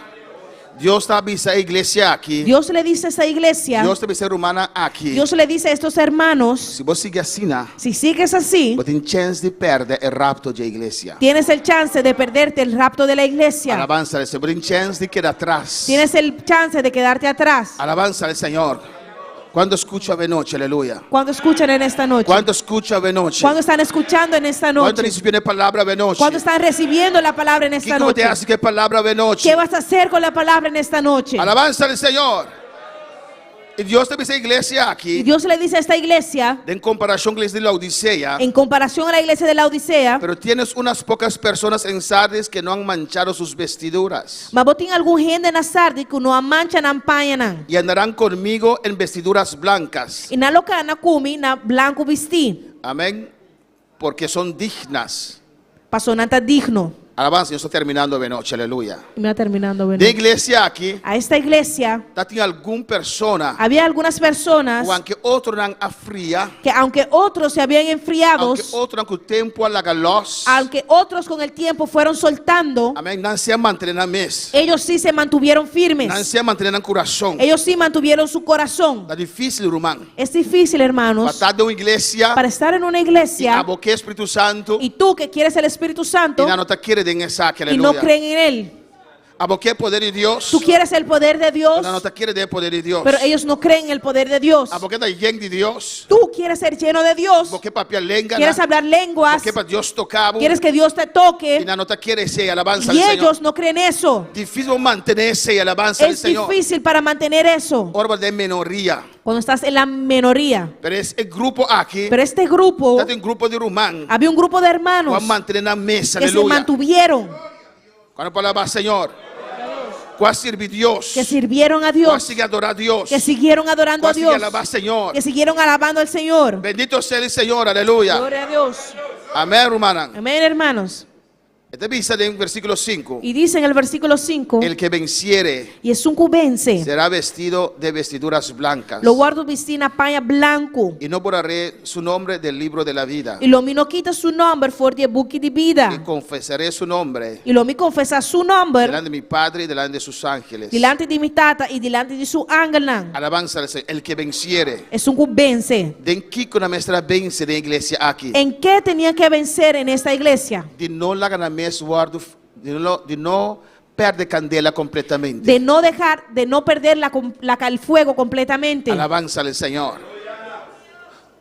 S5: Dios te avisa a iglesia aquí.
S6: Dios le dice a esa iglesia,
S5: Dios te avisa a romana aquí.
S6: Dios le dice a estos hermanos,
S5: Se você seguir assim,
S6: si sigues así,
S5: você tem chance de perder o rapto de igreja.
S6: tienes el chance de perderte el rapto de la iglesia.
S5: Alabanza al Señor. Você tem chance de quedar atrás.
S6: Tienes el chance de quedarte atrás.
S5: Alabanza al Señor. Quando escucha de noche, aleluya.
S6: Cuando escuchan en esta noche,
S5: Quando escucha de noche.
S6: cuando están escuchando en esta
S5: Quando
S6: noche,
S5: recibe palabra de noche.
S6: cuando están recibiendo la palabra en
S5: O
S6: esta
S5: que você
S6: noche,
S5: acha que é palavra de noche?
S6: ¿qué vas a hacer con la palabra en esta noche?
S5: Alabanza al Señor. Y Dios te dice a iglesia
S6: Y
S5: aquí,
S6: Dios le dice a esta iglesia,
S5: en comparación con la iglesia de la Odisea,
S6: en comparación a la iglesia de la Odisea,
S5: pero tienes unas pocas personas en Sardis que no han manchado sus vestiduras
S6: mas botin algún gente na sardi que no amanchan ampañanan.
S5: y andarán conmigo en vestiduras blancas.
S6: Y na locana kumi na blanco vesti.
S5: Amén. Porque son dignas.
S6: Pasó nanta digno.
S5: Alabanza, yo estoy terminando de noche, aleluya.
S6: Y me va terminando. Bueno.
S5: De iglesia aquí,
S6: A esta iglesia
S5: tem alguna persona,
S6: había algunas personas
S5: o aunque otro não afria,
S6: que aunque otros se habían
S5: aunque
S6: enfriados,
S5: outro com o tempo alagalos,
S6: aunque otros con el tiempo fueron soltando,
S5: amém, não se mantém na mesa,
S6: ellos sí se mantuvieron
S5: não
S6: firmes.
S5: se mantém no coração.
S6: Ellos sí mantuvieron su corazón.
S5: Está difícil, irmão.
S6: Es difícil,
S5: Para
S6: hermanos,
S5: estar de uma igreja,
S6: para estar en una
S5: e
S6: iglesia
S5: aboquei Espírito Santo,
S6: y tú que quieres el Espíritu Santo
S5: e não te querer em essa,
S6: y no
S5: aleluya.
S6: creen en Él.
S5: ¿A vos qué poder de Dios?
S6: Tú quieres el poder de Dios,
S5: No te quiere del poder de Dios.
S6: pero ellos no creen en el poder de Dios.
S5: ¿A vos qué está lleno de Dios?
S6: Tú quieres ser lleno de Dios,
S5: ¿Vos qué papia lenga?
S6: quieres hablar lenguas,
S5: ¿Qué para Dios tocaba?
S6: quieres que Dios te
S5: Y
S6: toque,
S5: no te quiere ese alabanza
S6: y
S5: del Señor.
S6: ellos no creen eso.
S5: Difícil mantenerse y alabanza del
S6: Es
S5: Señor.
S6: difícil para mantener eso
S5: Orba de minoría.
S6: cuando estás en la minoría.
S5: Pero es el grupo aquí.
S6: Pero este grupo,
S5: Está un grupo de rumán.
S6: había un grupo de hermanos
S5: Cuando mantener la mesa,
S6: que se
S5: aleluya.
S6: mantuvieron,
S5: Cuando palabra Señor. Cuando sirve Dios.
S6: que sirvieron a
S5: Cuando
S6: Dios,
S5: sigue adorar a Dios.
S6: que siguieron adorando a
S5: Cuando sigue
S6: Dios,
S5: alabar al Señor.
S6: que siguieron alabando al Señor.
S5: Bendito sea el Señor, aleluya.
S6: Gloria a Dios.
S5: Amén, hermana.
S6: Amén, hermanos.
S5: Este dice en versículo 5.
S6: Y dice en el versículo 5,
S5: El que venciere
S6: y es un vence,
S5: será vestido de vestiduras blancas.
S6: lo guardo vestina paña blanco,
S5: Y no borraré su nombre del libro de la vida.
S6: e lo mi no quita su nombre fuori del buchi di
S5: Y
S6: vida,
S5: confesaré su nombre
S6: e lo mi confessa su nombre
S5: delante de mi Padre y delante de sus ángeles.
S6: delante di mi tata e delante di su angelan.
S5: Alabanza al Señor. El que venciere.
S6: Es un vence.
S5: Den kiko na mestra vence de iglesia aquí.
S6: ¿En qué tenían que vencer en esta iglesia?
S5: De no la gana mes guardo, de no perder candela completamente.
S6: De no dejar, de no perder el fuego completamente.
S5: Alabanza al Señor.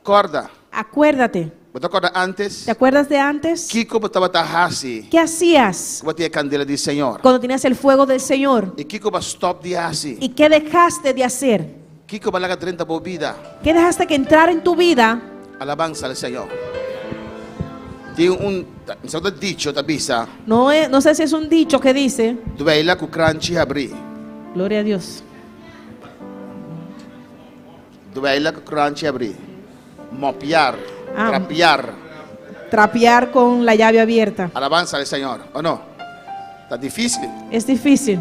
S5: Corda.
S6: Acuérdate.
S5: ¿Vos te acuerdas antes?
S6: ¿Te acuerdas de antes?
S5: Kiko estaba tajasi.
S6: ¿Qué hacías
S5: Como tiene candela del Señor.
S6: cuando tenías el fuego del Señor?
S5: Y Kiko va stop de así.
S6: ¿Y qué dejaste de hacer?
S5: Kiko va a la 30 por vida.
S6: ¿Qué dejaste que entrar en tu vida?
S5: Alabanza al Señor. Tiene un dicho tabisa.
S6: No sé si es un dicho que dice,
S5: Duela ku crunchy abri.
S6: gloria a Dios,
S5: Duela ku crunchy abri. Mopiar.
S6: Ah.
S5: Trapear.
S6: trapear con la llave abierta.
S5: Alabanza al Señor. ¿O no? Está difícil.
S6: Es difícil.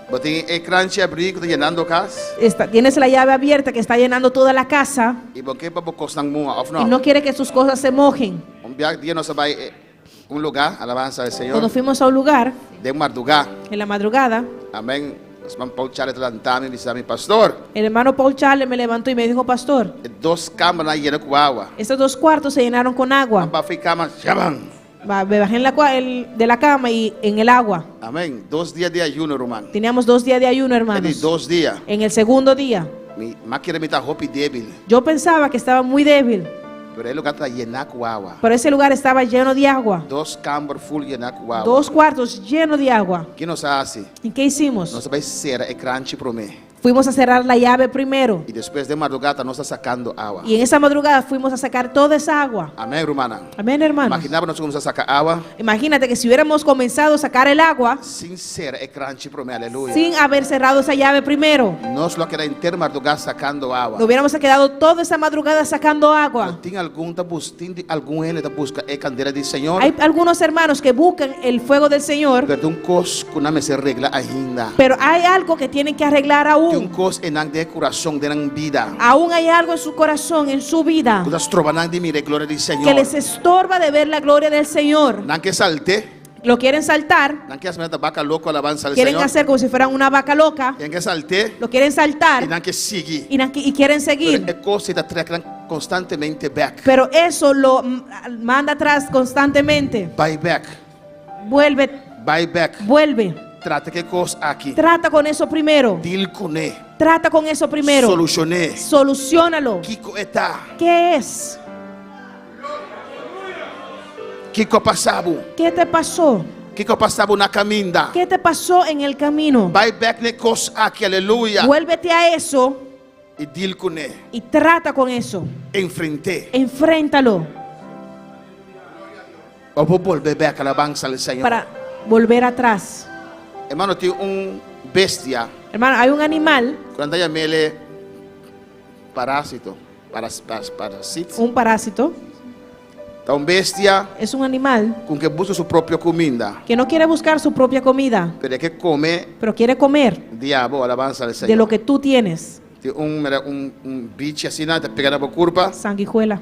S5: Pero tiene el crunchy abri que está llenando casa.
S6: Tienes la llave abierta que está llenando toda la casa
S5: Y porque para costar mua. ¿O
S6: y
S5: no?
S6: no quiere que sus cosas se mojen.
S5: Un día no se va a un lugar. Alabanza al Señor.
S6: Cuando fuimos a un lugar
S5: De un madrugada.
S6: en la madrugada,
S5: Amén. Os man Paul Charles lantami dice mi pastor.
S6: el hermano Paul Charles me levantó y me dijo, pastor,
S5: Dos cámaras llenas con agua.
S6: estos 2 cuartos se llenaron con agua.
S5: Para camas llaman.
S6: Me bajé de la cama y en el agua.
S5: Amén. 2 días de ayuno, hermano.
S6: Teníamos 2 días de ayuno,
S5: De
S6: hermanos.
S5: 2 días.
S6: En el segundo día,
S5: Mi máquina me está hopi débil.
S6: yo pensaba que estaba muy débil,
S5: Pero el lugar está lleno con agua.
S6: pero ese lugar estaba lleno de agua.
S5: 2 cámaras full llenas con agua.
S6: 2 cuartos llenos de agua.
S5: ¿Qué nos hace?
S6: ¿Y qué hicimos?
S5: Nos va a cerrar el crunch para mí.
S6: Fuimos a cerrar la llave primero.
S5: Y después de madrugada nos está sacando agua.
S6: Y en esa madrugada fuimos a sacar toda esa agua.
S5: Amén, hermana.
S6: Amén, hermanos.
S5: Imaginábamos cómo se saca agua
S6: Imagínate que si hubiéramos comenzado a sacar el agua
S5: sin cerrar el crunch para mí. Aleluya.
S6: sin haber cerrado esa llave primero,
S5: Nos lo queda entera madrugada sacando agua.
S6: nos hubiéramos quedado toda esa madrugada sacando agua.
S5: ¿Tiene algún gente busca el candela del Señor?
S6: Hay algunos hermanos que buscan el fuego del Señor,
S5: Pero un cos que no me se arregla ainda.
S6: pero hay algo que tienen que arreglar
S5: Que un
S6: aún.
S5: cos en de corazón de la vida.
S6: Aún hay algo en su corazón, en su vida,
S5: Cuando trovan de mire gloria del Señor.
S6: que les estorba de ver la gloria del Señor.
S5: Nan que salte,
S6: Lo quieren saltar,
S5: nan que hace vaca loco alabanza al
S6: quieren
S5: Señor.
S6: hacer como si fueran una vaca loca,
S5: Nan que salte,
S6: lo quieren
S5: y
S6: saltar
S5: nan que sigue.
S6: y quieren
S5: Pero
S6: seguir.
S5: el cos se traen constantemente back.
S6: Pero eso lo manda atrás constantemente.
S5: Buy back,
S6: Vuelve,
S5: buy back.
S6: vuelve.
S5: Trata que cos aquí.
S6: Trata con eso primero.
S5: Deal con él.
S6: Trata con eso primero.
S5: Solucioné.
S6: Solucionalo.
S5: Kiko está.
S6: ¿Qué es?
S5: Kiko pasaba.
S6: ¿Qué te pasó?
S5: Kiko pasaba una caminda.
S6: ¿Qué te pasó en el camino?
S5: Buy back ne cos aquí, aleluya.
S6: Vuélvete a eso
S5: Y deal con él.
S6: y trata con eso.
S5: Enfrenté.
S6: Enfréntalo
S5: O vos volver back a la alabanza al Señor.
S6: para volver atrás.
S5: Hermano, tiene un bestia.
S6: Hermano, hay un animal,
S5: Cuando ella mele parásito. Parasito.
S6: un parásito,
S5: Está un bestia
S6: es un animal
S5: con que busca su propia comida.
S6: que no quiere buscar su propia comida,
S5: Pero que come
S6: pero quiere comer
S5: diablo, alabanza al
S6: de
S5: Señor.
S6: lo que tú tienes.
S5: Tiene un bicho así, nada, te pega por curva
S6: Sanguijuela.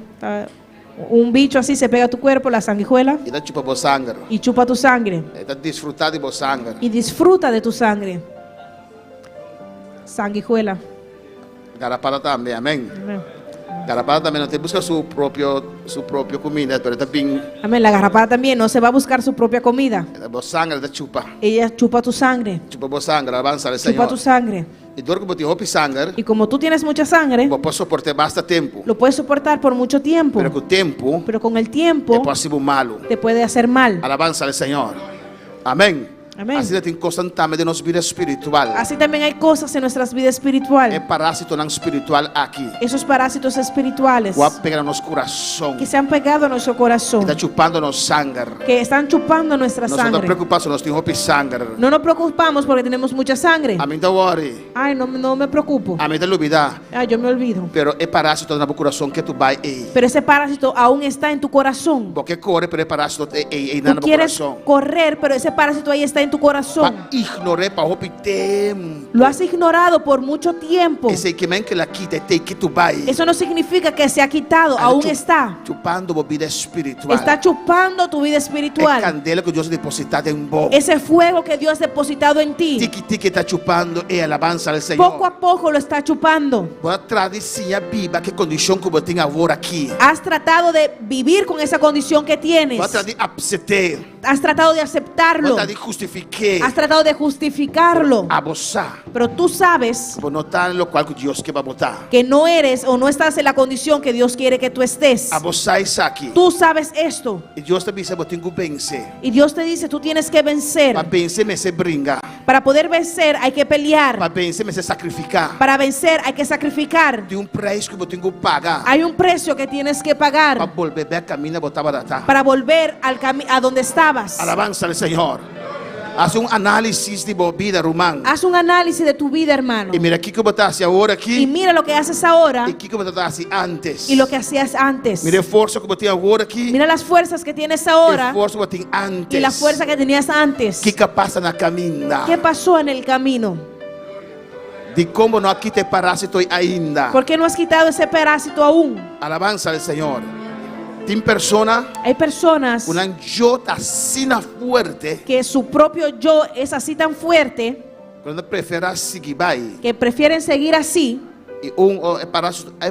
S6: Un bicho así se pega a tu cuerpo, la sanguijuela,
S5: y te chupa por sangre.
S6: y chupa tu sangre.
S5: Está disfrutando de por sangre.
S6: Y disfruta de tu sangre. Sanguijuela.
S5: Garapara también, amén.
S6: Amén.
S5: Garrapata también no te busca su propio comida, pero también
S6: Amén. La garrapata también no se va a buscar su propia comida.
S5: la sangre te chupa.
S6: Ella chupa tu sangre.
S5: Chupa vos sangre, alabanza al
S6: Chupa
S5: Señor.
S6: tu sangre.
S5: Y tú como te hopi sangre,
S6: Y como tú tienes mucha sangre,
S5: vos puedes soportar bastante tiempo.
S6: lo puedes soportar por mucho tiempo.
S5: Pero con tiempo,
S6: Pero con el
S5: es
S6: tiempo
S5: posible malo.
S6: te puede hacer mal.
S5: Alabanza al Señor. Amén.
S6: Amén.
S5: Así tem constantemente de nossa vida espiritual.
S6: Así también hay cosas en nuestras vidas
S5: É
S6: espirituales.
S5: parásito não espiritual aqui.
S6: Esos parásitos espirituales
S5: Vai pegar no nosso coração.
S6: que se han pegado a nuestro corazón,
S5: Está chupando nosso sangue.
S6: que están chupando nuestra
S5: Nós não estamos
S6: sangre.
S5: preocupados, nós temos sangue.
S6: No nos preocupamos porque tenemos mucha sangre.
S5: A mim não worry.
S6: Ay, no me preocupo.
S5: A mim não olvidar.
S6: Ay, yo me olvido.
S5: Pero é parásito no coração que tu vai aí.
S6: Pero ese parásito aún está en tu corazón.
S5: Porque corre, pero é parásito aí
S6: Tú
S5: no
S6: quieres
S5: coração.
S6: correr, pero ese parásito ahí está en tu corazón.
S5: Para ignorar, para roubar tempo.
S6: Lo has ignorado por mucho tiempo.
S5: Esse que men que la quita tem que tu vai.
S6: Eso no significa que se ha quitado, aún está.
S5: Chupando a vida espiritual.
S6: Está chupando tu vida
S5: É
S6: espiritual.
S5: candela que Deus depositado em vos.
S6: Ese fuego que Dios ha depositado en ti,
S5: Tiki está chupando e alabanza al Senhor.
S6: poco a poco lo está chupando.
S5: Vou traduzir a Bíblia que condição que eu tenho agora aqui.
S6: Has tratado de vivir con esa condición que tienes.
S5: Vou traduzir aceitar.
S6: Has tratado de
S5: Vou
S6: aceptarlo.
S5: traduzir justificar.
S6: Has tratado de justificarlo.
S5: Abusar.
S6: Pero tú sabes
S5: Vou notar lo qual que Deus quer botar.
S6: que no eres o no estás en la condición que Dios quiere que tú estés.
S5: Abusar isso aqui.
S6: Tú sabes esto.
S5: E Deus também sabe que eu tenho que vencer.
S6: Y Dios te dice, tú tienes que vencer.
S5: Para vencer, me se brincar.
S6: Para poder vencer hay que pelear.
S5: Para vencer, me se sacrificar.
S6: Para vencer hay que sacrificar.
S5: Tem preço que eu tenho que pagar.
S6: Hay un precio que tienes que
S5: Para
S6: pagar
S5: volver a caminhar, botar baratar.
S6: para volver a donde estabas.
S5: Alabanza al Senhor. Haz um análise de tua vida, Román.
S6: Haz un análisis de tu vida, hermano.
S5: E mira aqui que eu botasse agora
S6: Y
S5: aqui.
S6: mira lo que haces ahora
S5: E aqui que eu botasse antes.
S6: y lo que hacías antes.
S5: Mira a força que eu botei agora aqui.
S6: Mira las fuerzas que tienes
S5: E a
S6: ahora
S5: força que eu botei antes.
S6: y la fuerza que tenías antes.
S5: Que passa na caminha.
S6: ¿Qué pasó en el camino?
S5: De como não aqui te parásito ainda.
S6: ¿Por qué no has quitado ese parásito aún?
S5: Alabanza al Senhor. Tem persona
S6: Hay personas
S5: com um jota assim fuerte.
S6: que su propio yo es así tan fuerte
S5: Quando prefere seguir vai.
S6: que prefieren seguir así
S5: E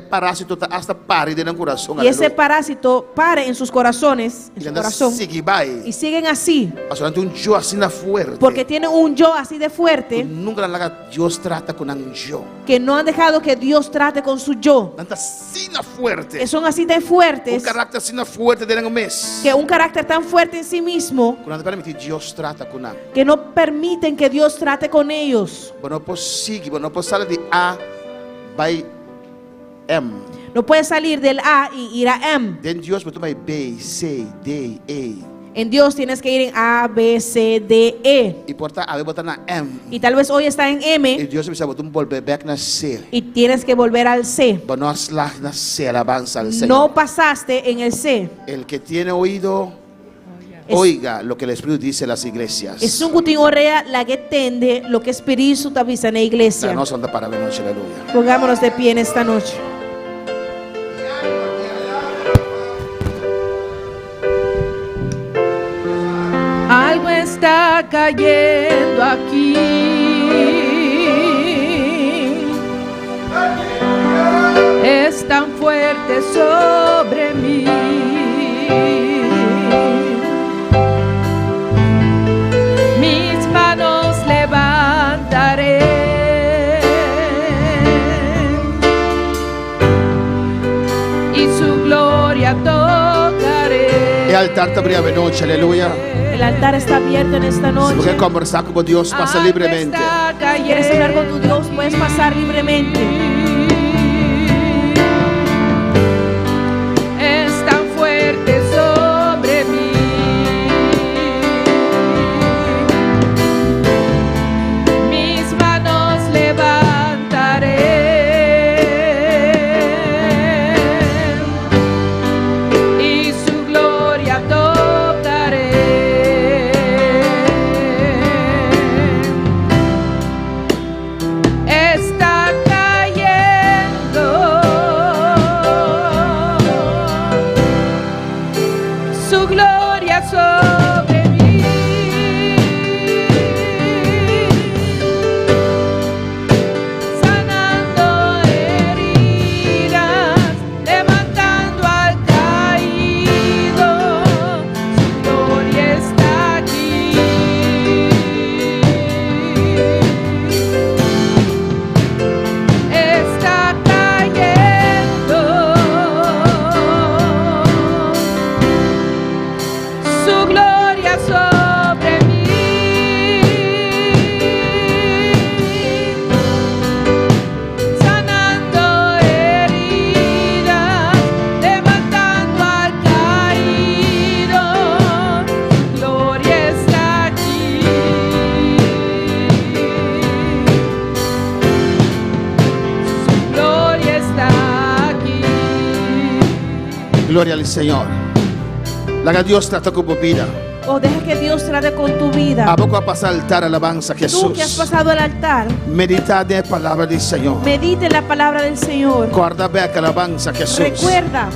S5: parásito tá hasta pare dentro do coração.
S6: y ese parásito pare en sus corazones, en
S5: E
S6: su
S5: anda
S6: corazón,
S5: seguir vai.
S6: y siguen así
S5: Solamente um yo assim fuerte.
S6: porque tienen un yo así de fuerte
S5: Nunca Deus trata com um yo.
S6: que no han dejado que Dios trate con su yo,
S5: Tanta assim fuerte.
S6: que son así de fuertes,
S5: carácter assim fuerte dentro do mês.
S6: que un carácter tan fuerte en sí mismo
S5: Quando permite Deus trata com ela.
S6: que no permiten que Dios trate con ellos.
S5: Não pode seguir, não pode sair de A by M.
S6: No puedes salir del A y ir a M.
S5: Then Deus botou mais B, C, D, E.
S6: En Dios tienes que ir en A, B, C, D, E.
S5: E porta a botar na M.
S6: Y tal vez hoy está en
S5: E
S6: M
S5: Deus precisa botar volver back na C.
S6: y tienes que volver al C.
S5: Para nós lá na C, alabanza al Senhor.
S6: No pasaste en el C.
S5: El que tiene oído,
S6: Es-
S5: oiga lo que el Espíritu dice a las iglesias.
S6: Esungutin orea la que tende lo que Espíritu te avisa en la
S5: La
S6: iglesia.
S5: nossa anda para ver noche, aleluya.
S6: Pongámonos de pie en esta noche. Algo está cayendo aquí. Es tan fuerte sobre mí. Mis manos levantaré y su gloria tocaré.
S5: El altar te abre noche, aleluya.
S6: El altar está abierto en esta
S5: Si
S6: noche.
S5: quieres conversar con Dios, pasa libremente.
S6: Si quieres hablar con tu Dios, puedes pasar libremente. Es tan fuerte sobre mí. Mis manos levantaré y su gloria tocaré. Está cayendo
S5: Gloria al Señor. La Dios trata con tu vida.
S6: O deja que Dios trate con tu vida.
S5: A poco a pasar al altar, alabanza a
S6: Tú que has
S5: Jesús.
S6: pasado al altar,
S5: Medita en la palabra del Señor.
S6: medite en la palabra del Señor.
S5: Guarda back, alabanza a Jesús.
S6: Recuerda,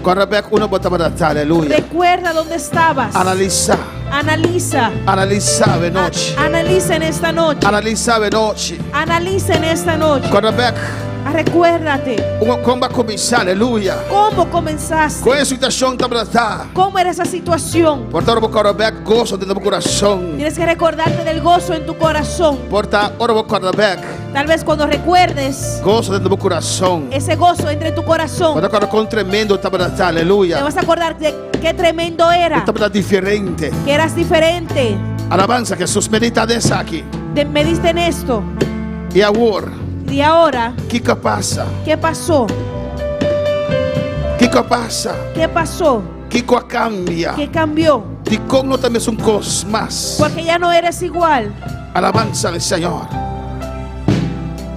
S5: Guarda back, uno bota para altar, aleluya.
S6: recuerda dónde estabas.
S5: Analiza,
S6: Analiza.
S5: analiza de noche.
S6: Analiza en esta noche.
S5: Analiza de noche.
S6: Analiza en esta noche.
S5: Guarda back,
S6: Recuérdate
S5: ¿cómo va a comenzar? Aleluya.
S6: cómo comenzaste.
S5: ¿Cuál es la situación que está?
S6: ¿Cómo era esa situación?
S5: Por favor, guarda back, gozo dentro de tu corazón.
S6: Tienes que recordarte del gozo en tu corazón.
S5: Por favor, guarda back,
S6: Tal vez cuando recuerdes
S5: gozo dentro de tu corazón.
S6: ese gozo entre tu corazón,
S5: Cuando acordar con tremendo tabernáculo,
S6: te
S5: aleluya.
S6: vas a acordar de qué tremendo era,
S5: Un tabernáculo diferente.
S6: que eras diferente.
S5: Alabanza a Jesús, medita de eso aquí.
S6: Me diste en esto.
S5: Y ahora,
S6: Y ahora,
S5: ¿qué pasa?
S6: ¿qué pasó?
S5: ¿Qué pasa?
S6: ¿Qué pasó?
S5: ¿Qué cambia?
S6: ¿Qué cambió?
S5: Y con no también son cosas más.
S6: Porque ya no eres igual.
S5: Alabanza al Señor.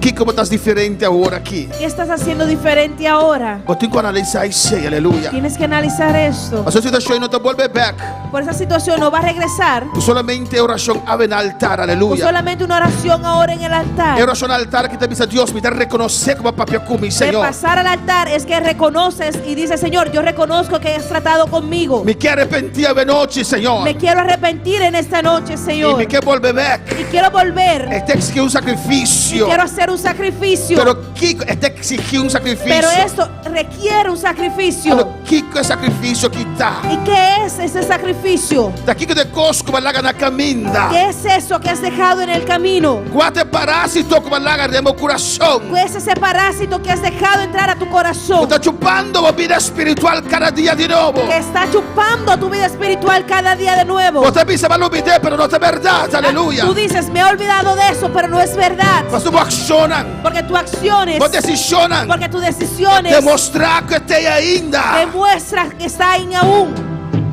S5: ¿Qué como estás diferente ahora aquí?
S6: ¿Qué estás haciendo diferente ahora?
S5: O tengo que analizar y sí, aleluya.
S6: Tienes que analizar esto.
S5: A su situación no te vuelve back.
S6: Por esa situación no va a regresar.
S5: Tú solamente oración ave en altar,
S6: Con
S5: aleluya.
S6: solamente una oración ahora en el altar.
S5: Oración al altar que te dice Dios, me te reconocer como papá con mi
S6: De
S5: Señor.
S6: pasar al altar es que reconoces y dices, Señor, yo reconozco que has tratado conmigo.
S5: Me quiero arrepentir de noche, Señor.
S6: Me quiero arrepentir en esta noche,
S5: Y
S6: Señor.
S5: me quiero volver back.
S6: Y quiero volver.
S5: Este exige un sacrificio.
S6: Quiero hacer un sacrificio.
S5: Pero ¿qué este exige un sacrificio?
S6: Pero esto requiere un sacrificio.
S5: Pero ¿qué sacrificio quita?
S6: ¿Y qué es ese sacrificio?
S5: Daqui que te cosco para laga na caminda.
S6: ¿Qué es eso que has dejado en el camino?
S5: Guate parásito como laga de mi corazón.
S6: ¿Qué es ese parásito que has dejado entrar a tu corazón?
S5: Está chupando mi vida espiritual cada día de nuevo.
S6: Que está chupando tu vida espiritual cada día de nuevo.
S5: Usted piensa, me lo olvidé, pero no es verdad. Aleluya.
S6: Tú dices, me he olvidado de eso, pero no es verdad.
S5: Mas tu accionan.
S6: Porque tus acciones,
S5: Vos decisionan.
S6: porque tus decisiones
S5: Demostrar que te ainda.
S6: demuestran que está ahí aún.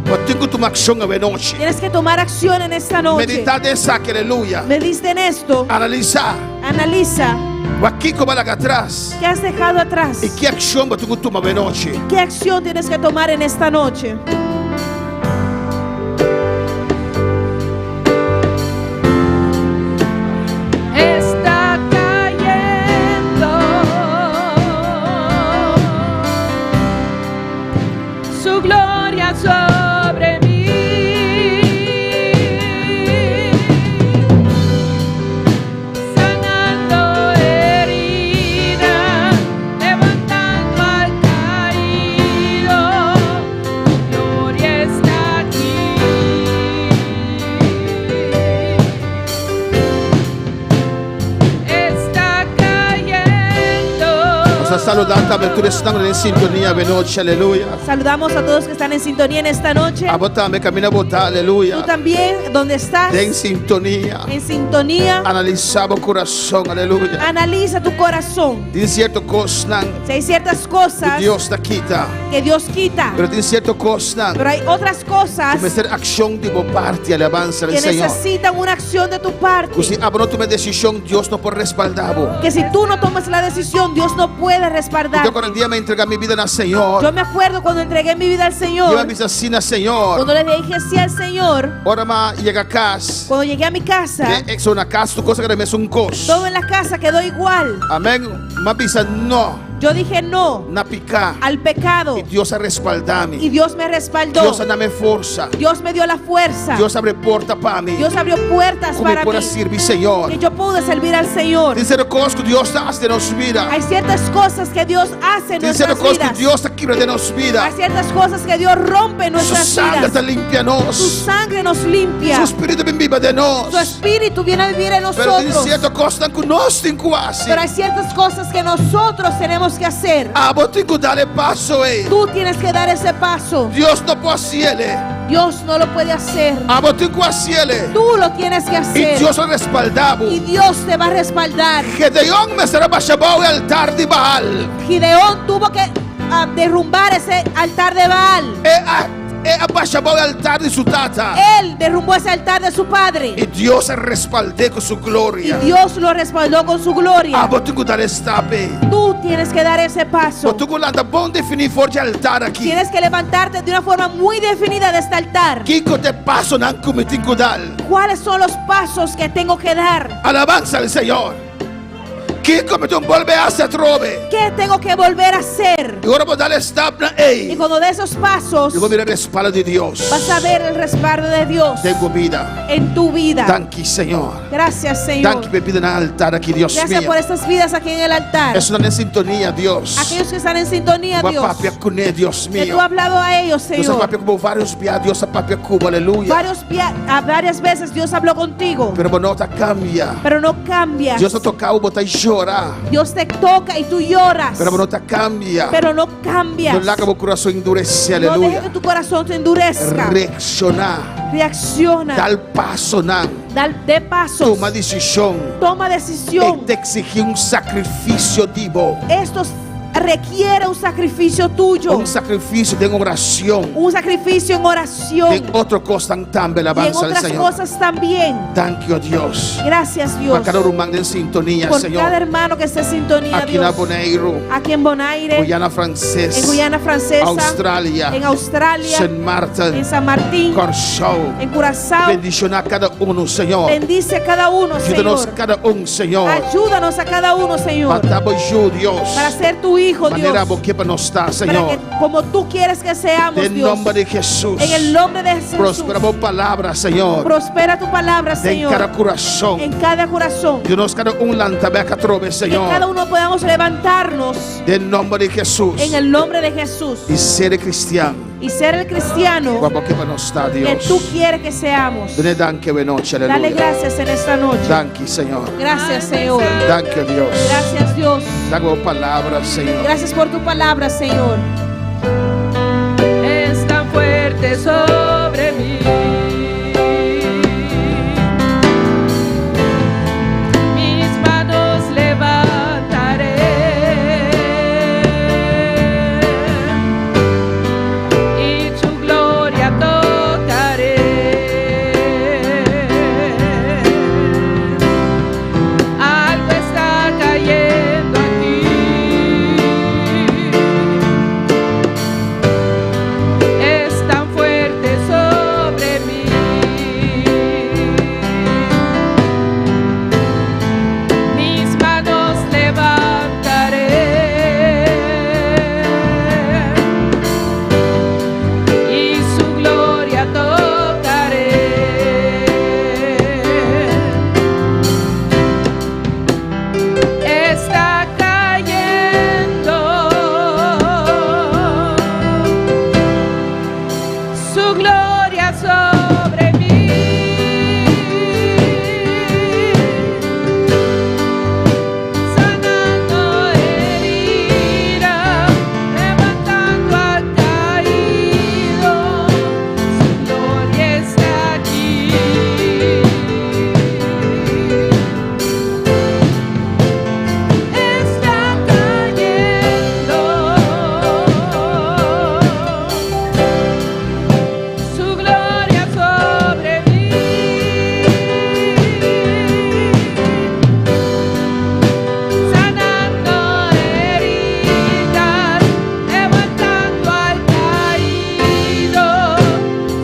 S5: Vos tengo tu acción a noche.
S6: Tienes que tomar acción en esta noche.
S5: Meditar de esa, que aleluya.
S6: Me diste en esto.
S5: Analizar.
S6: Analiza
S5: O aquí como laga atrás.
S6: qué has dejado atrás.
S5: Y qué acción vos tengo que tomar a noche.
S6: ¿Qué acción tienes que tomar en esta noche?
S3: Está cayendo su gloria sobre mí, sanando heridas, levantando al caído. Tu gloria está aquí. Está cayendo.
S5: Vamos a saludar también. Tú están en sintonía de noche. Aleluya.
S6: Saludamos a todos que están en sintonía en esta noche.
S5: A botar, me camina a botar.
S6: Tú
S5: Aleluya.
S6: también, donde estás,
S5: De en sintonía.
S6: en sintonía,
S5: Analizamos corazón. Aleluya.
S6: analiza tu corazón.
S5: Tiene cierto cosas
S6: Si hay ciertas
S5: que
S6: cosas
S5: Dios te quita.
S6: que Dios quita,
S5: Pero tiene cierto cosas
S6: pero hay otras cosas
S5: que hacer acción de tu parte. Alabanza del
S6: que
S5: Señor.
S6: necesitan una acción de tu parte.
S5: Pues si abro tu decisión, Dios no puede respaldar.
S6: Que si tú no tomas la decisión, Dios no puede respaldar.
S5: Yo con el día me entregué mi vida al Señor.
S6: Yo me acuerdo cuando entregué mi vida al
S5: Yo
S6: Señor,
S5: me hice así al Señor.
S6: cuando le dije sí al Señor,
S5: Ahora más llega a casa.
S6: cuando llegué a mi casa,
S5: Es una casa, tu cosa que me es un cos.
S6: todo en la casa quedó igual.
S5: Amén. Más pisa no.
S6: Yo dije no
S5: Na pica.
S6: al pecado
S5: Y Dios a respaldar
S6: y Dios me respaldó.
S5: Dios a darme fuerza.
S6: Dios me dio la fuerza.
S5: Dios abre puerta para mí.
S6: Dios abrió puertas
S5: Como
S6: para
S5: pueda
S6: mí.
S5: servir, Señor.
S6: Que yo pude servir al Señor.
S5: Dice de cosas que Dios hace de nos vida.
S6: Hay ciertas cosas que Dios hace en
S5: Dice de
S6: nuestras
S5: cosas que
S6: vidas.
S5: Dios te quiebra de nos vida.
S6: Hay ciertas cosas que Dios rompe en
S5: Su
S6: nuestras
S5: sangre te
S6: vidas.
S5: limpia
S6: Su
S5: nos.
S6: sangre nos limpia.
S5: Su espíritu bien viva de nos.
S6: Su espíritu viene a vivir en
S5: Pero tiene
S6: nosotros.
S5: ciertas cosas que nos tienen que hacer.
S6: Pero hay ciertas cosas que nosotros tenemos que hacer.
S5: Ah, vos tengo que darle paso,
S6: Tú tienes que dar ese paso.
S5: Dios no puede hacerle.
S6: Dios no lo puede hacer.
S5: Ah, vos tengo que hacerle.
S6: Tú lo tienes que
S5: Y
S6: hacer.
S5: Dios lo respaldaba.
S6: Y Dios te va a respaldar.
S5: Gedeón me será bajado el altar de Baal.
S6: Gideón tuvo que derrumbar ese altar de Baal.
S5: abashaba el altar de su tata.
S6: Él derrumbó ese altar de su padre.
S5: Y Dios se respaldó con su
S6: Y
S5: gloria.
S6: Dios lo respaldó con su gloria.
S5: Abotuku dar estape.
S6: Tú tienes que dar ese paso.
S5: Botuku landa bom definir forte altar aqui.
S6: Tienes que levantarte de una forma muy definida de este altar.
S5: Kiko te paso nan kumitingudal.
S6: ¿Cuáles son los pasos que tengo que dar?
S5: Alabanza al Señor. Kiko me volve a se trove.
S6: ¿Qué tengo que volver a hacer?
S5: Y ahora vou dar stap na
S6: Y
S5: ei.
S6: cuando de esos pasos
S5: Eu vou ver a respaldo de Deus.
S6: vas a ver el respaldo de Dios
S5: Tengo vida.
S6: en tu vida.
S5: Danke, Senhor.
S6: Gracias, Señor.
S5: Danke, bebida na altar aqui, Deus
S6: Gracias
S5: mío.
S6: por estas vidas aquí en el altar.
S5: Eso não é sintonia, Deus.
S6: Aquellos que están en sintonía,
S5: Uma
S6: Dios.
S5: papia cuné, Deus
S6: Que tú
S5: mío.
S6: has hablado a ellos,
S5: Deus a
S6: Señor.
S5: papia como vários piados, Deus a papia cubo, aleluia.
S6: Varias veces Dios habló contigo,
S5: Pero não tá cambia.
S6: pero no cambias.
S5: Deus a tocar o botar e chorar.
S6: Dios te toca y tú lloras,
S5: Pero não tá cambia.
S6: pero no cambias.
S5: Não larga o coração endurecer,
S6: No dejes que
S5: aleluia.
S6: tu corazón se endurezca.
S5: Reaccionar.
S6: Reacciona.
S5: Dar passo, não.
S6: De pasos.
S5: Toma decisão.
S6: Toma
S5: E
S6: decisión.
S5: te exigir sacrifício divo.
S6: Esto requiere un sacrificio tuyo.
S5: Sacrifício de oração.
S6: Un sacrificio en oración.
S5: Tem outra coisa também,
S6: Y en
S5: alabanza al
S6: otras
S5: Senhor.
S6: cosas también.
S5: Thank you, Deus.
S6: Gracias, Dios.
S5: Para cada irmão em sintonia,
S6: Por
S5: Senhor.
S6: cada hermano que esté en sintonía,
S5: Aqui na
S6: Dios.
S5: Bonaire,
S6: Aquí en Bonaire,
S5: Guiana Francesa,
S6: en Guyana Francesa,
S5: Austrália,
S6: en Australia,
S5: Saint Martin,
S6: en San Martín,
S5: Corchou.
S6: en Curazao.
S5: Bendicionar cada Senhor.
S6: Bendice a cada uno,
S5: Ajuda-nos
S6: Señor.
S5: cada Senhor.
S6: Ayúdanos a cada uno, Señor,
S5: Para Deus.
S6: para ser tu hijo,
S5: Maneira
S6: Dios.
S5: boa que para nós está,
S6: Para
S5: Senhor.
S6: que, como tú quieres que seamos,
S5: Em
S6: Dios.
S5: nome de Jesus.
S6: En el nombre de Jesús.
S5: Prospera a palavra, Senhor.
S6: Prospera tu palabra,
S5: Em cada
S6: Señor,
S5: coração.
S6: en cada corazón.
S5: De nós cada lantabeca trove,
S6: Que cada
S5: Senhor.
S6: uno podamos levantarnos
S5: Em nome de Jesus.
S6: en el nombre de Jesús
S5: E ser cristiano.
S6: y ser el cristiano
S5: Guapo que para nós está,
S6: que
S5: Deus.
S6: tú quieres que seamos.
S5: Dene danke we noche,
S6: Dale
S5: aleluia.
S6: gracias en esta noche.
S5: Danke, Senhor.
S6: Gracias, Señor.
S5: Danke, Deus.
S6: Gracias, Dios.
S5: Dá a palavra, Senhor.
S6: Gracias por tu palabra, Señor.
S7: Es tan fuerte sobre mí. Mis manos levantaré y tu gloria tocaré. Algo está cayendo aquí. Es tan fuerte sobre mí. Mis manos levantaré y su gloria tocaré. Está cayendo su gloria sobre mí, sanando heridas, levantando al caído, su gloria está aquí. Está cayendo su gloria sobre mí, sanando heridas, levantando al caído,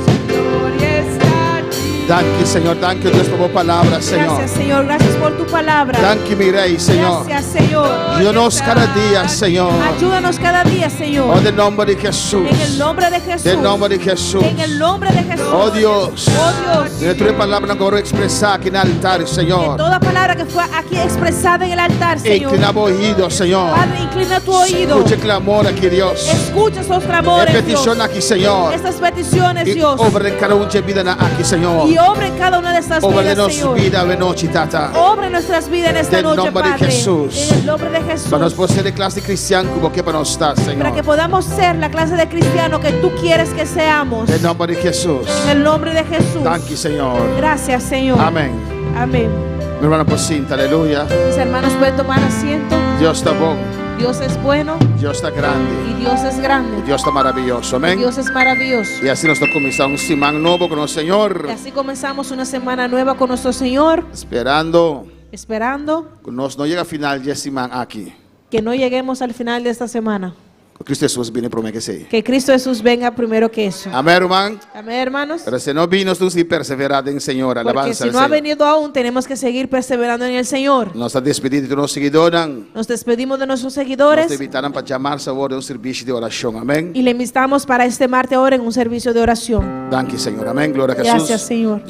S7: su gloria está aquí.
S5: Danke, Senhor. Danke, Deus, por a palavra, Senhor.
S6: Gracias, Señor. Gracias por tu palabra.
S5: Danke, mi Rei, Senhor.
S6: Gracias, Señor.
S5: Ajuda-nos cada dia, Senhor.
S6: Ayúdanos cada día,
S5: Oh,
S6: Señor.
S5: de nome de Jesus.
S6: En el nombre de Jesús.
S5: De nome de Jesus.
S6: En el nombre de Jesús.
S5: Oh, Deus.
S6: Oh, Dios.
S5: De tua palavra não quero expressar aqui no altar,
S6: Que
S5: Senhor.
S6: toda palabra que fue aquí expresada en el altar, Señor.
S5: Inclina o ouvido, Senhor.
S6: Padre, inclina tu oído.
S5: Escute clamor aqui, Deus.
S6: Escucha esos clamores, Dios.
S5: Repetição aqui, Senhor.
S6: Estas peticiones,
S5: E
S6: Dios.
S5: obra em cada de vida aqui, Senhor.
S6: Y obra en cada una de estas
S5: Obra de
S6: vidas,
S5: nossa
S6: Señor.
S5: vida, noite, Tata.
S6: Obra en nuestras vidas en esta
S5: Del
S6: noche,
S5: nombre de
S6: Padre.
S5: Jesús.
S6: En el nombre de Jesús.
S5: Para nós poder ser de classe cristiana como que para nós estar,
S6: Para que
S5: Senhor.
S6: podamos ser la clase de cristiano que tú quieres que seamos.
S5: Em nome de Jesus.
S6: En el nombre de Jesús.
S5: Danke, Senhor.
S6: Gracias, Señor.
S5: Amém.
S6: Amén.
S5: Meu irmão, por cinta, aleluia.
S6: Mis hermanos pueden tomar asiento.
S5: Deus está bom.
S6: Dios es bueno
S5: Dios está grande.
S6: y Dios es grande.
S5: Dios está maravilloso.
S6: Y
S5: Amén.
S6: Dios es maravilloso.
S5: Y así nos está comenzando un semana nuevo con el Señor.
S6: Y así comenzamos una semana nueva con nuestro Señor,
S5: Esperando
S6: esperando
S5: que no llega a final de semana aquí.
S6: que no lleguemos al final de esta semana.
S5: Cristo Jesús viene por mí que sí.
S6: Que Cristo Jesús venga primero que eso.
S5: Amén, hermano.
S6: Amén, hermanos.
S5: Pero si no vino, tú sí perseverad en Señor.
S6: Porque
S5: Alabanza
S6: si
S5: al
S6: no ha
S5: Señor.
S6: venido aún, tenemos que seguir perseverando en el Señor.
S5: Nos está despedido de nuestros seguidores.
S6: Nos despedimos de nuestros
S5: Nos te
S6: seguidores
S5: invitarán para llamarse ahora a un servicio de oración. Amén.
S6: y le invitamos para este martes ahora en un servicio de oración.
S5: Danke, Señor. Amén. Gloria a Jesús.
S6: Gracias, Señor.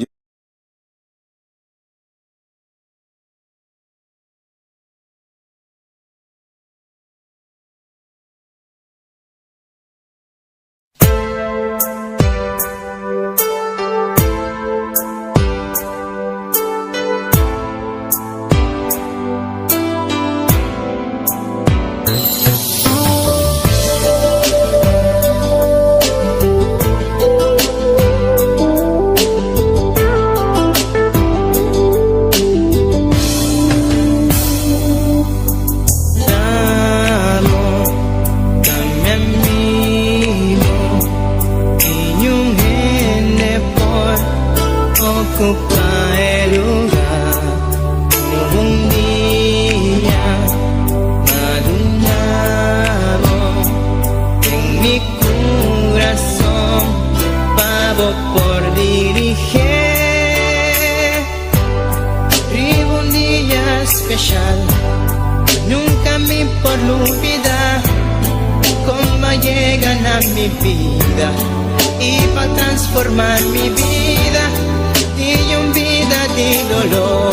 S1: Namo kami amigo, inyong hinipon ocupar el lugar. Noong día madunamo en mi corazón, pavo por dirigir. Vivo un día especial, nunca me por olvidar cómo llegan a mi vida y para transformar mi vida y un vida de dolor.